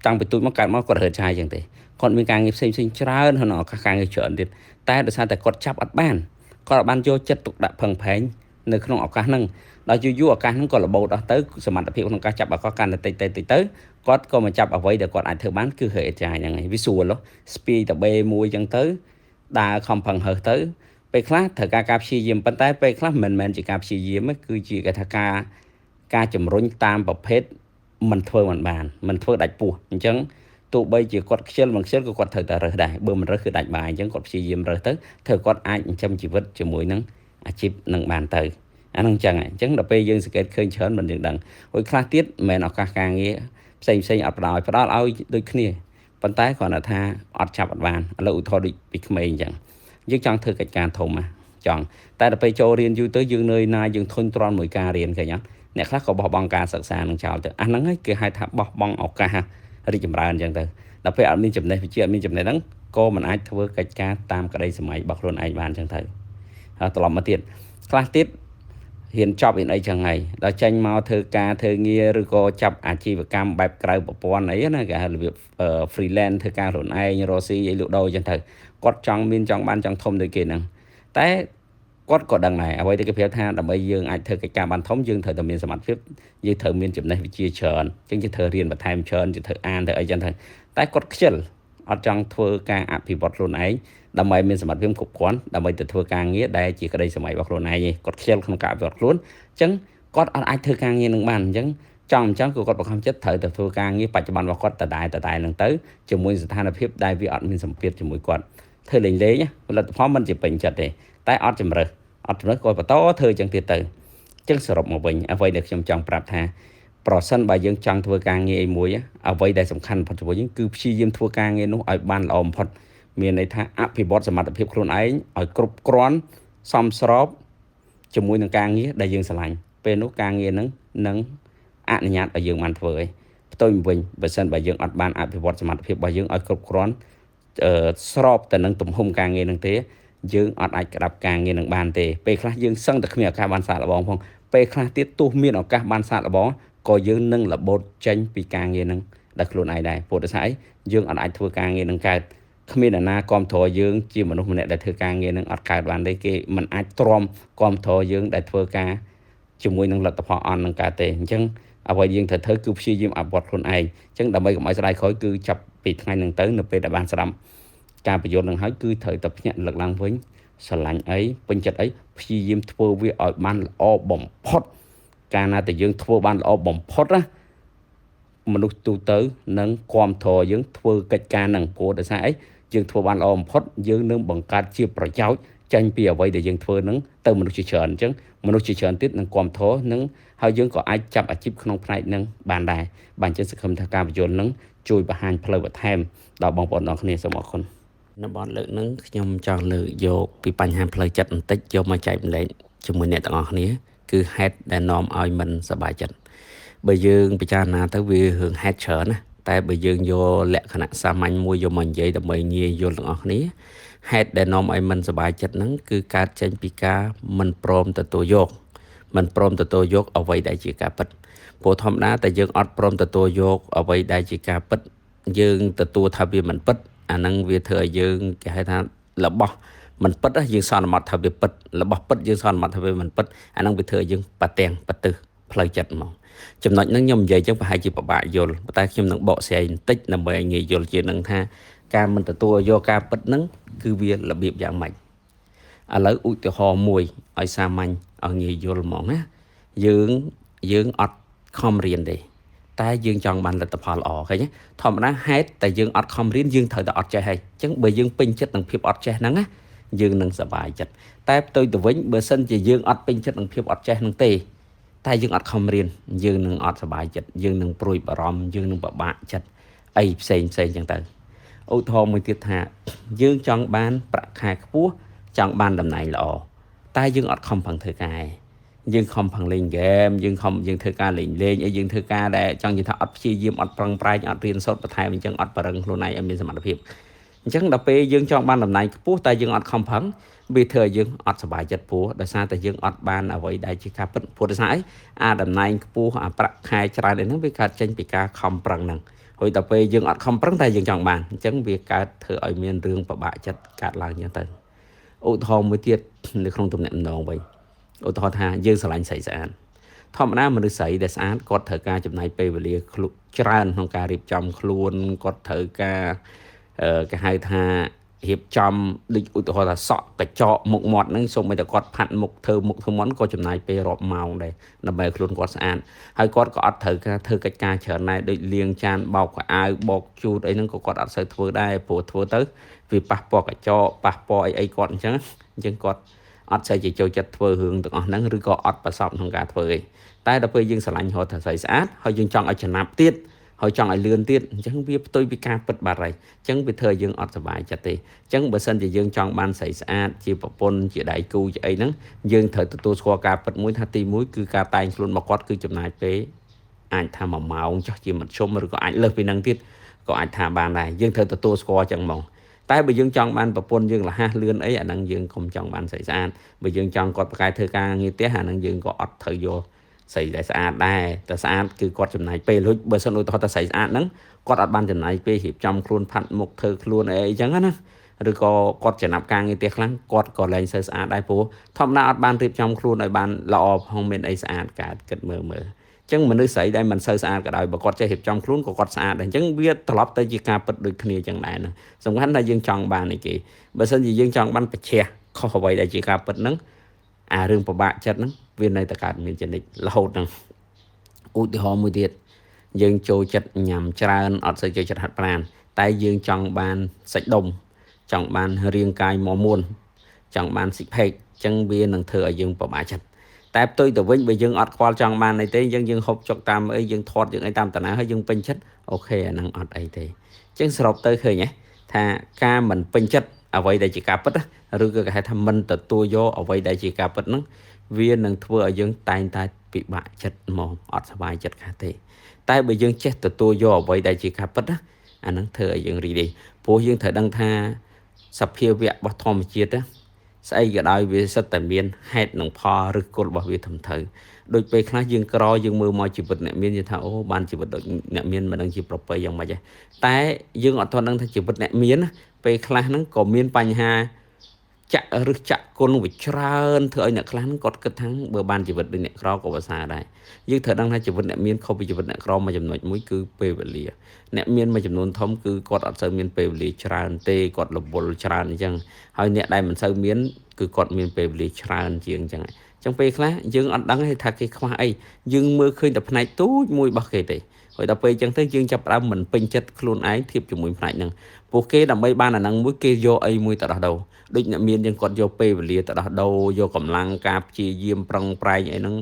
តាំងពីទូចមកកើតមកគាត់ហេតុចាយអញ្ចឹងទេគាត់មានការងារផ្សេងច្រើនក្នុងឱកាសការងារច្រើនទៀត តែដោយសារតែគាត់ចាប់អត់បានគាត់បានយកចិត្តទុកដាក់ផឹងផែងនៅក្នុងឱកាសហ្នឹងដល់យូរឱកាសហ្នឹងក៏របូតអស់ទៅសមត្ថភាពក្នុងការចាប់ឱកាសកាន់តែតិចទៅគាត់ក៏មកចាប់អ្វីដែលគាត់អាចធ្វើបានគឺហេតុចាហ្នឹងហើយវាស្រួលស្ពីតបេមួយចឹងទៅដើរខំផឹងហើសទៅពេលខ្លះត្រូវការព្យាយាមប៉ុន្តែពេលខ្លះមិនមែនជាការព្យាយាមគឺជាគេថាការជំរុញតាមប្រភេទមិនធ្វើមិនបានមិនធ្វើដាច់ពោះអញ្ចឹងទោះបីជាគាត់ខ្ជិលមិនខ្ជិលក៏គាត់ត្រូវតែរើសដែរបើមិនរើសគឺដាច់បាយអញ្ចឹងគាត់ព្យាយាមរើសទៅធ្វើគាត់អាចចិញ្ចឹមជីវិតជាមួយនឹងអាជីពនឹងបានទៅអាហ្នឹងអញ្ចឹងដល់ពេលយើងសង្កេតឃើញច្រើនមិនយើងដឹងហើយខ្លះទៀតមិនមែនឱកាសការងារផ្សេងអត់ផ្ដល់ឲ្យដូចគ្នាប៉ុន្តែគ្រាន់តែថាអត់ចាប់អត់បានឥឡូវឧទាហរណ៍ដូចពីក្មេងអញ្ចឹងយើងចង់ធ្វើកិច្ចការធំចង់តែដល់ពេលចូលរៀនយូរទៅយើងនឿយណាយយើងធុញទ្រាន់មួយការរៀនឃើញអត់អ្នកខ្លះក៏បោះបង់ការសិក្សានឹងចោលទៅអាហ្នឹងហើយគេហៅថាបោះបង់ឱកាសរីកចម្រើនអញ្ចឹងទៅដល់ពេលអត់មានចំណេះវិជ្ជាអត់មានចំណេះហ្នឹងក៏មិនអាចធ្វើកិច្ចការតាមក្តីសម័យរបស់ខ្លួនឯងបានអញ្ចឹងទៅហើយត្រឡប់មកទៀតខ្លះទៀតហ៊ានចប់ហ៊ានអីចឹងហើយដល់ចេញមកធ្វើការធ្វើងារឬក៏ចាប់អាជីវកម្មបែបក្រៅប្រព័ន្ធអីណាគេហៅរបៀប freelance ធ្វើការខ្លួនឯងរកស៊ីអីលក់ដូរអញ្ចឹងទៅគាត់ចង់បានចង់ធំដូចគេហ្នឹងតែគាត់ក៏ដឹងដែរអ្វីដែលគេប្រាប់ថាដើម្បីយើងអាចធ្វើកិច្ចការបានធំយើងត្រូវតែមានសមត្ថភាពយើងត្រូវមានចំណេះវិជ្ជាច្រើនអញ្ចឹងយើងត្រូវរៀនបន្ថែមច្រើនយើងត្រូវអានទៅអីចឹងទៅតែគាត់ខ្ជិលអត់ចង់ធ្វើការអភិវឌ្ឍខ្លួនឯងដើម្បីមានសមត្ថភាពគ្រប់គ្រាន់ដើម្បីទៅធ្វើការងារដែលជាក្តីសម័យរបស់ខ្លួនឯងគាត់ខ្ជិលក្នុងការអភិវឌ្ឍខ្លួនអញ្ចឹងគាត់អត់អាចធ្វើការងារនឹងបានអញ្ចឹងគឺគាត់បង្ខំចិត្តត្រូវទៅធ្វើការងារបច្ចុប្បន្នរបស់គាត់ដដែលហ្នឹងទៅជាមួយស្ថានភាពដែលវាអត់មានសម្ពាធជាមួយគាត់ធ្វើលេងផលិតផលមិនជាពេញចិត្តទេតែអត់ជំរើសក៏បន្តធ្វើអញ្ចឹងទៀតទៅអញ្ចឹងសរុបមកវិញអ្វីដែលខ្ញុំចង់ប្រាប់ថាប្រសិនបើយើងចង់ធ្វើការងារអីមួយអ្វីដែលសំខាន់បំផុតជាមួយយើងគឺព្យាយាមធ្វើការងារនោះឲ្យបានល្អបំផុតមានន័យថាអភិវឌ្ឍសមត្ថភាពខ្លួនឯងឲ្យគ្រប់គ្រាន់សមស្របជាមួយនឹងការងារដែលយើងស្រឡាញ់ពេលនោះការងារហ្នឹងនឹងអនុញ្ញាតឲ្យយើងបានធ្វើឯងផ្ទុយមកវិញបើសិនបើយើងអត់បានអភិវឌ្ឍសមត្ថភាពរបស់យើងឲ្យគ្រប់គ្រាន់ស្របទៅនឹងទំហំការងារហ្នឹងទេយើងអត់អាចក្តាប់ការងារនឹងបានទេពេលខ្លះយើងសឹងតែគ្មានឱកាសបានសាកល្បងផងពេលខ្លះទៀតទោះមានឱកាសបានសាកល្បងក៏យើងនឹងរបូតចេញពីការងារនឹងដល់ខ្លួនឯងដែរព្រោះតែស្អីយើងអត់អាចធ្វើការងារនឹងកើតគ្មានអ្នកណាគ្រប់គ្រងយើងជាមនុស្សម្នាក់ដែលធ្វើការងារនឹងអត់កើតបានទេគេមិនអាចទ្រាំគ្រប់គ្រងយើងដែលធ្វើការជាមួយនឹងលទ្ធផលអន់នឹងកើតទេអញ្ចឹងអ្វីយើងត្រូវធ្វើគឺព្យាយាមអភិវឌ្ឍខ្លួនឯងអញ្ចឹងដើម្បីកុំឲ្យស្ដាយក្រោយគឺចាប់ពីថ្ងៃហ្នឹងទៅនៅពេលដែលបានស្ដាប់ការបញ្យល់នឹងហើយគឺត្រូវតែភ្ញាក់លើកឡើងវិញស្រឡាញ់អីពេញចិត្តអីព្យាយាមធ្វើវាឲ្យបានល្អបំផុតកាលណាតែយើងធ្វើបានល្អបំផុតណាមនុស្សទូទៅនឹងគ្រប់គ្រងយើងធ្វើកិច្ចការហ្នឹងព្រោះដោយសារអីយើងធ្វើបានល្អបំផុតយើងនឹងបង្កើតជាប្រយោជន៍ចេញពីអ្វីដែលយើងធ្វើហ្នឹងទៅមនុស្សជាច្រើនអញ្ចឹងមនុស្សជាច្រើនទៀតនឹងគ្រប់គ្រងនឹងហើយយើងក៏អាចចាប់អាជីពក្នុងផ្នែកហ្នឹងបានដែរបានជាសង្ឃឹមថាការបញ្យល់ហ្នឹងជួយបង្ហាញផ្លូវបន្ថែមដល់បងប្អូនទាំងគ្នាសូមអរគុណនៅបទលើកហ្នឹងខ្ញុំចង់លើកយកពីបញ្ហាផ្លូវចិត្តបន្តិចយកមកចែកម្លែកជាមួយអ្នកទាំងអស់គ្នាគឺហេតុដែលនាំឲ្យមិនសប្បាយចិត្តបើយើងពិចារណាទៅវារឿងហេតុច្រើនណាតែបើយើងយកលក្ខណៈសាមញ្ញមួយយកមកនិយាយដើម្បីងាយយល់ទាំងអស់គ្នាហេតុដែលនាំឲ្យមិនសប្បាយចិត្តហ្នឹងគឺកើតចេញពីការមិនព្រមទទួលយកអ្វីដែលជាការពិតព្រោះធម្មតាតែយើងអត់ព្រមទទួលយកអ្វីដែលជាការពិតយើងទទួលថាវាមិនពិតអាហ្នឹងវាធ្វើឲ្យយើងគេហៅថារបស់មិនពិតយើងសន្មត់ថាវាពិតរបស់ពិតយើងសន្មត់ថាវាមិនពិតអាហ្នឹងវាធ្វើឲ្យយើងប៉ះទាំងប៉ះទិសផ្លូវចិត្តហ្មងចំណុចហ្នឹងខ្ញុំនិយាយចឹងប្រហែលជាពិបាកយល់តែខ្ញុំនឹងបកស្រាយបន្តិចដើម្បីឲ្យងាយយល់ជាងនឹងថាការមិនទទួលយកការពិតហ្នឹងគឺវារបៀបយ៉ាងម៉េចឥឡូវឧទាហរណ៍មួយឲ្យសាមញ្ញឲ្យងាយយល់ហ្មងណាយើងអត់ខំរៀនទេតែយើងចង់បានលទ្ធផលល្អឃើញទេធម្មតាហេតុតែយើងអត់ខំរៀនយើងត្រូវតែអត់ចេះហើយអញ្ចឹងបើយើងពេញចិត្តនឹងភាពអត់ចេះហ្នឹងណាយើងនឹងសប្បាយចិត្តតែផ្ទុយទៅវិញបើសិនជាយើងអត់ពេញចិត្តនឹងភាពអត់ចេះហ្នឹងទេតែយើងអត់ខំរៀនយើងនឹងអត់សប្បាយចិត្តយើងនឹងព្រួយបារម្ភយើងនឹងពិបាកចិត្តអីផ្សេងអញ្ចឹងទៅឧទាហរណ៍មួយទៀតថាយើងចង់បានប្រាក់ខែខ្ពស់ចង់បានតំណែងល្អតែយើងអត់ខំប្រឹងធ្វើការយើងខំប្រឹងលេងហ្គេមយើងធ្វើការលេងអីយើងធ្វើការដែលចង់និយាយថាអត់ព្យាយាមអត់ប្រឹងប្រែងអត់រៀនសូត្របន្ថែមអញ្ចឹងអត់ប្រឹងខ្លួនឯងឲ្យមានសមត្ថភាពអញ្ចឹងដល់ពេលយើងចង់បានតំណែងខ្ពស់តែយើងអត់ខំប្រឹងវាធ្វើឲ្យយើងអត់សប្បាយចិត្តព្រោះដោយសារតែយើងអត់បានអ្វីដែលជាការពិតព្រោះដោយសារអីអាតំណែងខ្ពស់អាប្រាក់ខែច្រើនហ្នឹងវាកើតចេញពីការខំប្រឹងហ្នឹងហើយដល់ពេលយើងអត់ខំប្រឹងតែយើងចង់បានអញ្ចឹងវាកើតធ្វើឲ្យមានរឿងពិបាកចិត្តកើតឡើងអញ្ចឹងទៅ ឧទាហរណ៍មួយទៀតនៅក្នុងទំនាក់ទំនងវិញឧទាហរណ៍ថាយើងស្រឡាញ់ស្រីស្អាតធម្មតាមនុស្សស្រីដែលស្អាតគាត់ត្រូវការចំណាយពេលវេលាច្រើនក្នុងការរៀបចំខ្លួនគាត់ត្រូវការគេហៅថារៀបចំដូចឧទាហរណ៍ថាសក់កញ្ចក់មុខមាត់ហ្នឹងសូម្បីតែគាត់ផាត់មុខធ្វើមុខធ្វើមាត់ក៏ចំណាយពេលរាប់ម៉ោងដែរដើម្បីឲ្យខ្លួនគាត់ស្អាតហើយគាត់ក៏អត់ត្រូវការធ្វើកិច្ចការច្រើនដែរដូចលាងចានបោកខោអាវបោកជូតអីហ្នឹងក៏គាត់អត់សូវធ្វើដែរព្រោះធ្វើទៅវាប៉ះពាល់កញ្ចក់ប៉ះពាល់អីគាត់អញ្ចឹងគាត់អត់សូវជាចូលចិត្តធ្វើរឿងទាំងអស់ហ្នឹងឬក៏អត់ប្រសពក្នុងការធ្វើអីតែដល់ពេលយើងស្រឡាញ់រហូតថាស្អីស្អាតហើយយើងចង់ឲ្យចំណាប់ទៀតហើយចង់ឲ្យលឿនទៀតអញ្ចឹងវាផ្ទុយពីការពិតបាត់ហើយអញ្ចឹងវាធ្វើឲ្យយើងអត់សុបាយចិត្តទេអញ្ចឹងបើសិនជាយើងចង់បានស្រីស្អាតជាប្រពន្ធជាដៃគូជាអីហ្នឹងយើងត្រូវទទួលស្គាល់ការពិតមួយថាទី1គឺការតែងខ្លួនរបស់គាត់គឺចំណាយពេលអាចថា1ម៉ោងចុះជាមធ្យមឬក៏អាចលើសពីហ្នឹងទៀតក៏អាចថាបានដែរយើងត្រូវទទួលស្គាល់អញ្ចឹងហ្មងតែបើយើងចង់បានប្រពន្ធយើងលះលឿនអីអាហ្នឹងយើងកុំចង់បានស្រីស្អាតបើយើងចង់គាត់ប្រកែកធ្វើការងារផ្ទះអាហ្នឹងយើងក៏អត់ត្រូវយកស្រីដែលស្អាតដែរតែស្អាតគឺគាត់ចំណាយពេលលុយបើសិនឧទាហរណ៍ថាស្រីស្អាតហ្នឹងគាត់អត់បានចំណាយពេលរៀបចំខ្លួនផាត់មុខធ្វើខ្លួនអីអញ្ចឹងណាឬក៏គាត់ចំណាប់ការងារផ្ទះខ្លាំងគាត់ក៏លែងសូវស្អាតដែរព្រោះធម្មតាអត់បានរៀបចំខ្លួនឲ្យបានល្អផងមានអីស្អាតកើតគិតមើលអញ្ចឹងមនុស្សស្រីដែលមិនសូវស្អាតក៏ដោយបើគាត់ចេះរៀបចំខ្លួនក៏គាត់ស្អាតដែរអញ្ចឹងវាត្រឡប់ទៅជាការពិតដូចគ្នាអញ្ចឹងដែរណាសំខាន់ថាយើងចង់បានអីគេបើសិនជាយើងចង់បានបច្ចេកខុសអ្វីដែលជាការពិតហ្នឹងអារឿងពិបាកចិត្តហ្នឹងវានៅតែកើតមានចនិចរហូតហ្នឹងឧទាហរណ៍មួយទៀតយើងចូលចិត្តញ៉ាំច្រើនអត់សូវចូលចិត្តហាត់ប្រាណតែយើងចង់បានសាច់ដុំចង់បានរាងកាយមាំមួនចង់បានស៊ីកផេកអញ្ចឹងវានឹងធ្វើឲ្យយើងពិបាកចិត្តតែផ្ទុយទៅវិញបើយើងអត់ខ្វល់ចង់បានអីទេយើងហូបចុកតាមអីយើងធាត់យើងអីតាមតាណាហើយយើងពេញចិត្តអូខេអាហ្នឹងអត់អីទេអញ្ចឹងសរុបទៅឃើញថាការមិនពេញចិត្តអ្វីដែលជាការពិតឬក៏គេហៅថាមិនទទួលយកអ្វីដែលជាការពិតហ្នឹងវានឹងធ្វើឲ្យយើងតែងតែពិបាកចិត្តហ្មងអត់សុបាយចិត្តខាទេតែបើយើងចេះទទួលយកអ្វីដែលជាការពិតអាហ្នឹងធ្វើឲ្យយើងរីករាយព្រោះយើងត្រូវដឹងថាសភាវៈរបស់ធម្មជាតិស្អីក៏ដោយវាសិតតែមានហេតុនិងផលឬគល់របស់វាធំទៅដូចពេលខ្លះយើងក្រយើងមើលមកជីវិតអ្នកមានយើងថាអូបានជីវិតដូចអ្នកមានមិនដឹងជាប្រពៃយ៉ាងម៉េចតែយើងអត់ទាន់ដឹងថាជីវិតអ្នកមានពេលខ្លះហ្នឹងក៏មានបញ្ហាចាក់ឬចាក់គុណវាច្រើនធ្វើឲ្យអ្នកខ្លះហ្នឹងគាត់គិតថាបើបានជីវិតដូចអ្នកក្រក៏ប្រសើរដែរយើងត្រូវដឹងថាជីវិតអ្នកមានខុសពីជីវិតអ្នកក្រមួយចំណុចមួយគឺពេលវេលាអ្នកមានមួយចំនួនធំគឺគាត់អត់សូវមានពេលវេលាច្រើនទេគាត់រវល់ច្រើនអញ្ចឹងហើយអ្នកដែលមិនសូវមានគឺគាត់មានពេលវេលាច្រើនជាងអញ្ចឹងអញ្ចឹងពេលខ្លះយើងអត់ដឹងថាគេខ្វះអីយើងមើលឃើញតែផ្នែកទូចមួយរបស់គេទេហើយដល់ពេលអញ្ចឹងទៅយើងចាប់ផ្ដើមមិនពេញចិត្តខ្លួនឯងធៀបជាមួយផ្នែកហ្នឹងពួកគេដើម្បីបានអាហ្នឹងមួយគេយកអីមួយទៅដោះដូរដូចអ្នកមានយើងគាត់យកពេលវេលាទៅដោះដូរយកកម្លាំងការព្យាយាមប្រឹងប្រែងអីហ្នឹង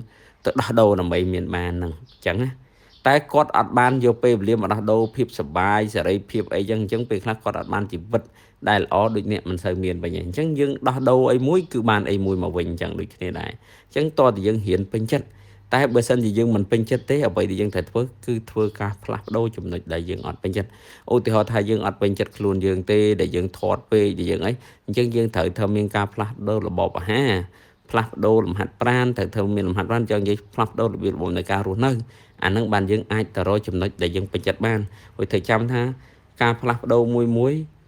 ទៅដោះដូរដើម្បីមានបានហ្នឹងអញ្ចឹងណាតែគាត់អត់បានយកពេលវេលាមកដោះដូរភាពសុបាយសេរីភាពអីចឹងអញ្ចឹងពេលខ្លះគាត់អត់បានជីវិតដែលល្អដូចអ្នកមិនសូវមានវិញអញ្ចឹងយើងដោះដូរអីមួយគឺបានអីមួយមកវិញអញ្ចឹងដូចគ្នាដែរអញ្ចឹងតើតើយើងហ៊ានពេញចិត្តតែបើសិនជាយើងមិនពេញចិត្តទេអ្វីដែលយើងត្រូវធ្វើគឺធ្វើការផ្លាស់ប្ដូរចំណុចដែលយើងអត់ពេញចិត្តឧទាហរណ៍ថាយើងអត់ពេញចិត្តខ្លួនយើងទេដែលយើងធាត់ពេកដែលយើងអីអញ្ចឹងយើងត្រូវធ្វើមានការផ្លាស់ប្ដូររបបអាហារផ្លាស់ប្ដូរលំហាត់ប្រាណត្រូវធ្វើមានលំហាត់ប្រាណចឹងនិយាយផ្លាស់ប្ដូររបៀបរបបនៃការរស់នៅអាហ្នឹងបានយើងអាចទៅរកចំណុចដែលយើងពេញចិត្តបានហើយត្រូវចាំថាការផ្លាស់ប្ដូរមួ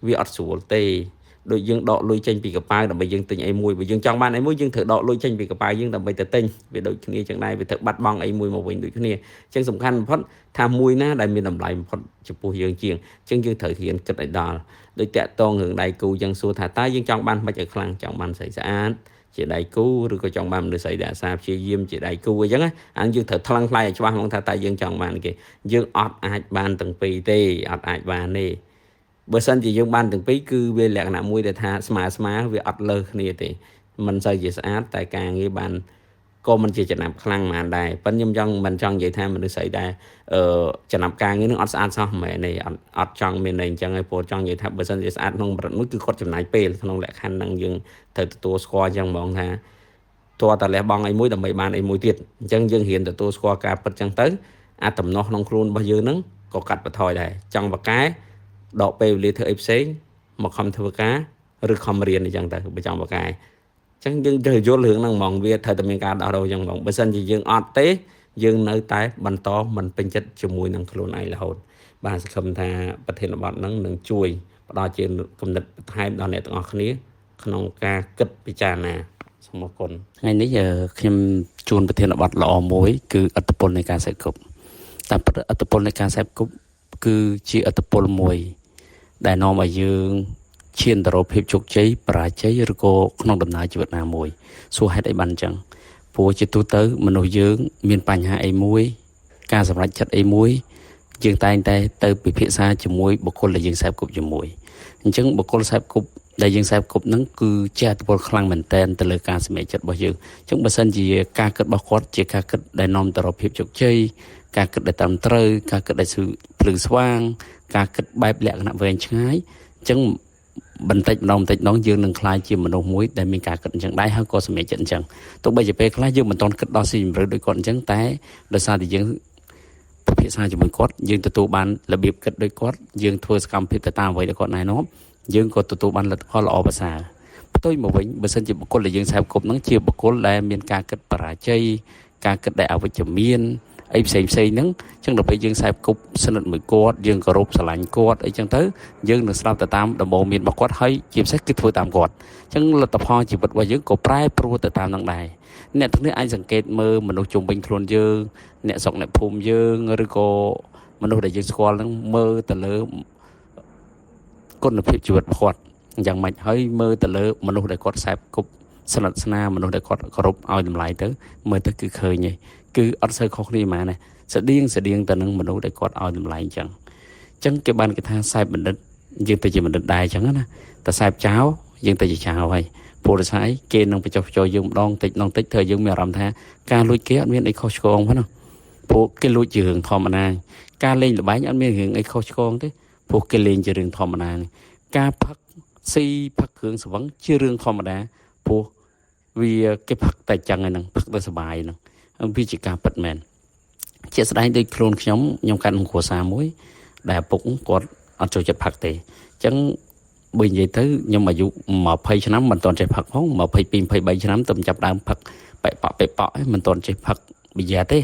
យវាអត់ស្រួលទេដូចយើងដកលុយចេញពីកប៉ាល់ដើម្បីយើងទិញអីមួយបើយើងចង់បានអីមួយយើងត្រូវដកលុយចេញពីកប៉ាល់យើងដើម្បីទៅទិញវាដូចគ្នាចឹងដែរវាត្រូវបាត់បង់អីមួយមកវិញដូចគ្នាចឹងសំខាន់បំផុតថាមួយណាដែលមានតម្លៃបំផុតចំពោះយើងជាងចឹងយើងត្រូវរៀនគិតឲ្យដល់ដូចតាក់តងរឿងដៃគូចឹងសួរថាតើយើងចង់បានមិនឲ្យខ្លាំងចង់បានស្រីស្អាតជាដៃគូឬក៏ចង់បានមនុស្សស្រីដែលអាសាព្យាយាមជាដៃគូអញ្ចឹងអាយើងត្រូវថ្លឹងថ្លែងឲ្យច្បាស់ហ្មងថាតើយើងចង់បានគេយើងអត់អាចបានទាំងពីរទេអត់អាចបានទេបើសិនជាយើងបានទាំងពីរគឺវាលក្ខណៈមួយដែលថាស្មើវាអត់លើសគ្នាទេមិនសូវជាស្អាតតែការងារបានក៏មិនជាចំណាប់ខ្លាំងហ្មងដែរប៉ុន្តែខ្ញុំមិនចង់និយាយថាមនុស្សស្រីដែលចំណាប់ការងារនឹងអត់ស្អាតសោះមិនមែនទេអត់ចង់មានអីអញ្ចឹងឯងព្រោះចង់និយាយថាបើសិនជាស្អាតក្នុងប្រតិមួយគឺគាត់ចំណាយពេលក្នុងលក្ខខណ្ឌហ្នឹងយើងត្រូវទទួលស្គាល់អញ្ចឹងហ្មងថាតើតលះបង់អីមួយដើម្បីបានអីមួយទៀតអញ្ចឹងយើងរៀនទទួលស្គាល់ការពិតអញ្ចឹងទៅអាតំណោះក្នុងខ្លួនរបស់យើងហ្នឹងក៏កាត់បន្ថយដែរចង់បកកែដកពេលវេលាធ្វើអីផ្សេងមកខំធ្វើការឬខំរៀនអញ្ចឹងទៅបើចង់បកកែអញ្ចឹងយើងត្រូវយល់រឿងហ្នឹងហ្មងវាត្រូវតែមានការដោះដូរអញ្ចឹងហ្មងបើសិនជាយើងអត់ទេយើងនៅតែបន្តមិនពេញចិត្តជាមួយនឹងខ្លួនឯងរហូតបាទសង្ឃឹមថាប្រធានបទហ្នឹងនឹងជួយផ្ដល់ជាគំនិតបន្ថែមដល់អ្នកទាំងអស់គ្នា ក្នុងការគិតពិចារណាសូមអរគុណថ្ងៃនេះខ្ញុំជួនប្រធានបទល្អមួយគឺអត្តពលនៃការសេពគប់តាមពិតអត្តពលនៃការសេពគប់គឺជាអត្តពលមួយដែលនាំឲ្យយើងឈានទៅរកភាពជោគជ័យបរាជ័យឬក៏ក្នុងដំណើរជីវិតណាមួយសួរហេតុអីបានអញ្ចឹងព្រោះជាទូទៅមនុស្សយើងមានបញ្ហាអីមួយការសម្រេចចិត្តអីមួយយើងតែងតែទៅពិភាក្សាជាមួយបុគ្គលដែលយើងសេពគប់ជាមួយអញ្ចឹងបុគ្គលសេពគប់ដែលយើងសេពគប់ហ្នឹងគឺជាអត្តពលខ្លាំងមែនទែនទៅលើការសម្រេចចិត្តរបស់យើងអញ្ចឹងបើសិនជាការគិតរបស់គាត់ជាការគិតដែលនាំទៅរកភាពជោគជ័យការគិតដែលត្រឹមត្រូវការគិតដែលភ្លឺស្វាងការគិតបែបលក្ខណៈវែងឆ្ងាយអញ្ចឹងបន្តិចម្ដងយើងនឹងក្លាយជាមនុស្សមួយដែលមានការគិតអញ្ចឹងដែរហើយក៏សម្រេចចិត្តអញ្ចឹងទោះបីជាពេលខ្លះយើងមិនទាន់គិតដល់ស៊ីជម្រៅដូចគាត់អញ្ចឹងតែដោយសារតែយើងពិភាក្សាជាមួយគាត់យើងទទួលបានរបៀបគិតដូចគាត់យើងធ្វើសកម្មភាពទៅតាមអ្វីដែលគាត់ណែនាំយើងក៏ទទួលបានលទ្ធផលល្អប្រសើរផ្ទុយមកវិញបើសិនជាបុគ្គលដែលយើងស្វែងគប់ហ្នឹងជាបុគ្គលដែលមានការគិតបរាជ័យការគិតដែលអវិជ្ជមានអីផ្សេងហ្នឹងអញ្ចឹងដល់ពេលយើងស្វែងគប់ស្និទ្ធមួយគាត់យើងគោរពស្រឡាញ់គាត់អីចឹងទៅយើងនឹងស្ដាប់ទៅតាមដំបូន្មានរបស់គាត់ហើយជាពិសេសគឺធ្វើតាមគាត់អញ្ចឹងលទ្ធផលជីវិតរបស់យើងក៏ប្រែប្រួលទៅតាមនឹងដែរអ្នកទាំងនេះអាចសង្កេតមើលមនុស្សជុំវិញខ្លួនយើងអ្នកស្រុកអ្នកភូមិយើងឬក៏មនុស្សដែលយើងស្គាល់ហ្នឹងមើលទៅលើគុណភាពជីវិតរបស់គាត់យ៉ាងម៉េចហើយមើលទៅលើមនុស្សដែលគាត់ខ្សែគប់ស្និទ្ធស្នាលមនុស្សដែលគាត់គោរពឲ្យតម្លៃទៅមើលទៅគឺឃើញឯងគឺអត់សូវខុសគ្នាហ្មងណាស្តៀងទៅនឹងមនុស្សដែលគាត់ឲ្យតម្លៃអញ្ចឹងគេបានគេថាខ្សែបណ្ឌិតយើងទៅជាបណ្ឌិតដែរអញ្ចឹងណាតែខ្សែចោលយើងទៅជាចោលហើយព្រោះស្អីគេនឹងបញ្ចុះបញ្ចូលយើងម្ដងតិចធ្វើយើងមានអារម្មណ៍ថាការលួចគេអត់មានអីខុសឆ្គងហ្នឹងព្រោះគេលួចជារឿងធម្មតាការលេងល្បែងអត់មានរឿងអីខុសឆ្គងទេព្រោះគេលេងជារឿងធម្មតាការផឹកស៊ីផឹកគ្រឿងស្វឹងជារឿងធម្មតាព្រោះវាគេផឹកតែចឹងហ្នឹងផឹកទៅសុបាយហ្នឹងវាជាការពិតមែនជាស្ដែងដូចខ្លួនខ្ញុំកាត់ក្នុងគ្រួសារមួយដែលឪពុកគាត់អត់ចូលចិត្តផឹកទេអញ្ចឹងបើនិយាយទៅខ្ញុំអាយុ20ឆ្នាំមិនទាន់ចេះផឹកផង22 23ឆ្នាំទៅចាប់ដើមផឹកបែកប៉ក់មិនទាន់ចេះផឹកប៊ីយ៉ាទេ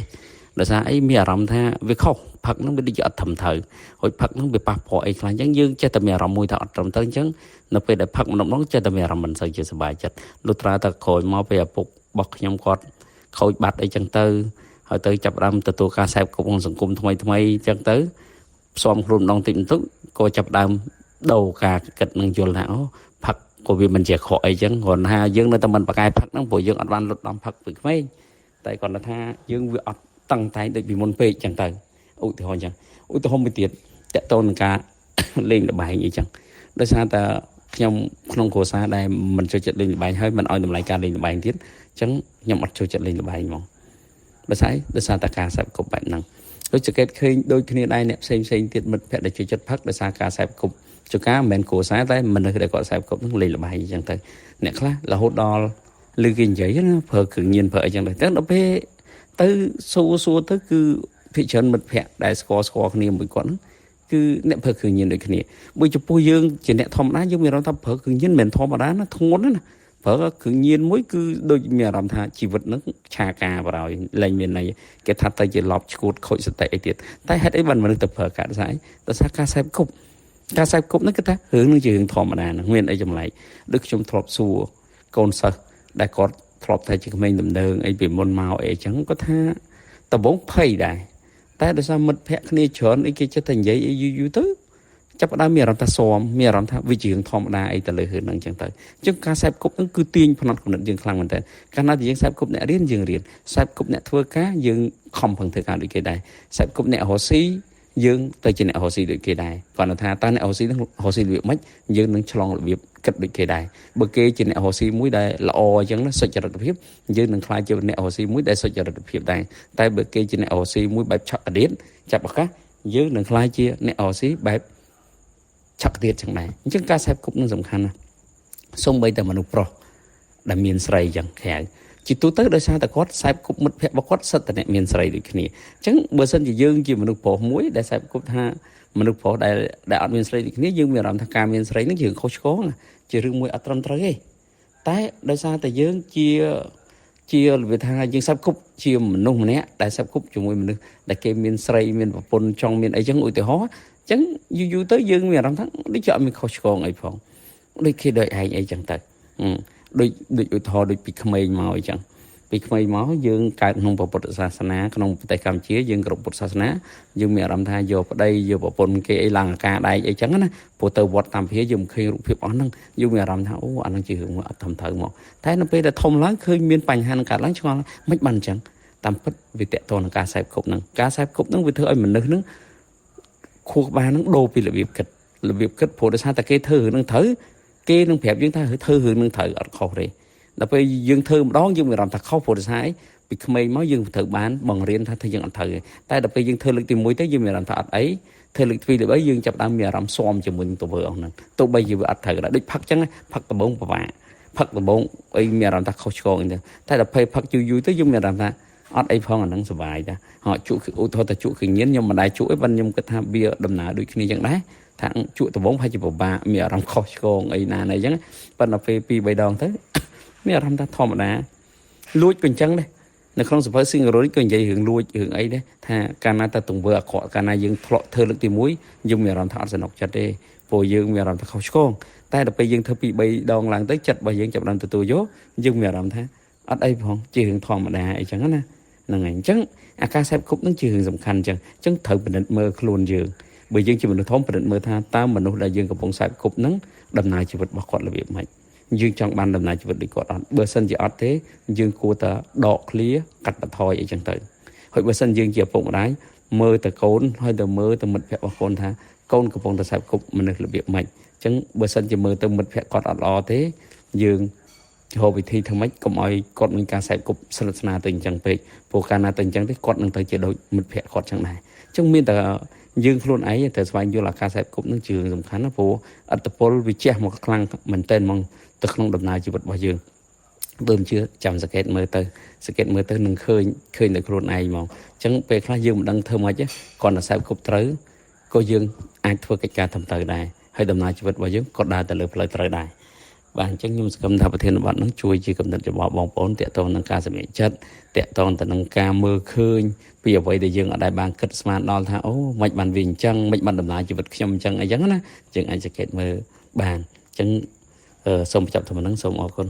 ដោយសារអីមានអារម្មណ៍ថាវាខុសផឹកហ្នឹងវាដូចជាអត់ត្រឹមត្រូវហើយផឹកហ្នឹងវាប៉ះពាល់អីខ្លះអញ្ចឹងយើងចេះតែមានអារម្មណ៍មួយថាអត់ត្រឹមត្រូវអញ្ចឹងនៅពេលដែលផឹកម្ដងចេះតែមានអារម្មណ៍មិនសូវជាសប្បាយចិត្តលុះត្រាតែក្រោយមកពេលឪពុករបស់ខ្ញុំគាត់ខូចបាត់អីចឹងទៅហើយទៅចាប់ដើមទទួលការសេពគប់ក្នុងសង្គមថ្មីអញ្ចឹងទៅផ្សំខ្លួនម្ដងតិចបន្តួចក៏ចាប់ដើមដូរការគិតនឹងយល់ថាអូផឹកក៏វាមិនជាខកអីចឹងគ្រាន់ថាយើងនៅតែមិនប្រកែកផឹកហ្នឹងព្រោះយើងអត់បានលុតដំផឹកពីក្មេងតែគ្រាន់តែថាយើងវាអត់តឹងតែងដូចពីមុនពេកចឹងទៅឧទាហរណ៍ចឹងឧទាហរណ៍មួយទៀតតកតូននឹងការលេងល្បែងអីចឹងដោយសារតែខ្ញុំក្នុងគ្រួសារដែលមិនចូលចិត្តលេងល្បែងហើយមិនឲ្យតម្លៃការលេងល្បែងទៀតអញ្ចឹងខ្ញុំអត់ចូលចិត្តលេងល្បែងហ្មងដោយសារតែការសេពគប់បែបហ្នឹងដូចសង្កេតឃើញដូចគ្នាដែរអ្នកផ្សេងទៀតមិត្តភក្តិដែលចូលចិត្តផឹកដោយសារការសេពគប់ចុះការមិនមែនគ្រួសារតែមនុស្សដែលគាត់សេពគប់ហ្នឹងលេងល្បែងអញ្ចឹងទៅអ្នកខ្លះរហូតដល់ឮគេនិយាយណាប្រើគ្រឿងញៀនប្រើអីចឹងទៅដល់ពេលទៅសួរទៅគឺភិកច្រើនមិត្តភក្តិដែលស្គាល់គ្នាមួយគាត់ហ្នឹងគឺអ្នកប្រើគ្រឿងញៀនដូចគ្នាបើចំពោះយើងជាអ្នកធម្មតាយើងមានអារម្មណ៍ថាប្រើគ្រឿងញៀនមិនមែនធម្មតាណាធ្ងន់ណាប្រើគ្រឿងញៀនមួយគឺដូចមានអារម្មណ៍ថាជីវិតហ្នឹងឆាកាបរោយលែងមានន័យគេថាទៅជាលប់ឈួតខូចសតិអីទៀតតែហេតុអីបានមនុស្សទៅប្រើកាត់ស្អីដោយសារការសេពគប់ហ្នឹងគេថារឿងនឹងជារឿងធម្មតាហ្នឹងមានអីចម្លែកដូចខ្ញុំធ្លាប់សួរកូនសិស្សដែលគាត់ធ្លាប់តែជាក្មេងដំណើរអីពីមុនមកអីចឹងគាត់ថាដំបងភ័យដែរតែដោយសារមិត្តភក្តិគ្នាច្រើនអីគេចិត្តតែនិយាយអីយូរទៅចាប់ផ្ដើមមានអារម្មណ៍ថាមានអារម្មណ៍ថាវាជារឿងធម្មតាអីទៅលើរឿងហ្នឹងចឹងទៅអញ្ចឹងការសេពគប់ហ្នឹងគឺទាញផ្នត់គំនិតយើងខ្លាំងមែនតើកាលណាយើងសេពគប់អ្នករៀនយើងរៀនសេពគប់អ្នកធ្វើការយើងខំប្រឹងធ្វើការដូចគេដែរសេពគប់អ្នករស់ស៊ីយើងទៅជាអ្នករស់ស៊ីដូចគេដែរគាត់ថាតើអ្នករស់ស៊ីហ្នឹងរស់ស៊ីរបៀបម៉េចយើងនឹងឆ្លងរបៀបគិតដូចគេដែរបើគេជាអ្នករស់ស៊ីមួយដែលល្អអញ្ចឹងណាសុចរិតភាពយើងនឹងខ្លាចជាអ្នករស់ស៊ីមួយដែលសុចរិតភាពដែរតែបើគេជាអ្នករស់ស៊ីមួយបែបឆក់កដៀតចាប់ឱកាសយើងនឹងខ្លាចជាអ្នករស់ស៊ីបែបឆក់ទៀតចឹងដែរអញ្ចឹងការសេពគប់នឹងសំខាន់ណាស់សូម្បីតែមនុស្សប្រុសដែលមានស្រីចឹងក្រៅជាទូទៅដោយសារតែគាត់សេពគប់មិត្តភក្តិរបស់គាត់សិតតែអ្នកមានស្រីដូចគ្នាអញ្ចឹងបើសិនជាយើងជាមនុស្សប្រុសមួយដែលសេពគប់ថាមនុស្សប្រុសដែលអត់មានស្រីដូចគ្នាយើងមានអារម្មណ៍ថាការមានស្រីនឹងយើងខុសឆ្គងជារឿងមួយអត់ត្រឹមត្រូវទេតែដោយសារតែយើងជារបៀបថាយើងសេពគប់ជាមនុស្សម្នាក់ដែលសេពគប់ជាមួយមនុស្សដែលគេមានស្រីមានប្រពន្ធចង់មានអីចឹងឧទាហរណ៍អញ្ចឹងយូរទៅយើងមានអារម្មណ៍ថាដូចជាអត់មានខុសឆ្គងអីផងដូចគេដូចឯងអីចឹងទៅ ដូចឧទាហរណ៍ដូចពីក្មេងមកអញ្ចឹងពីក្មេងមកយើងកើតក្នុងពុទ្ធសាសនាក្នុងប្រទេសកម្ពុជាយើងគ្រប់ពុទ្ធសាសនាយើងមានអារម្មណ៍ថាយកប្តីយកប្រពន្ធគេអីឡើងអាការដែកអីចឹងណាព្រោះទៅវត្តតាមភាយើងឃើញរូបភាពអស់ហ្នឹងយើងមានអារម្មណ៍ថាអូអាហ្នឹងជារឿងមួយអត់ធំទៅមកតែនៅពេលដែលធំឡើងឃើញមានបញ្ហានឹងកើតឡើងឆ្ងល់មិនបានអញ្ចឹងតាមពិតវាតកតនឹងការសែបគប់ហ្នឹងការសែបគប់ហ្នឹងវាធ្វើឲ្យមនុស្សហ្នឹងខួរក្បាលហ្នឹងដូរពីរបៀបគិតព្រោះដោយសារតែគេធ្វើរឿងហ្នឹងត្រូវគេនឹងប្រាប់យើងថាធ្វើរឿងហ្នឹងត្រូវអត់ខុសទេដល់ពេលយើងធ្វើម្ដងយើងមានអារម្មណ៍ថាខុសព្រោះដោយសារអីពីក្មេងមកយើងត្រូវបានបង្រៀនថាធ្វើយើងអត់ត្រូវទេតែដល់ពេលយើងធ្វើលើកទី1ទៅយើងមានអារម្មណ៍ថាអត់អីធ្វើលើកទី2លើក3យើងចាប់ដើមមានអារម្មណ៍ស៊ាំជាមួយនឹងទៅធ្វើអស់ហ្នឹងទោះបីជាវាអត់ត្រូវក៏ដោយដូចផឹកចឹងផឹកដំបងពិបាកផឹកដំបងអីមានអារម្មណ៍ថាខុសឆ្គងអីទៅតែដល់ពេលផឹកយូរទៅយើងមានអារម្មណ៍ថាអត់អីផងអាហ្នឹងសុបាយតាហោជក់ឧទាហរណ៍ថាជក់គ្រឿងញៀនខ្ញុំមិនដែរជក់ឯងប៉ុន្តែខ្ញុំគិតថាវាដំណើរដូចគ្នាចឹងដែរថាជក់ដំបងហើយជាពិបាកមានអារម្មណ៍ខុសឆ្គងអីណាអីចឹងប៉ុន្តែពេល2 3 ដងទៅមានអារម្មណ៍ថាធម្មតាលួចក៏អញ្ចឹងដែរនៅក្នុងសភៅស៊ីងរ៉ូរីក៏និយាយរឿងលួចរឿងអីដែរថាកាលណាតែទង្វើអាក្រក់កាលណាយើងធ្លាក់ធ្វើលើកទី1យើងមានអារម្មណ៍ថាអត់សំណុកចិត្តទេព្រោះយើងមានអារម្មណ៍ថាខុសឆ្គងតែដល់ពេលយើងធ្វើ2 3 ដងឡើងទៅចិត្តរបស់យើងចាប់ផ្ដើមទទួលយកយើងមានអារម្មណ៍ថាអត់អីផងជារឿងធម្មតាអីចឹងណាហ្នឹងហើយអញ្ចឹងអាការសែបគប់ហ្នឹងជារឿងសំខាន់អញ្ចឹងត្រូវពិនិត្យមើលខ្លួនយើងបើយើងជាមនុស្សធំពិនិត្យមើលថាតើមនុស្សដែលយើងកំពុងសែបគប់ហ្នឹងដំណើរជីវិតរបស់គាត់របៀបម៉េចយើងចង់បានដំណើរជីវិតដូចគាត់អត់បើសិនជាអត់ទេយើងគួរតែដកឃ្លាកាត់បន្ថយអីចឹងទៅហើយបើសិនយើងជាឪពុកម្ដាយមើលទៅកូនហើយទៅមើលទៅមិត្តភក្តិរបស់កូនថាកូនកំពុងតែសែបគប់មនុស្សរបៀបម៉េចអញ្ចឹងបើសិនជាមើលទៅមិត្តភក្តិគាត់អត់ល្អទេយើងហៅវិធីធ្វើម៉េចកុំឲ្យគាត់មានការសែបគប់ស្និទ្ធស្នាលទៅអញ្ចឹងពេកព្រោះកាលណាទៅអញ្ចឹងទេគាត់នឹងទៅជាដូចមិត្តភក្តិគាត់ចឹងដែរអញ្ចឹងមានតែយើងខ្លួនឯងត្រូវស្វែងយល់អាការសែបគប់នឹងជារឿងសំខាន់ណាព្រោះអត្តពលវាជះមកខ្លាំងមែនទែនហ្មងទៅក្នុងដំណើរជីវិតរបស់យើងបើមិនជឿចាំសង្កេតមើលទៅនឹងឃើញតែខ្លួនឯងហ្មងអញ្ចឹងពេលខ្លះយើងមិនដឹងធ្វើម៉េចគាត់តែសែបគប់ត្រូវក៏យើងអាចធ្វើកិច្ចការត្រឹមត្រូវដែរហើយដំណើរជីវិតរបស់យើងក៏ដើរទៅលើផ្លូវត្រូវដែរបាទអញ្ចឹងខ្ញុំសង្ឃឹមថាប្រធានបទនឹងជួយជាកំណត់របស់បងប្អូនតាក់ទងនឹងការសម្រេចចិត្តតាក់ទងទៅនឹងការមើលឃើញពីអ្វីដែលយើងអត់ដែលបានគិតស្មានដល់ថាអូមិនបានវាអញ្ចឹងមិនបានដំណើរជីវិតខ្ញុំអញ្ចឹងអីចឹងណាយើងអាចសង្កេតមើលបានអញ្ចឹងសូមបញ្ចប់តែប៉ុណ្្នឹងសូមអរគុណ